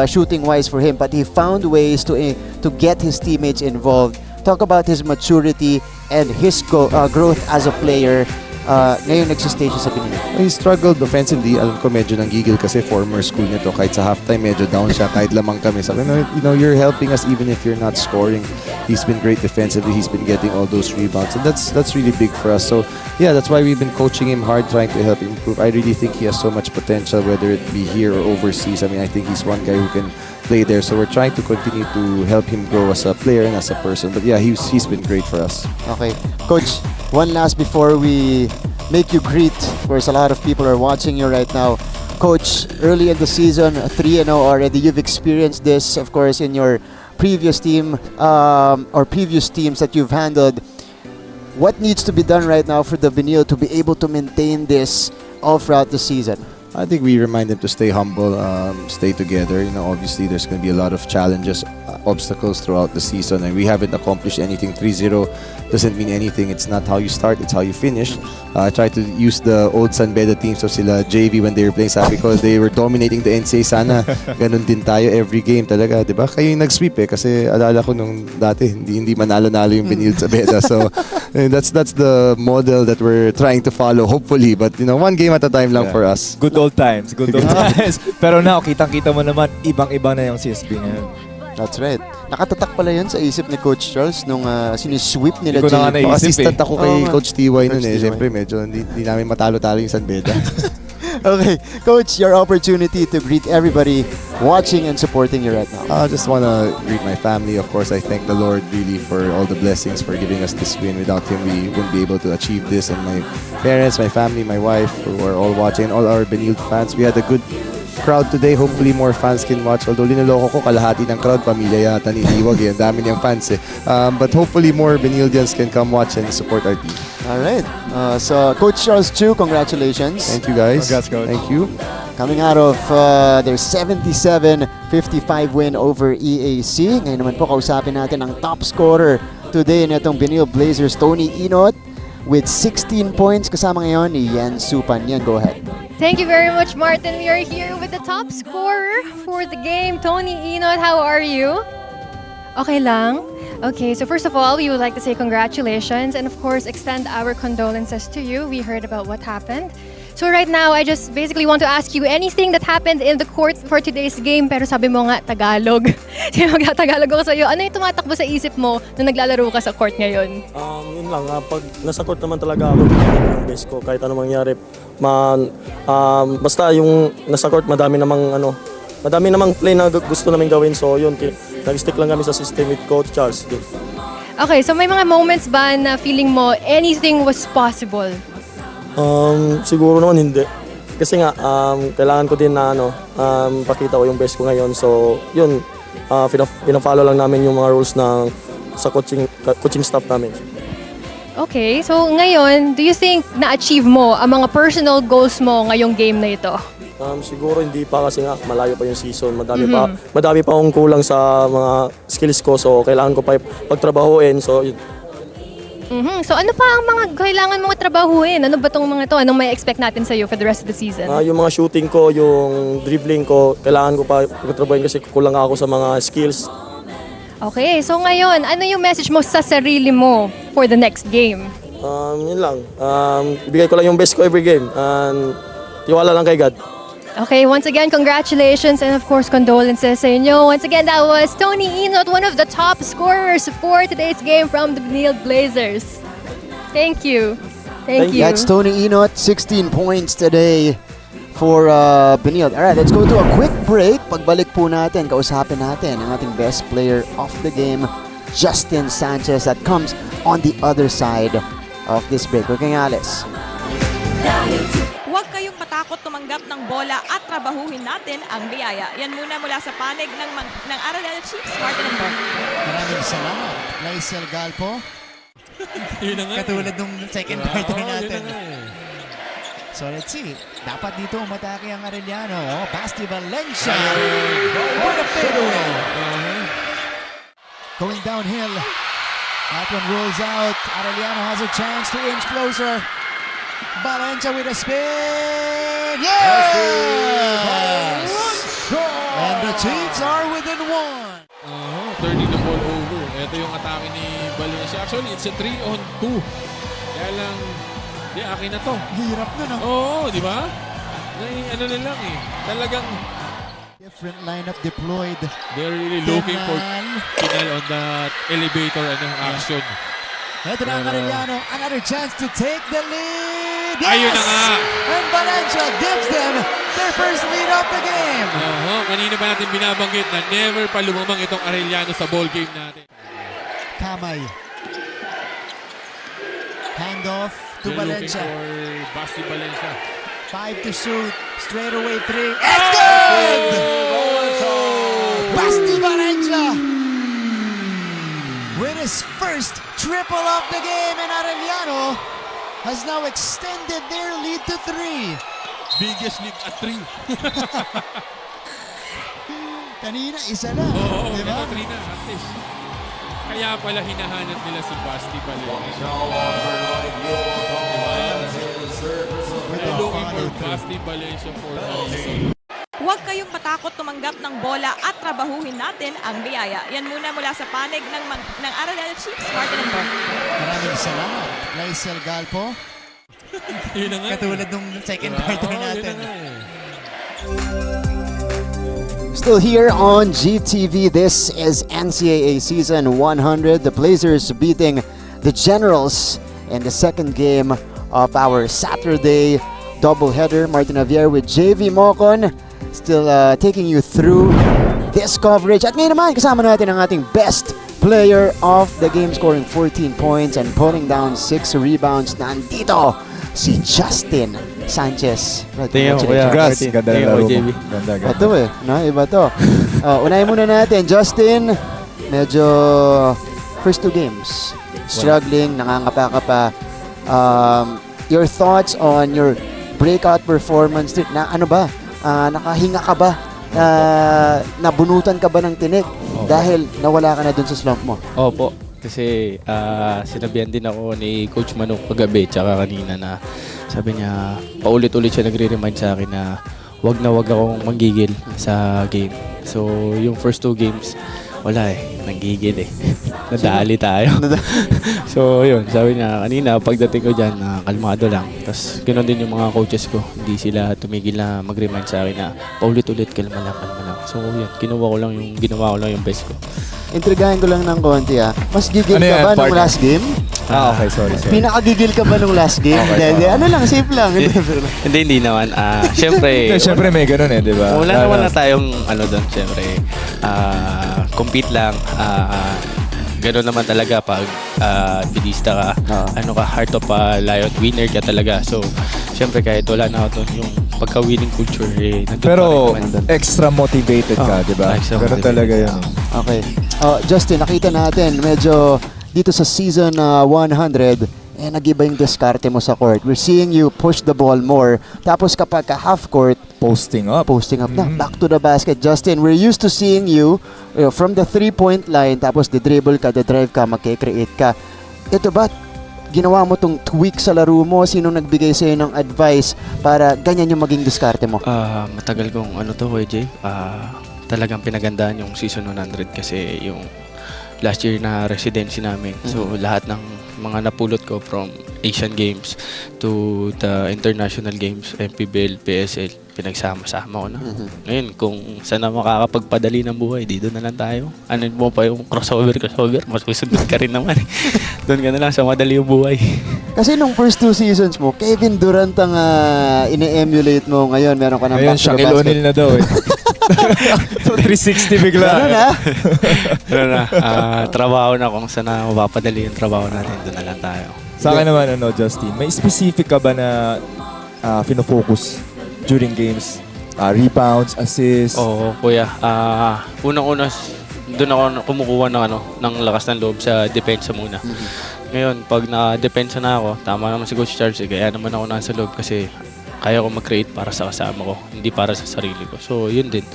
Speaker 1: shooting-wise for him, but he found ways to get his teammates involved. Talk about his maturity and his growth as a player ngayon nagsistage sa Benilde.
Speaker 9: He struggled offensively. Alam ko medyo nanggigil kasi former school nito. Kahit sa halftime medyo down siya. Kahit lamang kami. Sabi, you know, you're helping us even if you're not scoring. He's been great defensively. He's been getting all those rebounds. And that's really big for us. So yeah, that's why we've been coaching him hard, trying to help him improve. I really think he has so much potential, whether it be here or overseas. I mean, I think he's one guy who can play there. So we're trying to continue to help him grow as a player and as a person. But yeah, he's been great for us.
Speaker 1: Okay. Coach, one last before we make you greet. Of course, a lot of people are watching you right now. Coach, early in the season, 3-0 already. You've experienced this, of course, in your previous team or previous teams that you've handled. What needs to be done right now for the Benilde to be able to maintain this all throughout the season?
Speaker 9: I think we remind them to stay humble, stay together. You know, obviously there's going to be a lot of challenges, obstacles throughout the season, and we haven't accomplished anything. 3-0 doesn't mean anything. It's not how you start, it's how you finish. I tried to use the old San Beda teams of sila JV when they were playing, sabi ko, they were dominating the NCAA. Sana ganun din tayo every game talaga, di ba? Kayo yung nag-sweep kasi alala ko nung dati hindi manalo-nalo yung Benilde sa Beda. So that's the model that we're trying to follow, hopefully. But you know, one game at a time lang for us.
Speaker 2: Good old times. Pero now, kitang-kita mo naman, ibang-iba na yung CSB ngayon.
Speaker 1: That's right. Nakatatak pala yun sa isip ni Coach Charles nung sinisweep nila
Speaker 2: Hindi ko na nga naisip
Speaker 9: assistant ako kay Coach TY nun
Speaker 1: Coach TY.
Speaker 9: Siyempre, medyo hindi namin matalo-talo yung San Beda.
Speaker 1: Okay, Coach, your opportunity to greet everybody watching and supporting you right now.
Speaker 9: I just want to greet my family. Of course, I thank the Lord really for all the blessings, for giving us this win. Without Him, we wouldn't be able to achieve this. And my parents, my family, my wife, who are all watching, and all our Benilde fans. We had a good crowd today. Hopefully more fans can watch. Although linuloko ko, kalahati ng crowd, pamilya yata ni Liwag. Ang dami niyang fans eh. But hopefully more Benildians can come watch and support our team.
Speaker 1: All right. So, Coach Charles Chu, congratulations.
Speaker 9: Thank you, guys.
Speaker 2: Congrats, Coach.
Speaker 9: Thank you.
Speaker 1: Coming out of their 77-55 win over EAC. Ngayon naman po kausapin natin ang top scorer today na itong Benilde Blazers, Tony Ynot, with 16 points. Kasama ngayon ni Yan Supan. Yan, go ahead.
Speaker 4: Thank you very much, Martin. We are here with the top scorer for the game, Tony Ynot. How are you? Okay lang? Okay, so first of all, we would like to say congratulations and of course extend our condolences to you. We heard about what happened. So right now, I just basically want to ask you anything that happened in the court for today's game. Pero sabi mo nga, Tagalog. Tagalog ako sa'yo. Ano yung tumatakbo sa isip mo nung naglalaro ka sa court ngayon?
Speaker 10: Yun lang, pag nasa court naman talaga ako, yung best ko, kahit anong mangyari. Basta yung nasa court, madami namang play na gusto namin gawin. So yun, nag-stick lang kami sa system with Coach Charles.
Speaker 4: Okay, so may mga moments ba na feeling mo anything was possible?
Speaker 10: Siguro naman hindi. Kasi nga, kailangan ko din na pakita ko yung best ko ngayon. So yun, pina-follow lang namin yung mga rules sa coaching staff namin.
Speaker 4: Okay, so ngayon, do you think na-achieve mo ang mga personal goals mo ngayong game na ito?
Speaker 10: Siguro hindi pa kasi nga malayo pa yung season. Madami pa akong kulang sa mga skills ko. So kailangan ko pa pagtrabahuin. So
Speaker 4: So ano pa ang mga kailangan mong trabahuin? Ano ba tong mga to? Anong may expect natin sa'yo for the rest of the season?
Speaker 10: Yung mga shooting ko, yung dribbling ko, kailangan ko pa pagtrabahin kasi kulang ako sa mga skills.
Speaker 4: Okay, so ngayon, ano yung message mo sa sarili mo for the next game?
Speaker 10: Yun lang. Ibigay ko lang yung best ko every game. And tiwala lang kay God.
Speaker 4: Okay, once again, congratulations and of course, condolences sa inyo. Once again, that was Tony Ynot, one of the top scorers for today's game from the Benilde Blazers. Thank you. Thank you.
Speaker 1: That's Tony Ynot, 16 points today for Benilde. Alright, let's go to a quick break. Pagbalik po natin, kausapin natin ang ating best player of the game, Justin Sanchez, that comes on the other side of this break. Huwag kayong alis.
Speaker 13: Huwag kayong matakot tumanggap ng bola at trabahuhin natin ang biyaya. Yan muna mula sa panig ng Arellano Chiefs, Martin and Bon.
Speaker 7: Maraming salamat, Laisel Galpo.
Speaker 12: Yun na nga.
Speaker 7: Katulad nung second quarter natin. So let's see. Dapat dito umatake ang Arellano. Basti Valencia. What a fadeaway. Going downhill. That one rolls out. Arellano has a chance to inch closer. Valencia with a spin. Yes! And the Chiefs are within one.
Speaker 12: Turning the ball over. Ito yung atake ni Valencia. Actually, it's a 3-on-2. Kaya lang, akin na to.
Speaker 7: Hirap na, no?
Speaker 12: Oo, di ba? Ano na lang eh. Talagang
Speaker 7: different lineup deployed.
Speaker 12: They're really looking for Pinal on that elevator action.
Speaker 7: Ito na ang Arellano. Another chance to take the lead. Yes!
Speaker 12: Ayun na nga.
Speaker 7: And Valencia gives them their first lead of the game.
Speaker 12: Kanina pa natin binabanggit na never pa lumamang itong Arellano sa ball game natin.
Speaker 7: Kamay. Handoff to
Speaker 12: They're
Speaker 7: Valencia.
Speaker 12: looking for Basti Valencia.
Speaker 7: 5 to shoot. Straight away 3. It's good! Basti Valencia with his first triple of the game, and Arellano has now extended their lead to 3.
Speaker 12: Biggest lead at 3.
Speaker 7: Kanina, isa na.
Speaker 12: Oo,
Speaker 7: diba?
Speaker 12: 3 na at least. Kaya pala hinahanap nila si Basti Valencia. They're looking for Basti Valencia for the season.
Speaker 13: Huwag kayong matakot tumanggap ng bola at trabahuhin natin ang biyaya. Yan muna mula sa panig ng Arellano Chiefs, Martin and Bon.
Speaker 7: Maraming salamat, Laisel Galpo.
Speaker 12: Yun na nga.
Speaker 7: Katulad nung second quarter natin.
Speaker 1: Still here on GTV, this is NCAA Season 100. The Blazers beating the Generals in the second game of our Saturday doubleheader. Martin Javier with JV Mocon still taking you through this coverage. At ngayon naman, kasama natin ang ating best player of the game, scoring 14 points and pulling down 6 rebounds. Nandito si Justin Sanchez.
Speaker 2: Tingnan mo, kuya.
Speaker 1: Congrats.
Speaker 2: Ganda na laro mo. Ganda.
Speaker 1: Ito iba to. Unahin muna natin, Justin. Medyo first 2 games, struggling, nangangapa ka pa. Your thoughts on your breakout performance na ano ba? Nakahinga ka ba? Nabunutan ka ba ng tinik dahil nawala ka na dun sa slump mo?
Speaker 15: Opo, kasi sinabihan din ako ni Coach Manok kagabi tsaka kanina na sabi niya, paulit-ulit siya nagre-remind sa akin na wag akong manggigil sa game. So, yung first 2 games, wala nanggigil Nadali tayo. So, yun, sabi niya kanina, pagdating ko dyan, kalmado lang. Tapos, ganoon din yung mga coaches ko. Hindi sila tumigil na mag-remind sa akin na paulit-ulit, kalma lang. So, yun, ginawa ko lang yung best ko.
Speaker 1: Intrigahin ko lang ng konti Mas gigil ka ba nung last game?
Speaker 15: Okay, sorry.
Speaker 1: Pinakagigil ka ba nung last game? Hindi, ano lang, safe lang.
Speaker 15: Hindi naman. Siyempre,
Speaker 2: siyempre may ganun di ba?
Speaker 15: Wala naman na tayong doon, siyempre. Compete lang. Gano'n naman talaga pag bidista ka, heart of a lion, winner ka talaga. So, siyempre kahit wala na ako doon, yung pagka-winning culture,
Speaker 2: pero extra motivated ka, di ba? Ganun talaga yun.
Speaker 1: Okay. Justin, nakita natin, medyo dito sa season 100, nag-iba yung diskarte mo sa court. We're seeing you push the ball more. Tapos kapag half court,
Speaker 2: posting up
Speaker 1: na. Back to the basket. Justin, we're used to seeing you from the 3-point line, tapos the dribble ka, the drive ka, magkikreate ka. Ito ba, ginawa mo tong tweak sa laro mo? Sino nagbigay sa'yo ng advice para ganyan yung maging diskarte mo?
Speaker 15: Matagal kong Kuya Jay. Talagang pinagandaan yung season 100 kasi yung last year na residency namin. So lahat ng mga napulot ko from Asian Games to the international games, MPBL, PSL, pinagsama-sama ko na. Ngayon, kung saan na makakapagpadali ng buhay, dito na lang tayo. Ano mo pa yung crossover, masusunod ka rin naman. Doon ka na lang sa madali yung buhay.
Speaker 1: Kasi nung first 2 seasons mo, Kevin Durant ang ine-emulate mo. Ngayon, meron ka ng
Speaker 2: ngayon, Shaquille O'Neal na daw eh. So 360 bigla.
Speaker 15: Ano na, trabaho na kung saan na mapapadali yung trabaho natin, doon na lang tayo.
Speaker 2: Sa akin naman, Justin, may specific ka ba na fino-focus during games? Rebounds, assists?
Speaker 15: Oo, kuya. Unang-una, doon ako kumukuha ng lakas ng loob sa depensa muna. Ngayon, pag na-depensa na ako, tama naman si Coach Charles, kaya naman ako nasa loob kasi kaya ko mag-create para sa kasama ko, hindi para sa sarili ko. So, yun din.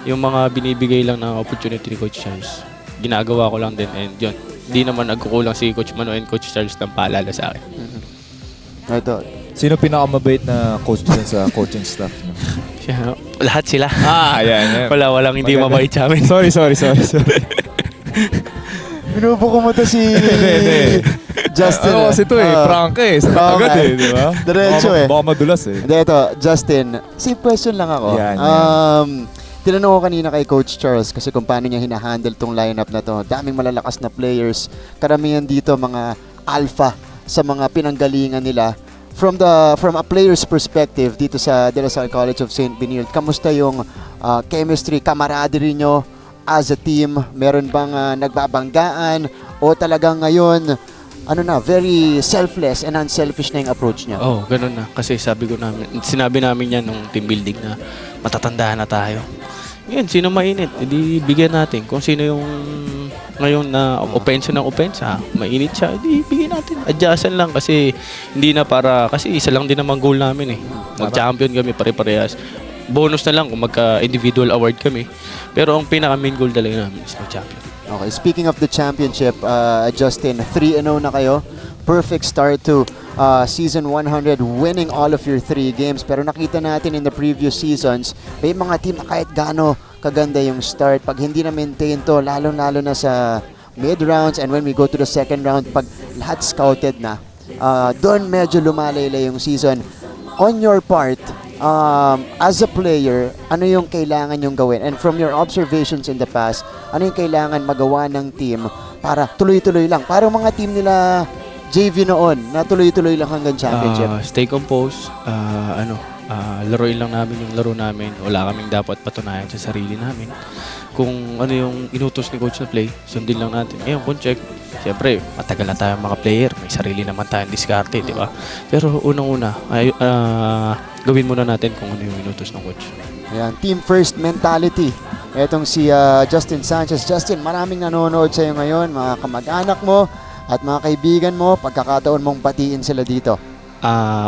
Speaker 15: Yung mga binibigay lang na opportunity ni Coach Charles, ginagawa ko lang din, and yun. Hindi naman nagkukulang si Coach Mano and Coach Charles ng paalala sa akin.
Speaker 1: Ito.
Speaker 2: Sino pinakamabait na coach dyan sa coaching staff?
Speaker 15: Lahat sila.
Speaker 2: Yan.
Speaker 15: Walang hindi mabait sa amin.
Speaker 2: Sorry.
Speaker 1: Binubuko mo to si Justin.
Speaker 2: Ano kasi ito prank agad di ba?
Speaker 1: Diretso
Speaker 2: Baka madulas
Speaker 1: Hindi, ito, Justin, question lang ako. Tinanong ko kanina kay Coach Charles kasi kung paano niya hinahandle tong lineup na to. Daming malalakas na players. Karamihan dito mga alpha sa mga pinanggalingan nila. From a player's perspective dito sa De La Salle College of St. Benilde, kamusta yung chemistry, camaraderie nyo as a team? Meron bang nagbabanggaan o talagang ngayon very selfless and unselfish na yung approach niya?
Speaker 15: Ganun na. Kasi sinabi namin yan nung team building na matatandaan na tayo. Ngayon, sino mainit? Hindi bigyan natin. Kung sino yung ngayon na opensa ng opensa, mainit siya, hindi bigyan natin. Adjustan lang kasi hindi na kasi isa lang din naman goal namin eh. Mag-champion kami pare-parehas. Bonus na lang kung magka-individual award kami. Pero ang pinaka-main goal talaga namin is mag-champion.
Speaker 1: Okay, speaking of the championship, Justin, 3-0 na kayo. Perfect start to season 100, winning all of your 3 games. Pero nakita natin in the previous seasons, may mga team na kahit gaano kaganda yung start, pag hindi na maintain to, lalo-lalo na sa mid-rounds and when we go to the second round, pag lahat scouted na, doon medyo lumalaylay yung season. On your part, as a player, ano yung kailangan yung gawin? And from your observations in the past, ano yung kailangan magawa ng team para tuloy-tuloy lang? Parang mga team nila JV noon, na tuloy-tuloy lang hanggang championship.
Speaker 15: Stay composed, laruin lang namin yung laro namin. Wala kaming dapat patunayan sa sarili namin. Kung ano yung inutos ni coach na play, sundin lang natin. Ngayon, kung check, siyempre, matagal na tayong mga player. May sarili naman tayong diskarte, di ba? Pero unang-una, gawin muna natin kung ano yung inutos ng coach.
Speaker 1: Ayan, team first mentality. Etong si Justin Sanchez. Justin, maraming nanonood sa'yo ngayon, mga kamag-anak mo at mga kaibigan mo, pagkakataon mong batiin sila dito.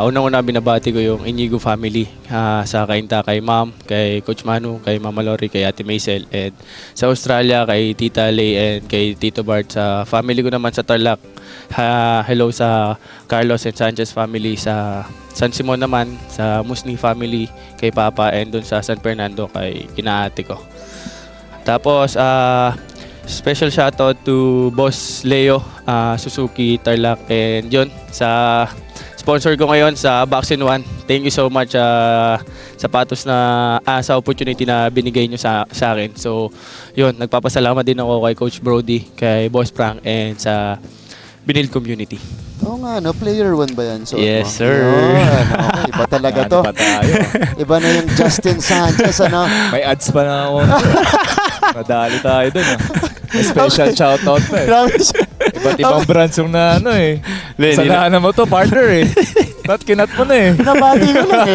Speaker 15: Unang-una binabati ko yung Inigo family sa Kainta, kay Ma'am, kay Coach Manu, kay Mama Lori, kay Ate Maisel, and sa Australia, kay Tita Lay and kay Tito Bart. Sa family ko naman sa Tarlac, hello sa Carlos and Sanchez family. Sa San Simon naman, sa Musni family, kay Papa, and dun sa San Fernando, kay kinaate ko. Tapos, special shoutout to Boss Leo Suzuki Tarlac and John sa sponsor ko ngayon sa Vaccine 1. Thank you so much sapatos na sa opportunity na binigay nyo sa akin. So, yun, nagpapasalamat din ako kay Coach Brody, kay Boss Frank, and sa Benilde community.
Speaker 1: Oo nga, player 1 ba yan?
Speaker 15: Yes, sir.
Speaker 1: Okay, iba talaga to. Iba na yung Justin Sanchez,
Speaker 2: May ads pa na ako. Madali tayo dun, May special shoutout pa Iba't ibang brands yung Sanahan mo to, partner Ba't kinat mo na
Speaker 1: Nabati ko lang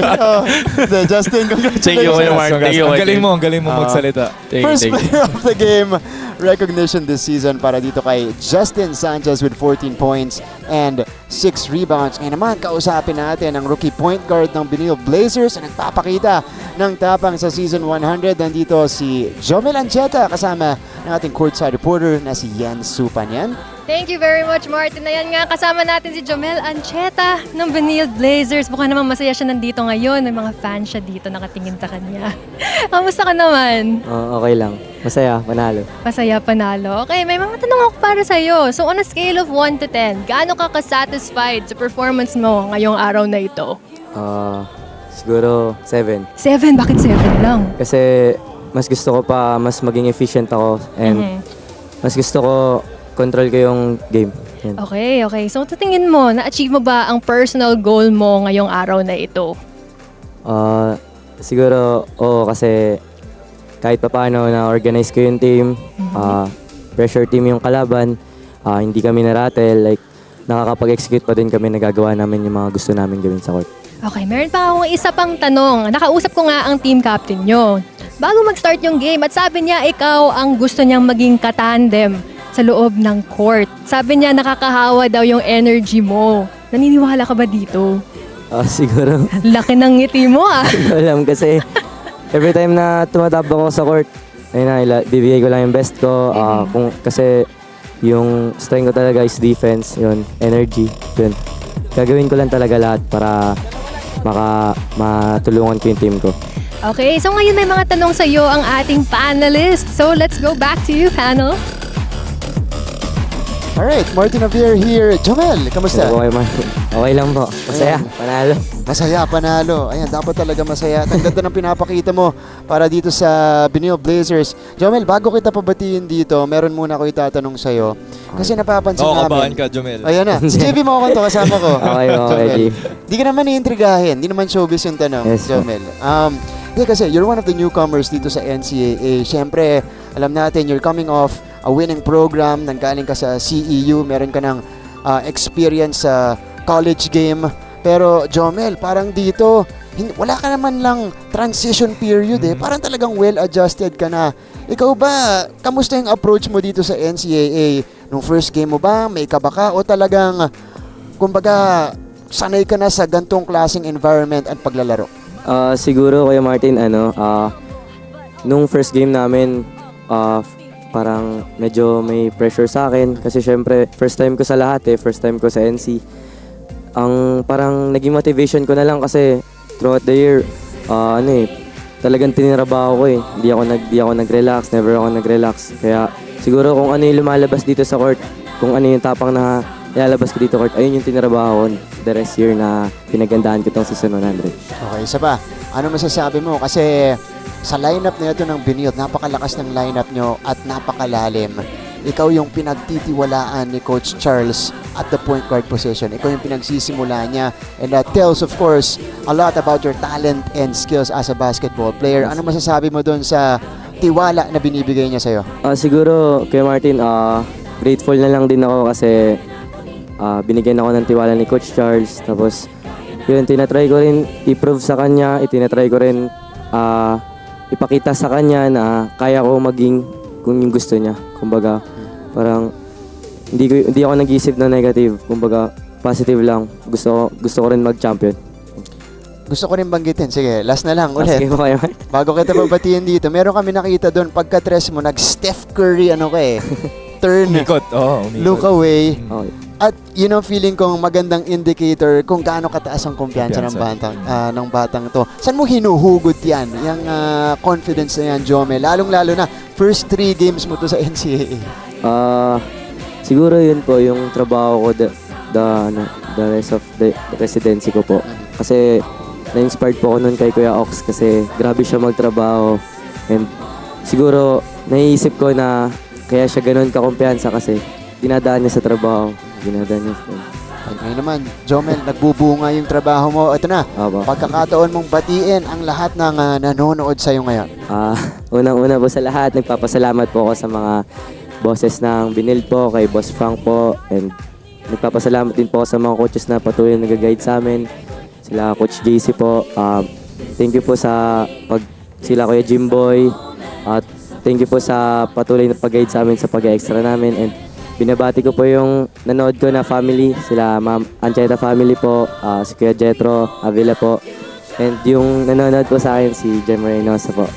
Speaker 1: Justin, congratulations.
Speaker 15: Thank you, Mark.
Speaker 2: Ang galing mo magsalita.
Speaker 1: First player of the game recognition this season para dito kay Justin Sanchez with 14 points and 6 rebounds. Ngayon naman, kausapin natin ang rookie point guard ng Benilde Blazers na nagpapakita ng tapang sa season 100. Nandito si Ancheta kasama ng ating courtside reporter na si Yan Supan. Yan.
Speaker 4: Thank you very much, Martin. Ayan nga, kasama natin si Jomel Ancheta ng Benilde Blazers. Mukhang naman masaya siya nandito ngayon. May mga fans siya dito nakatingin sa kanya. Kamusta ka naman?
Speaker 16: Okay lang. Masaya, panalo.
Speaker 4: Masaya, panalo. Okay, may mga tanong ako para sa'yo. So on a scale of 1 to 10, gaano ka ka-satisfied sa performance mo ngayong araw na ito?
Speaker 16: Siguro 7.
Speaker 4: 7? Bakit 7 lang?
Speaker 16: Kasi mas gusto ko pa, mas maging efficient ako. And mas gusto ko control ko yung game. Yan.
Speaker 4: Okay, okay. So, tingin mo, na-achieve mo ba ang personal goal mo ngayong araw na ito?
Speaker 16: Siguro, kasi kahit pa paano na-organize ko yung team, pressure team yung kalaban, hindi kami narattle, like, nakakapag-execute pa din kami, nagagawa namin yung mga gusto namin gawin sa court.
Speaker 4: Okay, meron pa akong isa pang tanong. Nakausap ko nga ang team captain nyo. Bago mag-start yung game, at sabi niya ikaw ang gusto niyang maging katandem sa loob ng court. Sabi niya nakakahawa daw yung energy mo. Naniniwala ka ba dito?
Speaker 16: Siguro.
Speaker 4: Laki ng ngiti mo
Speaker 16: Hindi ko alam kasi every time na tumatabak ako sa court, ayun na, bibigay ko lang yung best ko. Kasi yung strength ko talaga is defense, yun, energy, yun. Gagawin ko lang talaga lahat para matulungan ko yung team ko.
Speaker 4: Okay, so ngayon may mga tanong sa iyo ang ating panelists. So let's go back to you, panel.
Speaker 1: Alright, Martin Javier here. Jomel, kamusta?
Speaker 16: Okay, Martin. Okay lang po. Masaya, panalo.
Speaker 1: Masaya, panalo. Ayan, dapat talaga masaya. Ang ganda ng pinapakita mo para dito sa Benilde Blazers. Jomel, bago kita pabatiin dito, meron muna ako itatanong sa'yo. Kasi napapansin namin.
Speaker 2: Kabahan ka, Jomel.
Speaker 1: Ayan na. Si JB mo ako to, kasama ko.
Speaker 16: Okay, G.
Speaker 1: Di ka naman iintrigahin. Di naman showbiz yung tanong,
Speaker 16: yes,
Speaker 1: Jomel. Kasi you're one of the newcomers dito sa NCAA. Siyempre, alam natin, you're coming off a winning program, nanggaling ka sa CEU, meron ka ng experience sa college game. Pero Jomel, parang dito, wala ka naman lang transition period Parang talagang well-adjusted ka na. Ikaw ba, kamusta yung approach mo dito sa NCAA? Nung first game mo ba, may kaba ka? O talagang, kumbaga, sanay ka na sa gantong klaseng environment at paglalaro?
Speaker 16: Siguro, Kuya Martin, nung first game namin, parang medyo may pressure sa akin kasi syempre first time ko sa lahat first time ko sa NC. Ang parang naging motivation ko na lang kasi throughout the year talagang tinirabaho ko Hindi ako nag-relax, never ako nag-relax. Kaya siguro kung ano yung lumalabas dito sa court, kung ano yung tapang na ilalabas ko dito court, ayun yung tinirabaho ko the rest year na pinagandaan ko tong season 100.
Speaker 1: Okay, isa pa. Ano masasabi mo? Kasi sa lineup na ito ng Benilde, napakalakas ng lineup nyo at napakalalim. Ikaw yung pinagtitiwalaan ni Coach Charles at the point guard position. Ikaw yung pinagsisimula niya. And that tells, of course, a lot about your talent and skills as a basketball player. Ano masasabi mo doon sa tiwala na binibigay niya sa'yo?
Speaker 16: Siguro, kay Martin, grateful na lang din ako kasi binigyan ako ng tiwala ni Coach Charles. Tapos, yun, tinatry ko rin i-prove sa kanya. Itinatry ko rin ipakita sa kanya na kaya ko maging kung yung gusto niya. Kumbaga, parang hindi ako nag-iisip na negative. Kumbaga, positive lang. Gusto ko rin mag-champion.
Speaker 1: Gusto ko rin banggitin. Sige, last na lang ulit.
Speaker 16: Sige po kayo.
Speaker 1: Bago kita babatiin dito, meron kami nakita doon, pagka-tres mo, nag-Steph Curry, turn,
Speaker 2: umikot.
Speaker 1: look away.
Speaker 16: Okay.
Speaker 1: At yun ang feeling kong magandang indicator kung gaano kataas ang kumpiyansa ng batang to. Saan mo hinuhugot yan? Yung confidence na yan, Jomel? Lalong-lalo na, first 3 games mo to sa NCAA.
Speaker 16: Siguro yun po, yung trabaho ko, the rest of the residency ko po. Kasi na-inspired po ako nun kay Kuya Ox kasi grabe siya magtrabaho. And siguro, naiisip ko na kaya siya ganun kakumpiyansa kasi dinadaan niya sa trabaho.
Speaker 1: Ngayon naman, Jomel, nagbubunga yung trabaho mo. Ito na, pagkakataon mong batiin ang lahat ng nanonood sa'yo ngayon.
Speaker 16: Unang-una po sa lahat, nagpapasalamat po ako sa mga bosses ng Benilde po, kay Boss Frank po, and nagpapasalamat din po sa mga coaches na patuloy na nag-guide sa amin. Sila Coach JC po. Thank you po sila Kuya Jimboy. At thank you po sa patuloy na pag-guide sa amin sa pag-extra namin. And binabati ko po yung nanood ko na family, sila Ma'am Ancheta family po, si Kuya Jetro, Avila po, and yung nanonood po sa akin si Jem Reynosa po.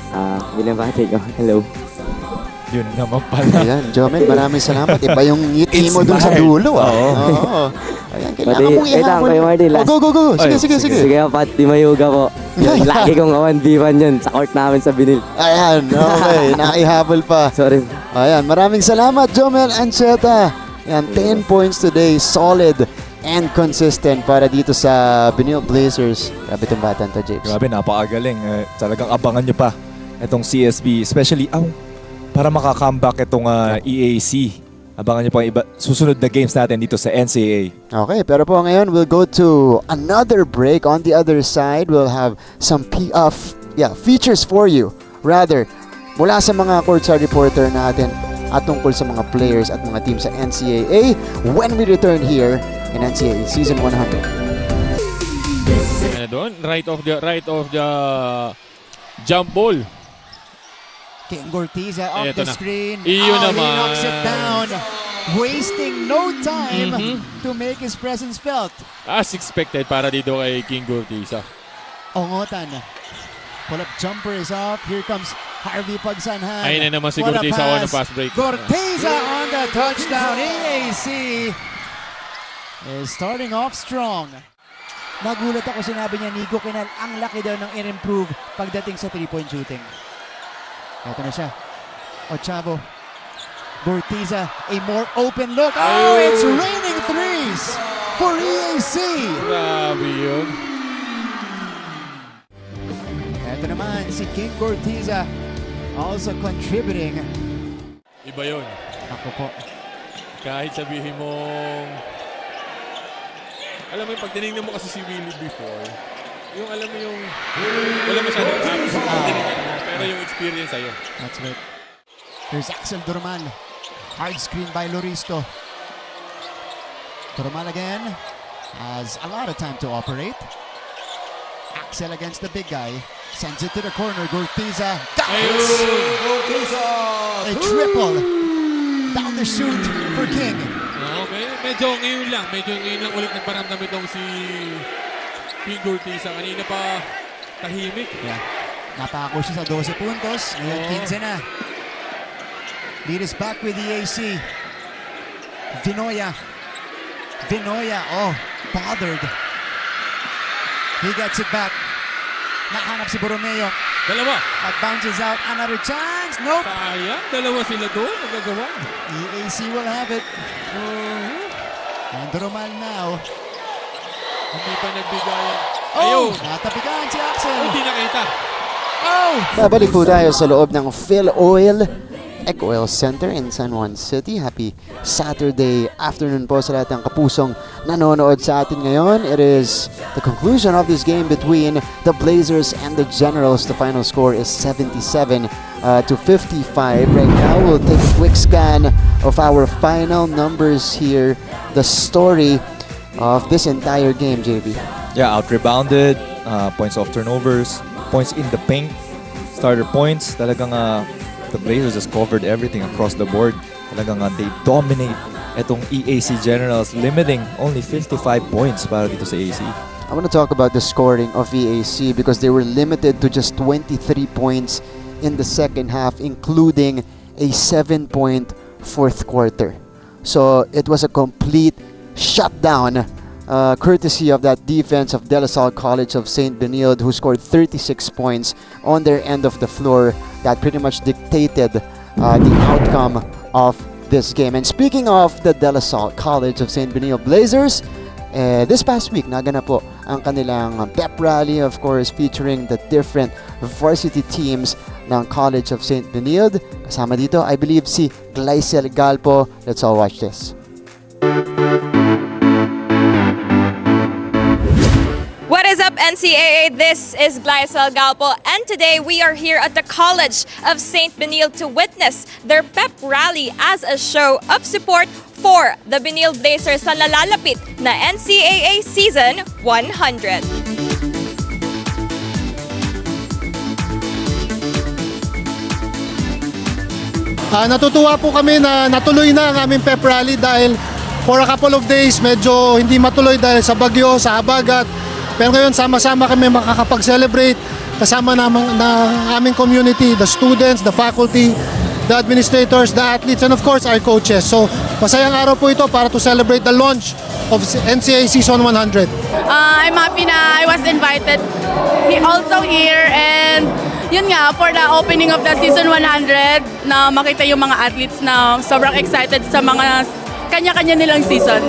Speaker 16: Binabati ko. Hello.
Speaker 2: Yun naman pala.
Speaker 1: Ayan, Jomel, maraming salamat. Iba yung ngiti mo dun sa dulo. Oo. Ayan, kailangan mong ihabol.
Speaker 16: Kayo Martin, last.
Speaker 1: Go. Sige.
Speaker 16: Sige Pat, di mayuga po. Yun, lagi kong 1v1 yun sa court namin sa Benilde.
Speaker 1: Ayan, okay. Nakahabol pa.
Speaker 16: Sorry.
Speaker 1: Ayan, maraming salamat, Jomel Ancheta. Ayan, 10 points today. Solid and consistent para dito sa Benilde Blazers. Grabe itong batan to, James.
Speaker 2: Grabe, napakagaling. Talagang abangan nyo pa itong CSB. Especially, para maka-comeback itong EAC. Abangan nyo pa iba susunod na games natin dito sa NCAA.
Speaker 1: Okay, pero po ngayon we'll go to another break. On the other side, we'll have some features for you. Rather, mula sa mga courtside reporter natin at tungkol sa mga players at mga teams sa NCAA when we return here in NCAA Season 100.
Speaker 12: Ano doon? Right of the jump ball.
Speaker 7: King Gortiza off
Speaker 12: Eto
Speaker 7: the
Speaker 12: na.
Speaker 7: screen.
Speaker 12: Iyon
Speaker 7: He
Speaker 12: naman.
Speaker 7: knocks it down. Wasting no time to make his presence felt.
Speaker 12: As expected para dito kay King Gortiza.
Speaker 7: Ongotan. Pull-up jumper is off. Here comes Harvey Pagsanhan.
Speaker 12: Ayun na naman si
Speaker 7: What a
Speaker 12: Gortiza on the
Speaker 7: pass.
Speaker 12: fast break.
Speaker 7: Gortiza on the touchdown. EAC is starting off strong. Nagulat ako, sinabi niya, Nico Kinal, ang laki daw ng in-improve pagdating sa 3-point shooting. Ito na siya. Ochavo. Gortiza, a more open look. Oh, it's raining threes for EAC.
Speaker 12: Grabe yun.
Speaker 7: Ito naman si King Gortiza also contributing.
Speaker 12: Iba yun.
Speaker 7: Ako po.
Speaker 12: Kahit sabihin mong... Alam mo yung pag tinignan mo kasi si Willie before, yung alam mo yung... Wala masyadong apps yung tinignan mo, pero yung experience sa'yo.
Speaker 7: That's right. There's Axel Durman. Hard screen by Loristo. Durman again has a lot of time to operate. Axel against the big guy. Sends it to the corner. Gortiza. A triple. Down the shoot for King.
Speaker 12: Okay, medyo ngayon lang ulit nagparamdam itong si King Gortiza. Kanina pa tahimik.
Speaker 7: Yeah. Napako siya sa 12 puntos. Ngayon 15 na. Lead is back with EAC. Vinoya, bothered. He gets it back. Nakahanap si Borromeo.
Speaker 12: Dalawa.
Speaker 7: At bounces out. Another chance. Nope.
Speaker 12: Sayang. Dalawa sila doon. Magagawa.
Speaker 7: EAC will have it. And Romal now.
Speaker 12: Hindi pa nagbigayan.
Speaker 7: Oh! Natapikan si Axel.
Speaker 12: Hindi nakita.
Speaker 7: Oh!
Speaker 1: Babalik po tayo sa loob ng Phil Oil Eco Oil Center in San Juan City. Happy Saturday afternoon po sa lahat ng kapusong nanonood sa atin ngayon. It is the conclusion of this game between the Blazers and the Generals. The final score is 77 to 55. Right now, we'll take a quick scan of our final numbers here. The story of this entire game, JB.
Speaker 2: Yeah, out-rebounded, points off turnovers, points in the paint, starter points. Talagang the Blazers just covered everything across the board. Talagang they dominate itong EAC Generals, limiting only 55 points para dito sa EAC.
Speaker 1: I want to talk about the scoring of EAC because they were limited to just 23 points in the second half, including a 7-point fourth quarter. So it was a complete shutdown, courtesy of that defense of De La Salle College of St. Benilde, who scored 36 points on their end of the floor. That pretty much dictated the outcome of this game. And speaking of the De La Salle College of St. Benilde Blazers, this past week, naganap po ang kanilang pep rally, of course, featuring the different varsity teams ng College of St. Benilde. Kasama dito, I believe, si Glycel Galpo. Let's all watch this.
Speaker 13: What is up, NCAA? This is Glycel Galpo, and today we are here at the College of St. Benilde to witness their pep rally as a show of support for the Benilde Blazers sa nalalapit na NCAA Season 100.
Speaker 17: Natutuwa po kami na natuloy na ang aming pep rally dahil for a couple of days medyo hindi matuloy dahil sa bagyo, sa habagat. Pero ngayon sama-sama kami makakapag-celebrate kasama ng aming community, the students, the faculty, the administrators, the athletes, and of course our coaches. So masayang araw po ito para to celebrate the launch of NCAA Season 100.
Speaker 18: I'm happy na I was invited also here, and yun nga, for the opening of the Season 100, na makita yung mga athletes na sobrang excited sa mga kanya-kanya nilang season.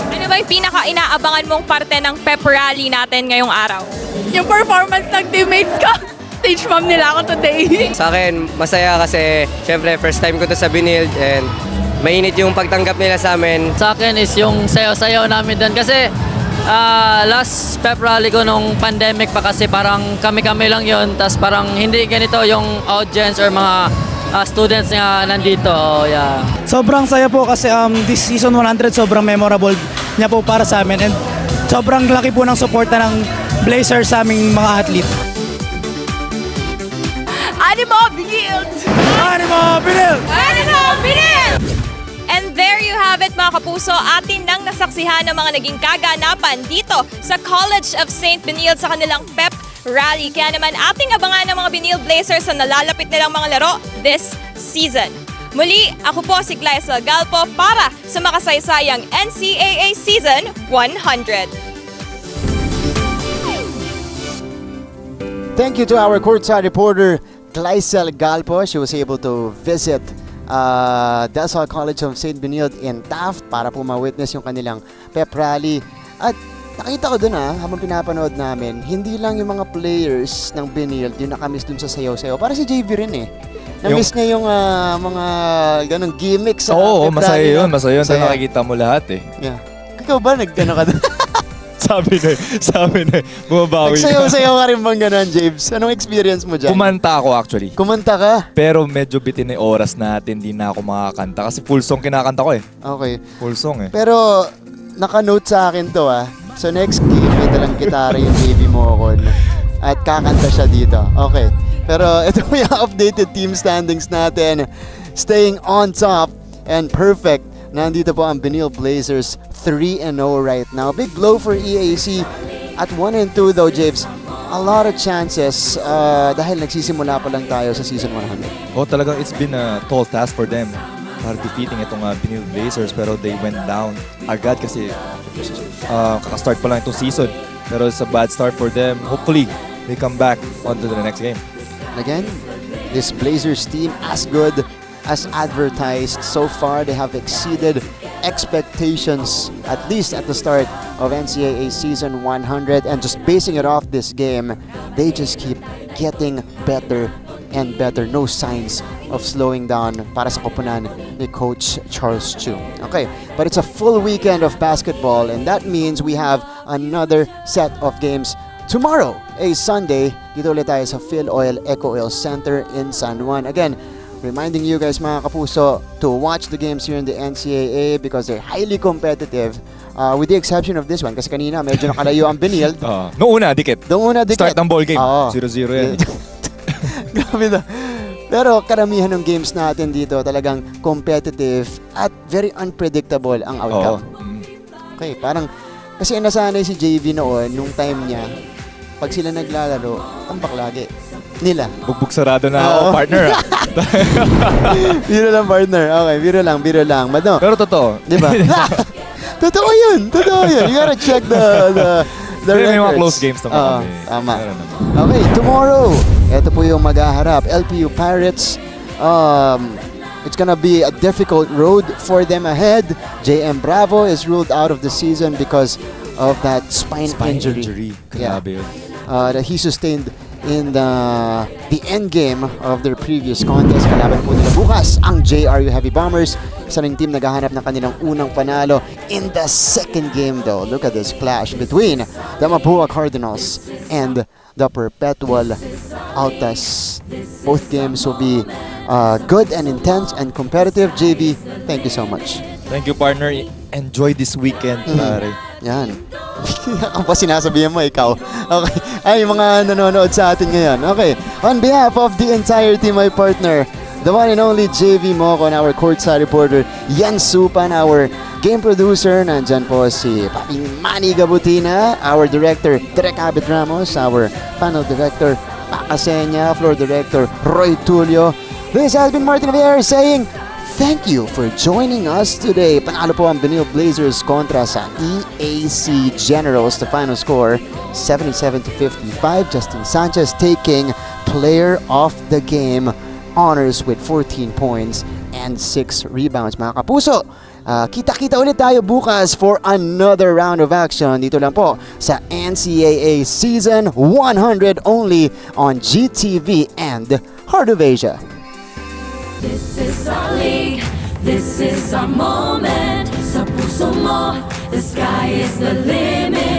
Speaker 13: Ano ba yung pinaka-inaabangan mong parte ng pep rally natin ngayong araw?
Speaker 18: Yung performance ng teammates ko. Stage mom nila ako today.
Speaker 19: Sa akin, masaya kasi syempre first time ko to sa Benilde and mainit yung pagtanggap nila sa amin.
Speaker 20: Sa akin is yung sayaw-sayaw namin doon kasi last pep rally ko nung pandemic pa kasi parang kami-kami lang yun, tas parang hindi ganito yung audience or mga students nga nandito. Yeah.
Speaker 21: Sobrang saya po kasi this season 100 sobrang memorable niya po para sa amin and sobrang laki po ng suporta ng Blazers sa aming mga athlete.
Speaker 18: Animo Benilde!
Speaker 21: Animo Benilde!
Speaker 13: Animo Benilde! And there you have it mga kapuso, atin nang nasaksihan ng mga naging kaganapan dito sa College of St. Benilde sa kanilang pep rally. Kaya naman ating abangan ng mga Benilde Blazers sa nalalapit nilang mga laro this season. Muli, ako po si Glycel Galpo para sa makasaysayang NCAA Season 100.
Speaker 1: Thank you to our courtside reporter, Glycel Galpo. She was able to visit Desal College of St. Benilde in Taft para po ma-witness yung kanilang pep rally. At nakita ko dun habang pinapanood namin, hindi lang yung mga players ng Benilde yung nakamiss dun sa sayaw-sayaw. Para si JV rin na-miss niya yung mga ganong gimmicks sa
Speaker 2: Oo,
Speaker 1: pep
Speaker 2: masaya
Speaker 1: rally.
Speaker 2: yun. Masaya yun. Nakikita mo lahat
Speaker 1: Yeah. Ikaw ba nagkano ka dun?
Speaker 2: Sabi na, bumabawi ka.
Speaker 1: Nagsayaw-sayaw ka rin bang ganun, James? Anong experience mo dyan?
Speaker 2: Kumanta ako actually.
Speaker 1: Kumanta ka?
Speaker 2: Pero medyo bitin na oras natin, di na ako makakanta. Kasi full song kinakanta ko eh.
Speaker 1: Okay.
Speaker 2: Full song eh.
Speaker 1: Pero, naka-note sa akin to So next game, may dalang gitara yung baby mo ako. At kakanta siya dito. Okay. Pero ito yung updated team standings natin. Staying on top and perfect. Nandito po ang Benilde Blazers 3-0 right now. Big blow for EAC at 1-2 though, James. A lot of chances dahil nagsisimula pa lang tayo sa Season 100.
Speaker 2: Oh, talagang it's been a tall task for them para defeating itong Benilde Blazers, pero they went down agad kasi kakastart pa lang itong season. Pero it's a bad start for them. Hopefully, they come back onto the next game.
Speaker 1: Again, this Blazers team as good as advertised. So far, they have exceeded expectations, at least at the start of NCAA Season 100. And just basing it off this game, they just keep getting better and better. No signs of slowing down para sa koponan ni Coach Charles Chu. Okay, but it's a full weekend of basketball, and that means we have another set of games tomorrow, a Sunday. Dito ulit tayo sa Phil Oil Eco Oil Center in San Juan. Again, reminding you guys mga kapuso to watch the games here in the NCAA because they're highly competitive. With the exception of this one, kasi kanina medyo nakalayo ang Benilde.
Speaker 2: Noong una, dikit. Start ng ball game. 0-0 yan.
Speaker 1: Grabe na. Pero karamihan ng games natin dito talagang competitive at very unpredictable ang outcome. Okay, parang kasi nasanay si JV noon nung time niya, pag sila naglalaro, tampak lagi nila.
Speaker 2: Bugbog sarado na ako, partner.
Speaker 1: Biro lang, partner. Okay, biro lang. But no.
Speaker 2: Pero totoo.
Speaker 1: Di ba? Totoo yun. You gotta check the
Speaker 2: May mga
Speaker 1: records.
Speaker 2: close games naman.
Speaker 1: Tama. Okay, tomorrow, ito po yung maghaharap. LPU Pirates. It's gonna be a difficult road for them ahead. JM Bravo is ruled out of the season because of that spine injury.
Speaker 2: Grabe yun.
Speaker 1: That he sustained in the end game of their previous contest. Kalaban po nila bukas ang JRU Heavy Bombers. Isa ring team naghahanap ng kanilang unang panalo in the second game though. Look at this clash between the Mapua Cardinals and the Perpetual Altas. Both games will be good and intense and competitive. JB, thank you so much.
Speaker 2: Thank you, partner. Enjoy this weekend, pare.
Speaker 1: Yan. Ang pa sinasabihan mo, ikaw. Okay. Ay, mga nanonood sa atin ngayon. Okay. On behalf of the entire team, my partner, the one and only JV Moco, and our courtside reporter, Yan Supan, our game producer, nandyan po si Papi Manny Gabutina, our director, Derek Abit Ramos, our panel director, Pakasenya, floor director, Roy Tulio, This has been Martin Villar saying, thank you for joining us today. Panalo po ang Benilde Blazers kontra sa EAC Generals. The final score, 77-55. Justin Sanchez taking player of the game honors with 14 points and 6 rebounds. Mga kapuso, kita-kita ulit tayo bukas for another round of action. Dito lang po sa NCAA Season 100 only on GTV and Heart of Asia.
Speaker 14: This is our league, this is our moment. Sa puso mo, the sky is the limit.